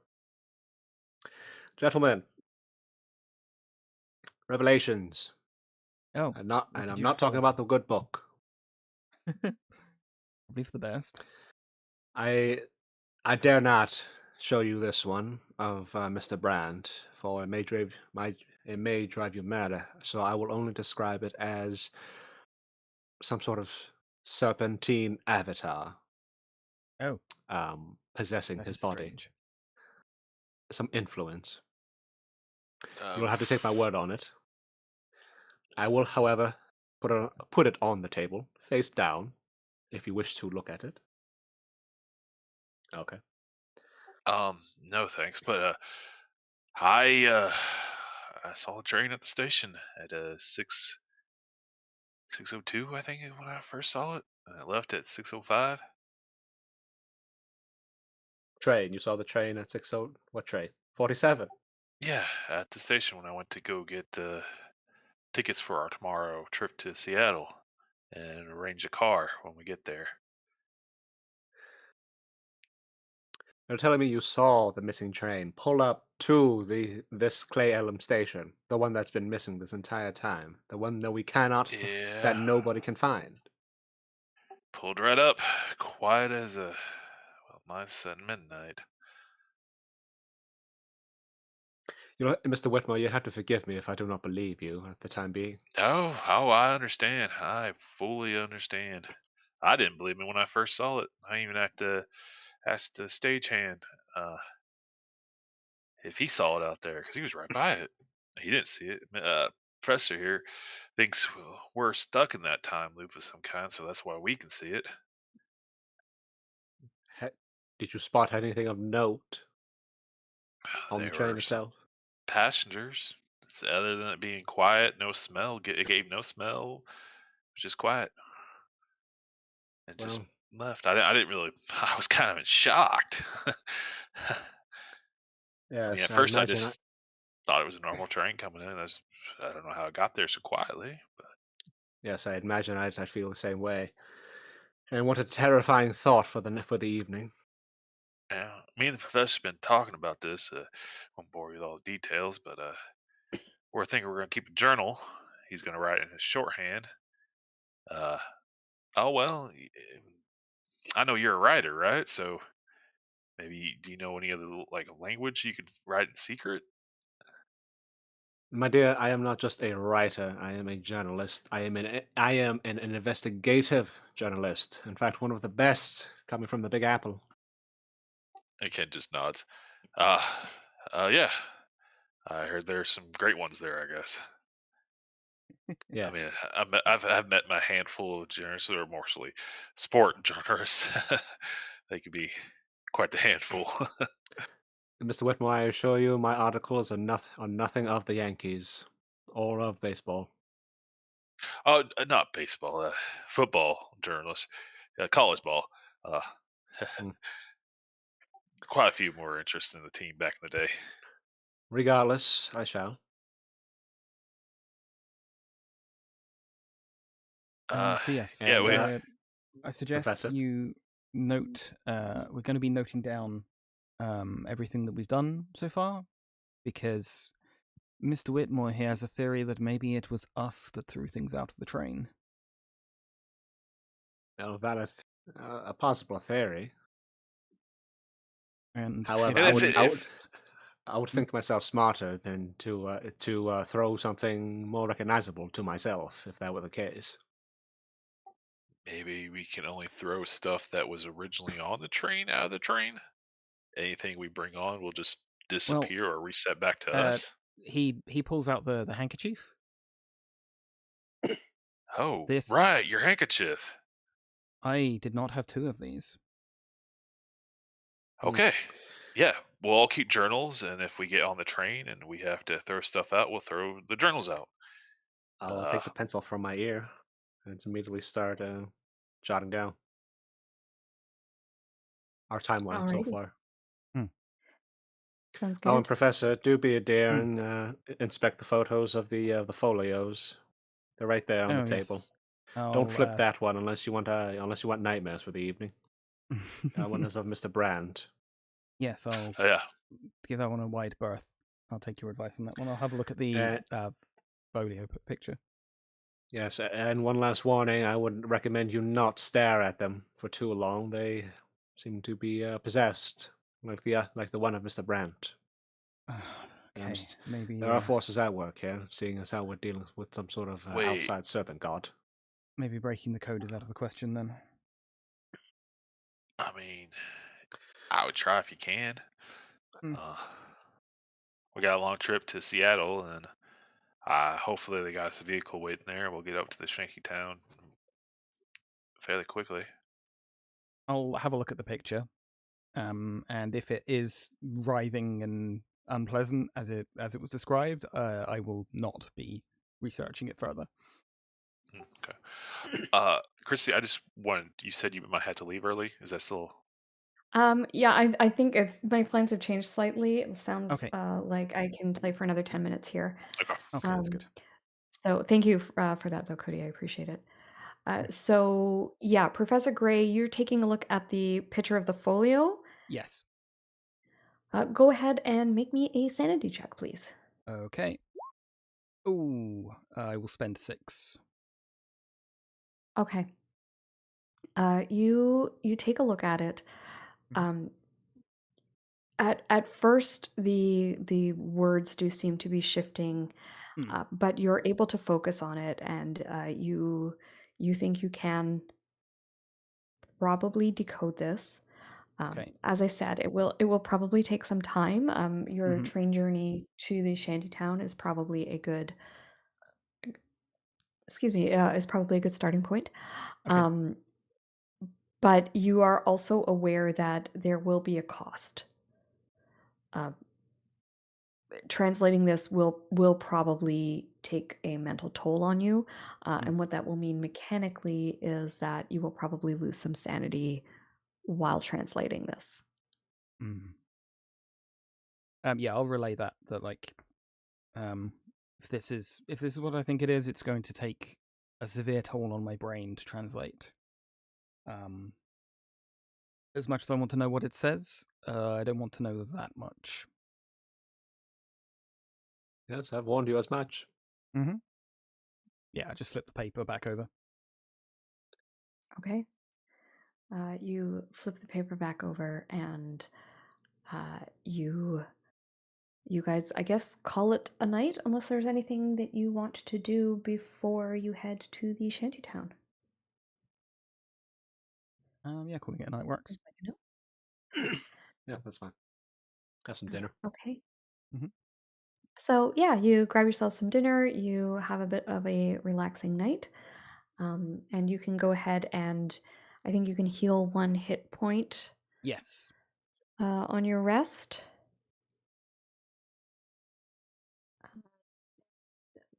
Gentlemen, revelations, Oh, and what did I'm you not talking discover? about the good book. Probably for the best. I dare not show you this one of Mr. Brand, for it may drive you mad. So I will only describe it as some sort of serpentine avatar Oh, possessing that his is body, strange. some influence. Um, You'll have to take my word on it. I will, however, put it on the table, face down, if you wish to look at it. Okay. no thanks, but I I saw the train at the station at 6:02, I think, is when I first saw it. And I left at 6:05. Train. You saw the train at 6:00. What train? 47. Yeah, at the station when I went to go get the tickets for our tomorrow trip to Seattle and arrange a car when we get there. You're telling me you saw the missing train pull up to this Clay Elm station, the one that's been missing this entire time, the one that we cannot, that Yeah, nobody can find. pulled right up, quiet as a well, mice at midnight. Mr. Whitmore, you have to forgive me if I do not believe you at the time being. Oh, I understand. I fully understand. I didn't believe me when I first saw it. I even had to ask the stagehand if he saw it out there because he was right by it. He didn't see it. Professor here thinks we're stuck in that time loop of some kind, so that's why we can see it. Did you spot anything of note on the There train were some itself? passengers. Other than it being quiet, no smell. It gave no smell. It was just quiet and just Well, left. I didn't really. I was kind of shocked. I mean, yes, at I first I imagine. just thought it was a normal train coming in. I don't know how it got there so quietly, but Yes, I imagine I'd feel the same way. And what a terrifying thought for the evening. yeah, me and the professor's been talking about this. Won't bore you with all the details, but we're thinking we're gonna keep a journal. He's gonna write in his shorthand. Uh, oh well, I know you're a writer, right? So maybe do you know any other like language you could write in secret? My dear, I am not just a writer. I am a journalist. I am an investigative journalist. In fact, one of the best coming from the Big Apple. And Ken just nods. Uh, yeah, I heard there's some great ones there. I guess. I Yes. mean, I've met my handful of journalists who are mostly sport journalists. They could be quite the handful. Mr. Whitmore, I assure you, my articles are nothing of the Yankees or of baseball. Oh, not baseball, football journalists, college ball. Uh, Hmm. quite a few more interested in the team back in the day. Regardless, I shall. So yes, Yeah, And I suggest Professor, you note. We're going to be noting down everything that we've done so far, because Mr. Whitmore here has a theory that maybe it was us that threw things out of the train. valid, a possible theory. And However, and if it, if I would think myself smarter than to throw something more recognizable to myself if that were the case. maybe we can only throw stuff that was originally on the train out of the train. Anything we bring on will just well, disappear or reset back to uh, us. he pulls out the handkerchief. Oh, This right, your handkerchief. I did not have two of these. Hmm. Okay. Yeah, we'll all keep journals, and if we get on the train and we have to throw stuff out, we'll throw the journals out. I'll Uh, take the pencil from my ear and immediately start jotting down our timeline so Alrighty. far. Hmm. Sounds Oh, and good. Professor, do be a dear Hmm. and inspect the photos of the folios. They're right there on the Oh table. yes, Don't I'll. flip that one unless you want nightmares for the evening. That one is of Mr. Brand. Yes, I'll yeah, give that one a wide berth. I'll take your advice on that one. I'll have a look at the Uh, folio picture. yes, and one last warning: I would recommend you not stare at them for too long. They seem to be possessed, like the one of Mr. Brandt. Okay, maybe There are forces at work here, seeing as how we're dealing with some sort of wait. outside serpent god. maybe breaking the code is out of the question then. I mean, I would try if you can. Hmm. Uh, we got a long trip to Seattle, and hopefully they got us a vehicle waiting there. We'll get up to the shanky town fairly quickly. I'll have a look at the picture, and if it is writhing and unpleasant as it was described, I will not be researching it further. Okay. Christy, I just wanted. You said you might have to leave early. Is that still? Yeah, I think if my plans have changed slightly, it sounds Okay, like I can play for another 10 minutes here. Okay. okay, that's good. So thank you for that, though, Cody. I appreciate it. So yeah, Professor Gray, you're taking a look at the picture of the folio. Yes. Go ahead and make me a sanity check, please. Okay. Ooh, I will spend 6. Okay. You take a look at it. Mhm. Um, At first, the words do seem to be shifting, Mm, but you're able to focus on it, and you think you can probably decode this. okay. As I said, it will probably take some time. Your Hmm. train journey to the shantytown is probably a good, excuse me, is probably a good starting point. Okay. Um, but you are also aware that there will be a cost. Uh, Translating this will probably take a mental toll on you, Mm, and what that will mean mechanically is that you will probably lose some sanity while translating this. mm. Yeah, I'll relay that. That like, um, if this is what I think it is, it's going to take a severe toll on my brain to translate. Um, as much as I want to know what it says, I don't want to know that much. Yes, I've warned you as much. Hmm. Yeah, I just flip the paper back over. Okay. You flip the paper back over, and you guys, I guess, call it a night, unless there's anything that you want to do before you head to the shantytown. Yeah, calling it a night works. Just make a note. Yeah, that's fine. Have some dinner. Okay. Hmm. So yeah, you grab yourself some dinner. You have a bit of a relaxing night, and you can go ahead and I think you can heal 1 hit point Yes. on your rest.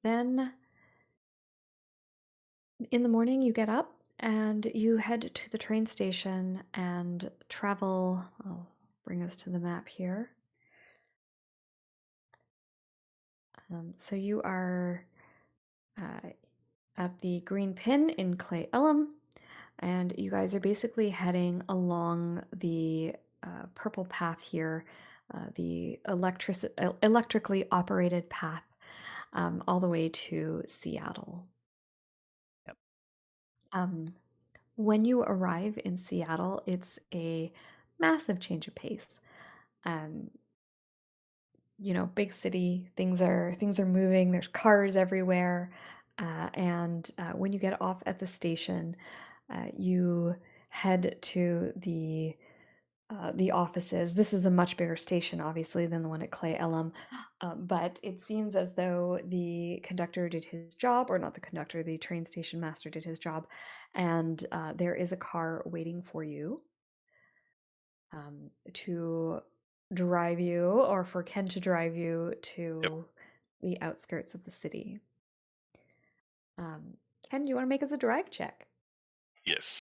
Then in the morning, you get up and you head to the train station and travel. I'll bring us to the map here. So you are uh, at the Green Pin in Clay Ellum, and you guys are basically heading along the purple path here, the electrically operated path, all the way to Seattle. Yep. Um, when you arrive in Seattle, it's a massive change of pace. Um, Big city, things are moving. There's cars everywhere, and when you get off at the station, you head to the offices. This is a much bigger station, obviously, than the one at Clay Ellum, but it seems as though the conductor did his job, or not the conductor, the train station master did his job, and there is a car waiting for you to drive you, or for Ken to drive you Yep. to the outskirts of the city. Ken, do you want to make us a drive check? Yes.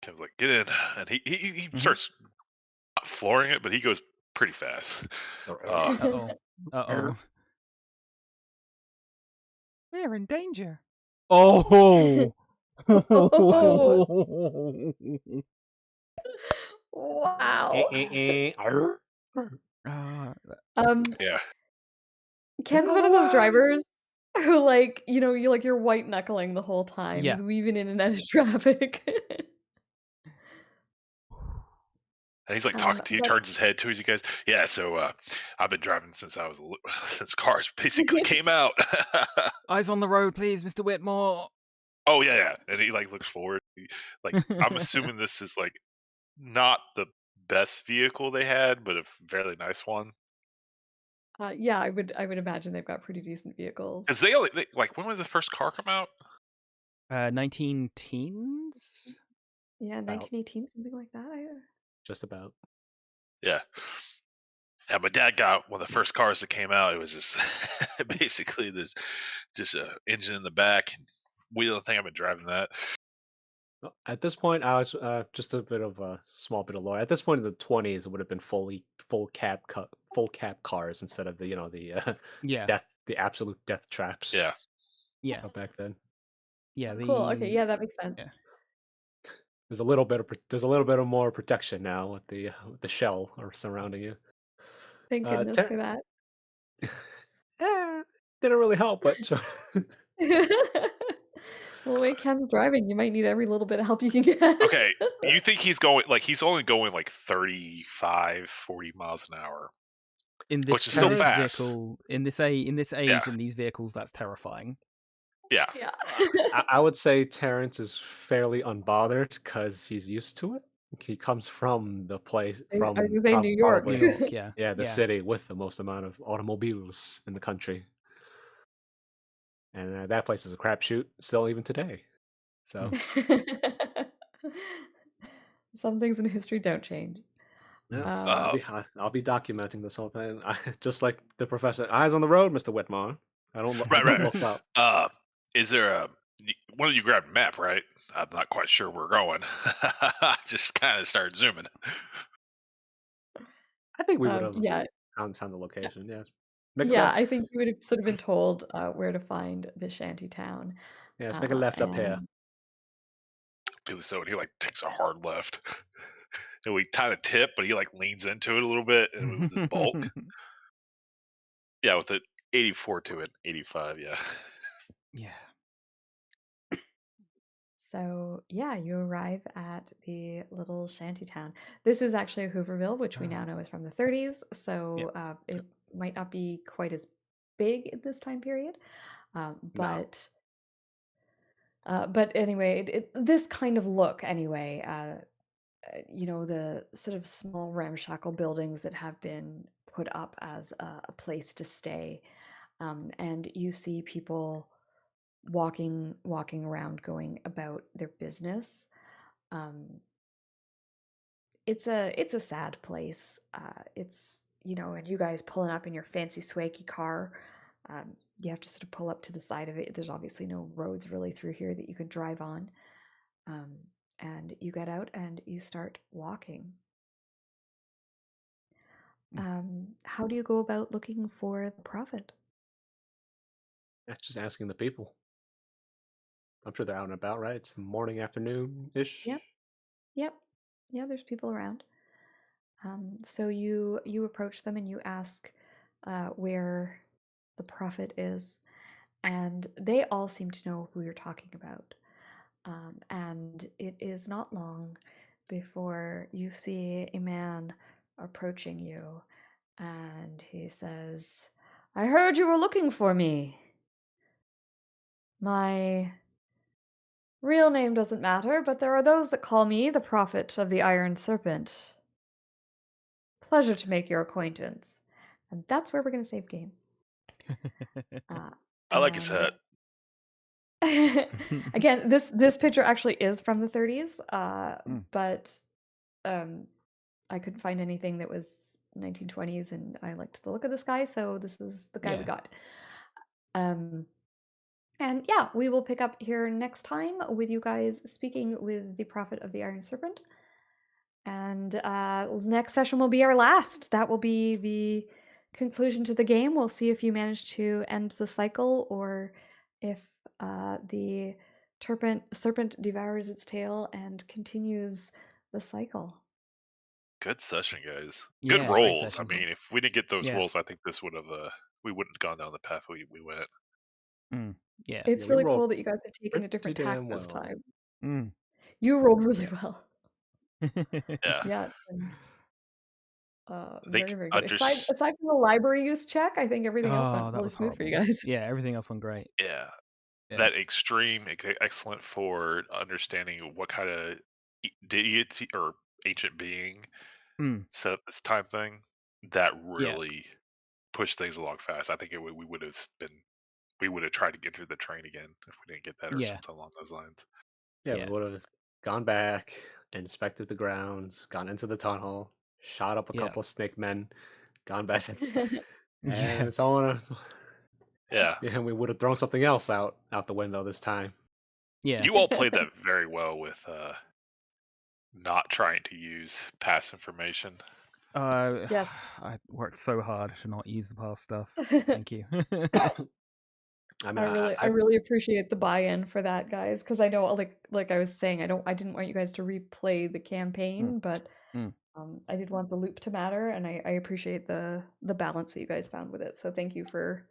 Ken's like, get in, and he Hmm. starts not flooring it, but he goes pretty fast. Uh, Uh-oh. Uh-oh. We're in danger. Oh! Oh, wow. Arr. Uh, Um, yeah. Ken's one of those drivers who, you're white knuckling the whole time. yeah. He's weaving in and out of traffic. And he's like talking to you, But turns his head towards you guys. Yeah, so I've been driving since I was since cars basically came out. Eyes on the road, please, Mr. Whitmore. Oh yeah. And he like looks forward. Like I'm assuming this is like not the best vehicle they had, but a fairly nice one. yeah, I would imagine they've got pretty decent vehicles. Because like when was the first car come out? 19 teens? Yeah, About 1918, something like that. just about. Yeah. Yeah, my dad got one of the first cars that came out. It was just basically this just a engine in the back and wheel. I think I've been driving that. Well, at this point, I was just a bit of a small bit of lore. At this point in the 20s, it would have been full cab cars instead of the Yeah. the absolute death traps Yeah. Yeah. of back then. Yeah. Oh, cool. Okay, yeah, that makes sense. Yeah. There's a little bit of more protection now with the shell or surrounding you. Thank goodness Ter- for that. eh, didn't really help, but sure. Well, wait, Ken's driving. You might need every little bit of help you can get. Okay, you think he's going like he's only going like 35, 40 miles an hour, In which this is in still this Terrance- fast. vehicle, in this age, Yeah, in these vehicles, that's terrifying. yeah. Yeah. I would say Terrance is fairly unbothered because he's used to it. He comes from the place, I was from gonna say New York. New probably, York, yeah, yeah, the yeah. city with the most amount of automobiles in the country. And that place is a crapshoot still even today. So, Some things in history don't change. yeah, Um, I'll be documenting this whole time. Just like the professor, eyes on the road, Mr. Whitmore. I Right, don't right. look up. Is there a one of you grabbed a map, right? I'm not quite sure where we're going. Just kind of started zooming. I think we would have yeah, found the location. Yes, make a yeah. left. I think you would have sort of been told where to find the shanty town, Yes, make a left up here. and Do so, and he like takes a hard left, and we kind of tip, but he like leans into it a little bit, and with his bulk, yeah, with the 84 to it, 85, yeah. Yeah. so yeah, you arrive at the little shanty town. This is actually Hooverville, which we now know is from the 30s. So it might not be quite as big in this time period, No. but anyway, this kind of look anyway. The sort of small ramshackle buildings that have been put up as a place to stay, and you see people walking around, going about their business. Um, it's a sad place. And you guys pulling up in your fancy swaggy car. You have to sort of pull up to the side of it. There's obviously no roads really through here that you could drive on. And you get out and you start walking. How do you go about looking for the prophet? That's just asking the people. I'm sure they're out and about, right? It's the morning, afternoon ish. Yep, yep, yeah. There's people around. So you approach them and you ask where the prophet is, and they all seem to know who you're talking about. And it is not long before you see a man approaching you, and he says, "I heard you were looking for me. My real name doesn't matter, but there are those that call me the Prophet of the Iron Serpent. Pleasure to make your acquaintance." And that's where we're going to save game. I like his And hat. again, this picture actually is from the 30s, but I couldn't find anything that was 1920s, and I liked the look of this guy, so this is the guy we Yeah. got. And yeah, we will pick up here next time with you guys speaking with the Prophet of the Iron Serpent. And next session will be our last. That will be the conclusion to the game. We'll see if you manage to end the cycle or if the serpent devours its tail and continues the cycle. Good session, guys. Yeah, Good great rolls. I session. mean, if we didn't get those Yeah. rolls, I think this would have we wouldn't have gone down the path we went. Yeah. It's Yeah, we really rolled cool that you guys have taken a different pretty tack damn this well. time. You rolled really well. Yeah. Yeah. I Very, think very good. Aside from the library use check, I think everything else went that really was smooth for you horrible. guys. Yeah, everything else went great. yeah. Yeah. That extreme, excellent for understanding what kind of deity or ancient being set up this time thing. That really pushed things along fast. I think we would have tried to get through the train again if we didn't get that or Yeah. something along those lines. Yeah, Yeah. we would have gone back, inspected the grounds, gone into the tunnel, shot up a Yeah. couple of snake men, gone back, Yeah. and so on. Yeah. Yeah, and we would have thrown something else out the window this time. Yeah. You all played that very well with not trying to use past information. Yes. I worked so hard to not use the past stuff. Thank you. I mean, I really appreciate the buy-in for that, guys, because I know, like I was saying, I didn't want you guys to replay the campaign, but I did want the loop to matter, and I appreciate the balance that you guys found with it. So thank you for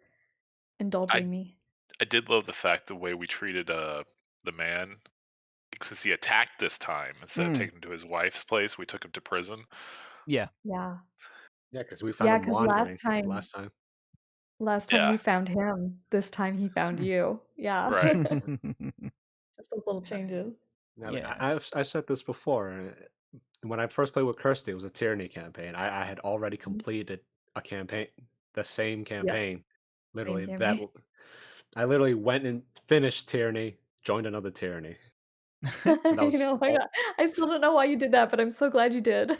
indulging me. I did love the fact the way we treated the man, since he attacked this time, instead of taking him to his wife's place, we took him to prison. Yeah. Yeah. Yeah, because we found him 'Cause last wandering time last time Yeah, you found him, this time he found you. Yeah. right. Just those little changes. I mean, Yeah. I've said this before. When I first played with Kirsty, it was a tyranny campaign. I had already Mhm. completed a campaign, the same Yes, campaign. same Literally, campaign. I literally went and finished tyranny, joined another tyranny, and that I was know, all I still don't know why you did that, but I'm so glad you did.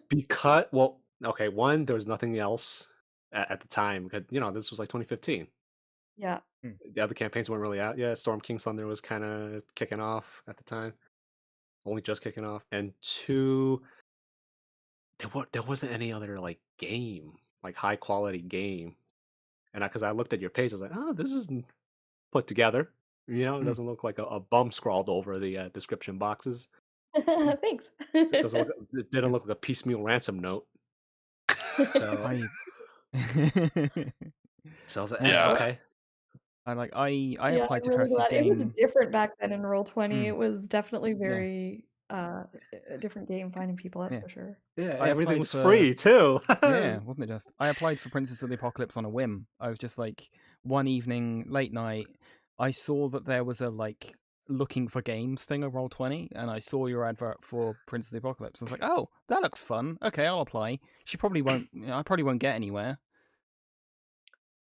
because well, okay, one, there was nothing else at the time because this was like 2015. Yeah. The other campaigns weren't really out yet. Storm King's Thunder was kind of kicking off at the time, only just kicking off, and two, there wasn't any other like game, like high quality game. And because I looked at your page, I was like, oh, this isn't put together. It doesn't look like a bum scrawled over the description boxes. Thanks. It didn't look like a piecemeal ransom note. So, I so I was like, no, Yeah, okay, I Yeah, applied I'm to really Kirsty's glad. It was game. different back then in Roll20. It Mm, was definitely yeah, very a different game finding people, that's yeah. for sure. yeah, I everything applied was for free too. Yeah, wasn't it just? I applied for Princess of the Apocalypse on a whim. I was just like, one evening, late night, I saw that there was a like looking for games thing of Roll20, and I saw your advert for Princess of the Apocalypse. I was like, oh, that looks fun. Okay, I'll apply. She probably won't. I probably won't get anywhere,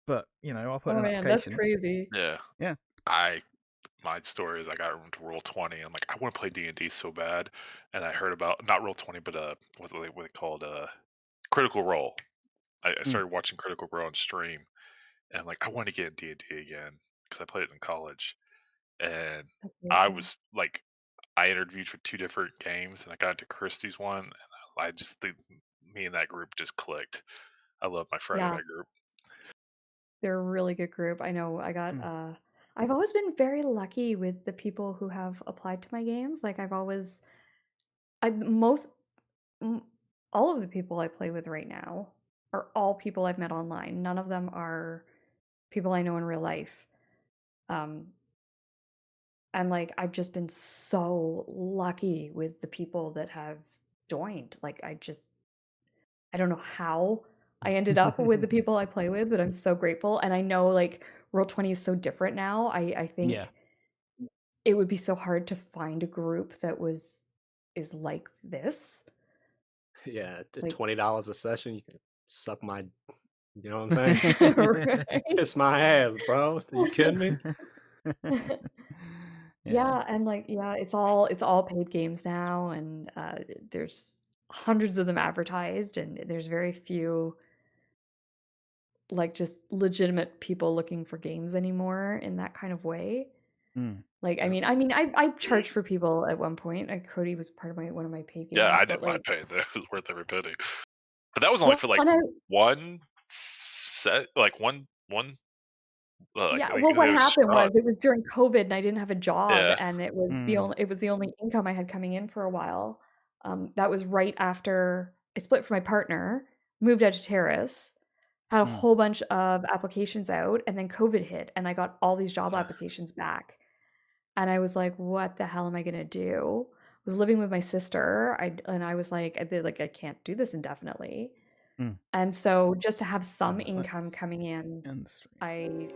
but I'll put in Oh an man, that's application. crazy. yeah. Yeah. My story is I got into Roll20. I'm like, I want to play D&D so bad, and I heard about not Roll20, but what they called Critical Role. I Mm. started watching Critical Role on stream, and I'm like, I want to get in D&D again because I played it in college, and That's really I cool. was like, I interviewed for 2 different games, and I got into Kirsty's one, and I just think me and that group just clicked. I love my friend in Yeah, that group. they're a really good group. I know Mm. I've always been very lucky with the people who have applied to my games. Like I most m- all of the people I play with right now are all people I've met online. None of them are people I know in real life. Um, and like I've just been so lucky with the people that have joined. Like I don't know how I ended up with the people I play with, but I'm so grateful. And I know like Roll20 is so different now. I Yeah. think it would be so hard to find a group that is like this. Yeah, Like $20 a session. You can suck my, you know what I'm saying? right. Kiss my ass, bro. Are you kidding me? Yeah. Yeah, and like yeah, it's all paid games now, and there's hundreds of them advertised, and there's very few like just legitimate people looking for games anymore in that kind of way. Mm. Like I charged for people at one point. Like Kody was part of one of my paid Yeah, games, I but didn't mind like paying that. It was worth every penny. But that was only well, for like when I one set, like one. yeah, Like well, it what was just happened was run. it was during COVID and I didn't have a job Yeah, and Mm. it was the only income I had coming in for a while. That was right after I split from my partner, moved out to Terrace, had a Mm. whole bunch of applications out, and then COVID hit and I got all these job applications back. And I was like, what the hell am I gonna do? I was living with my sister. I was like, I can't do this indefinitely. Mm. And so just to have some Oh, income let's coming in, end the stream. I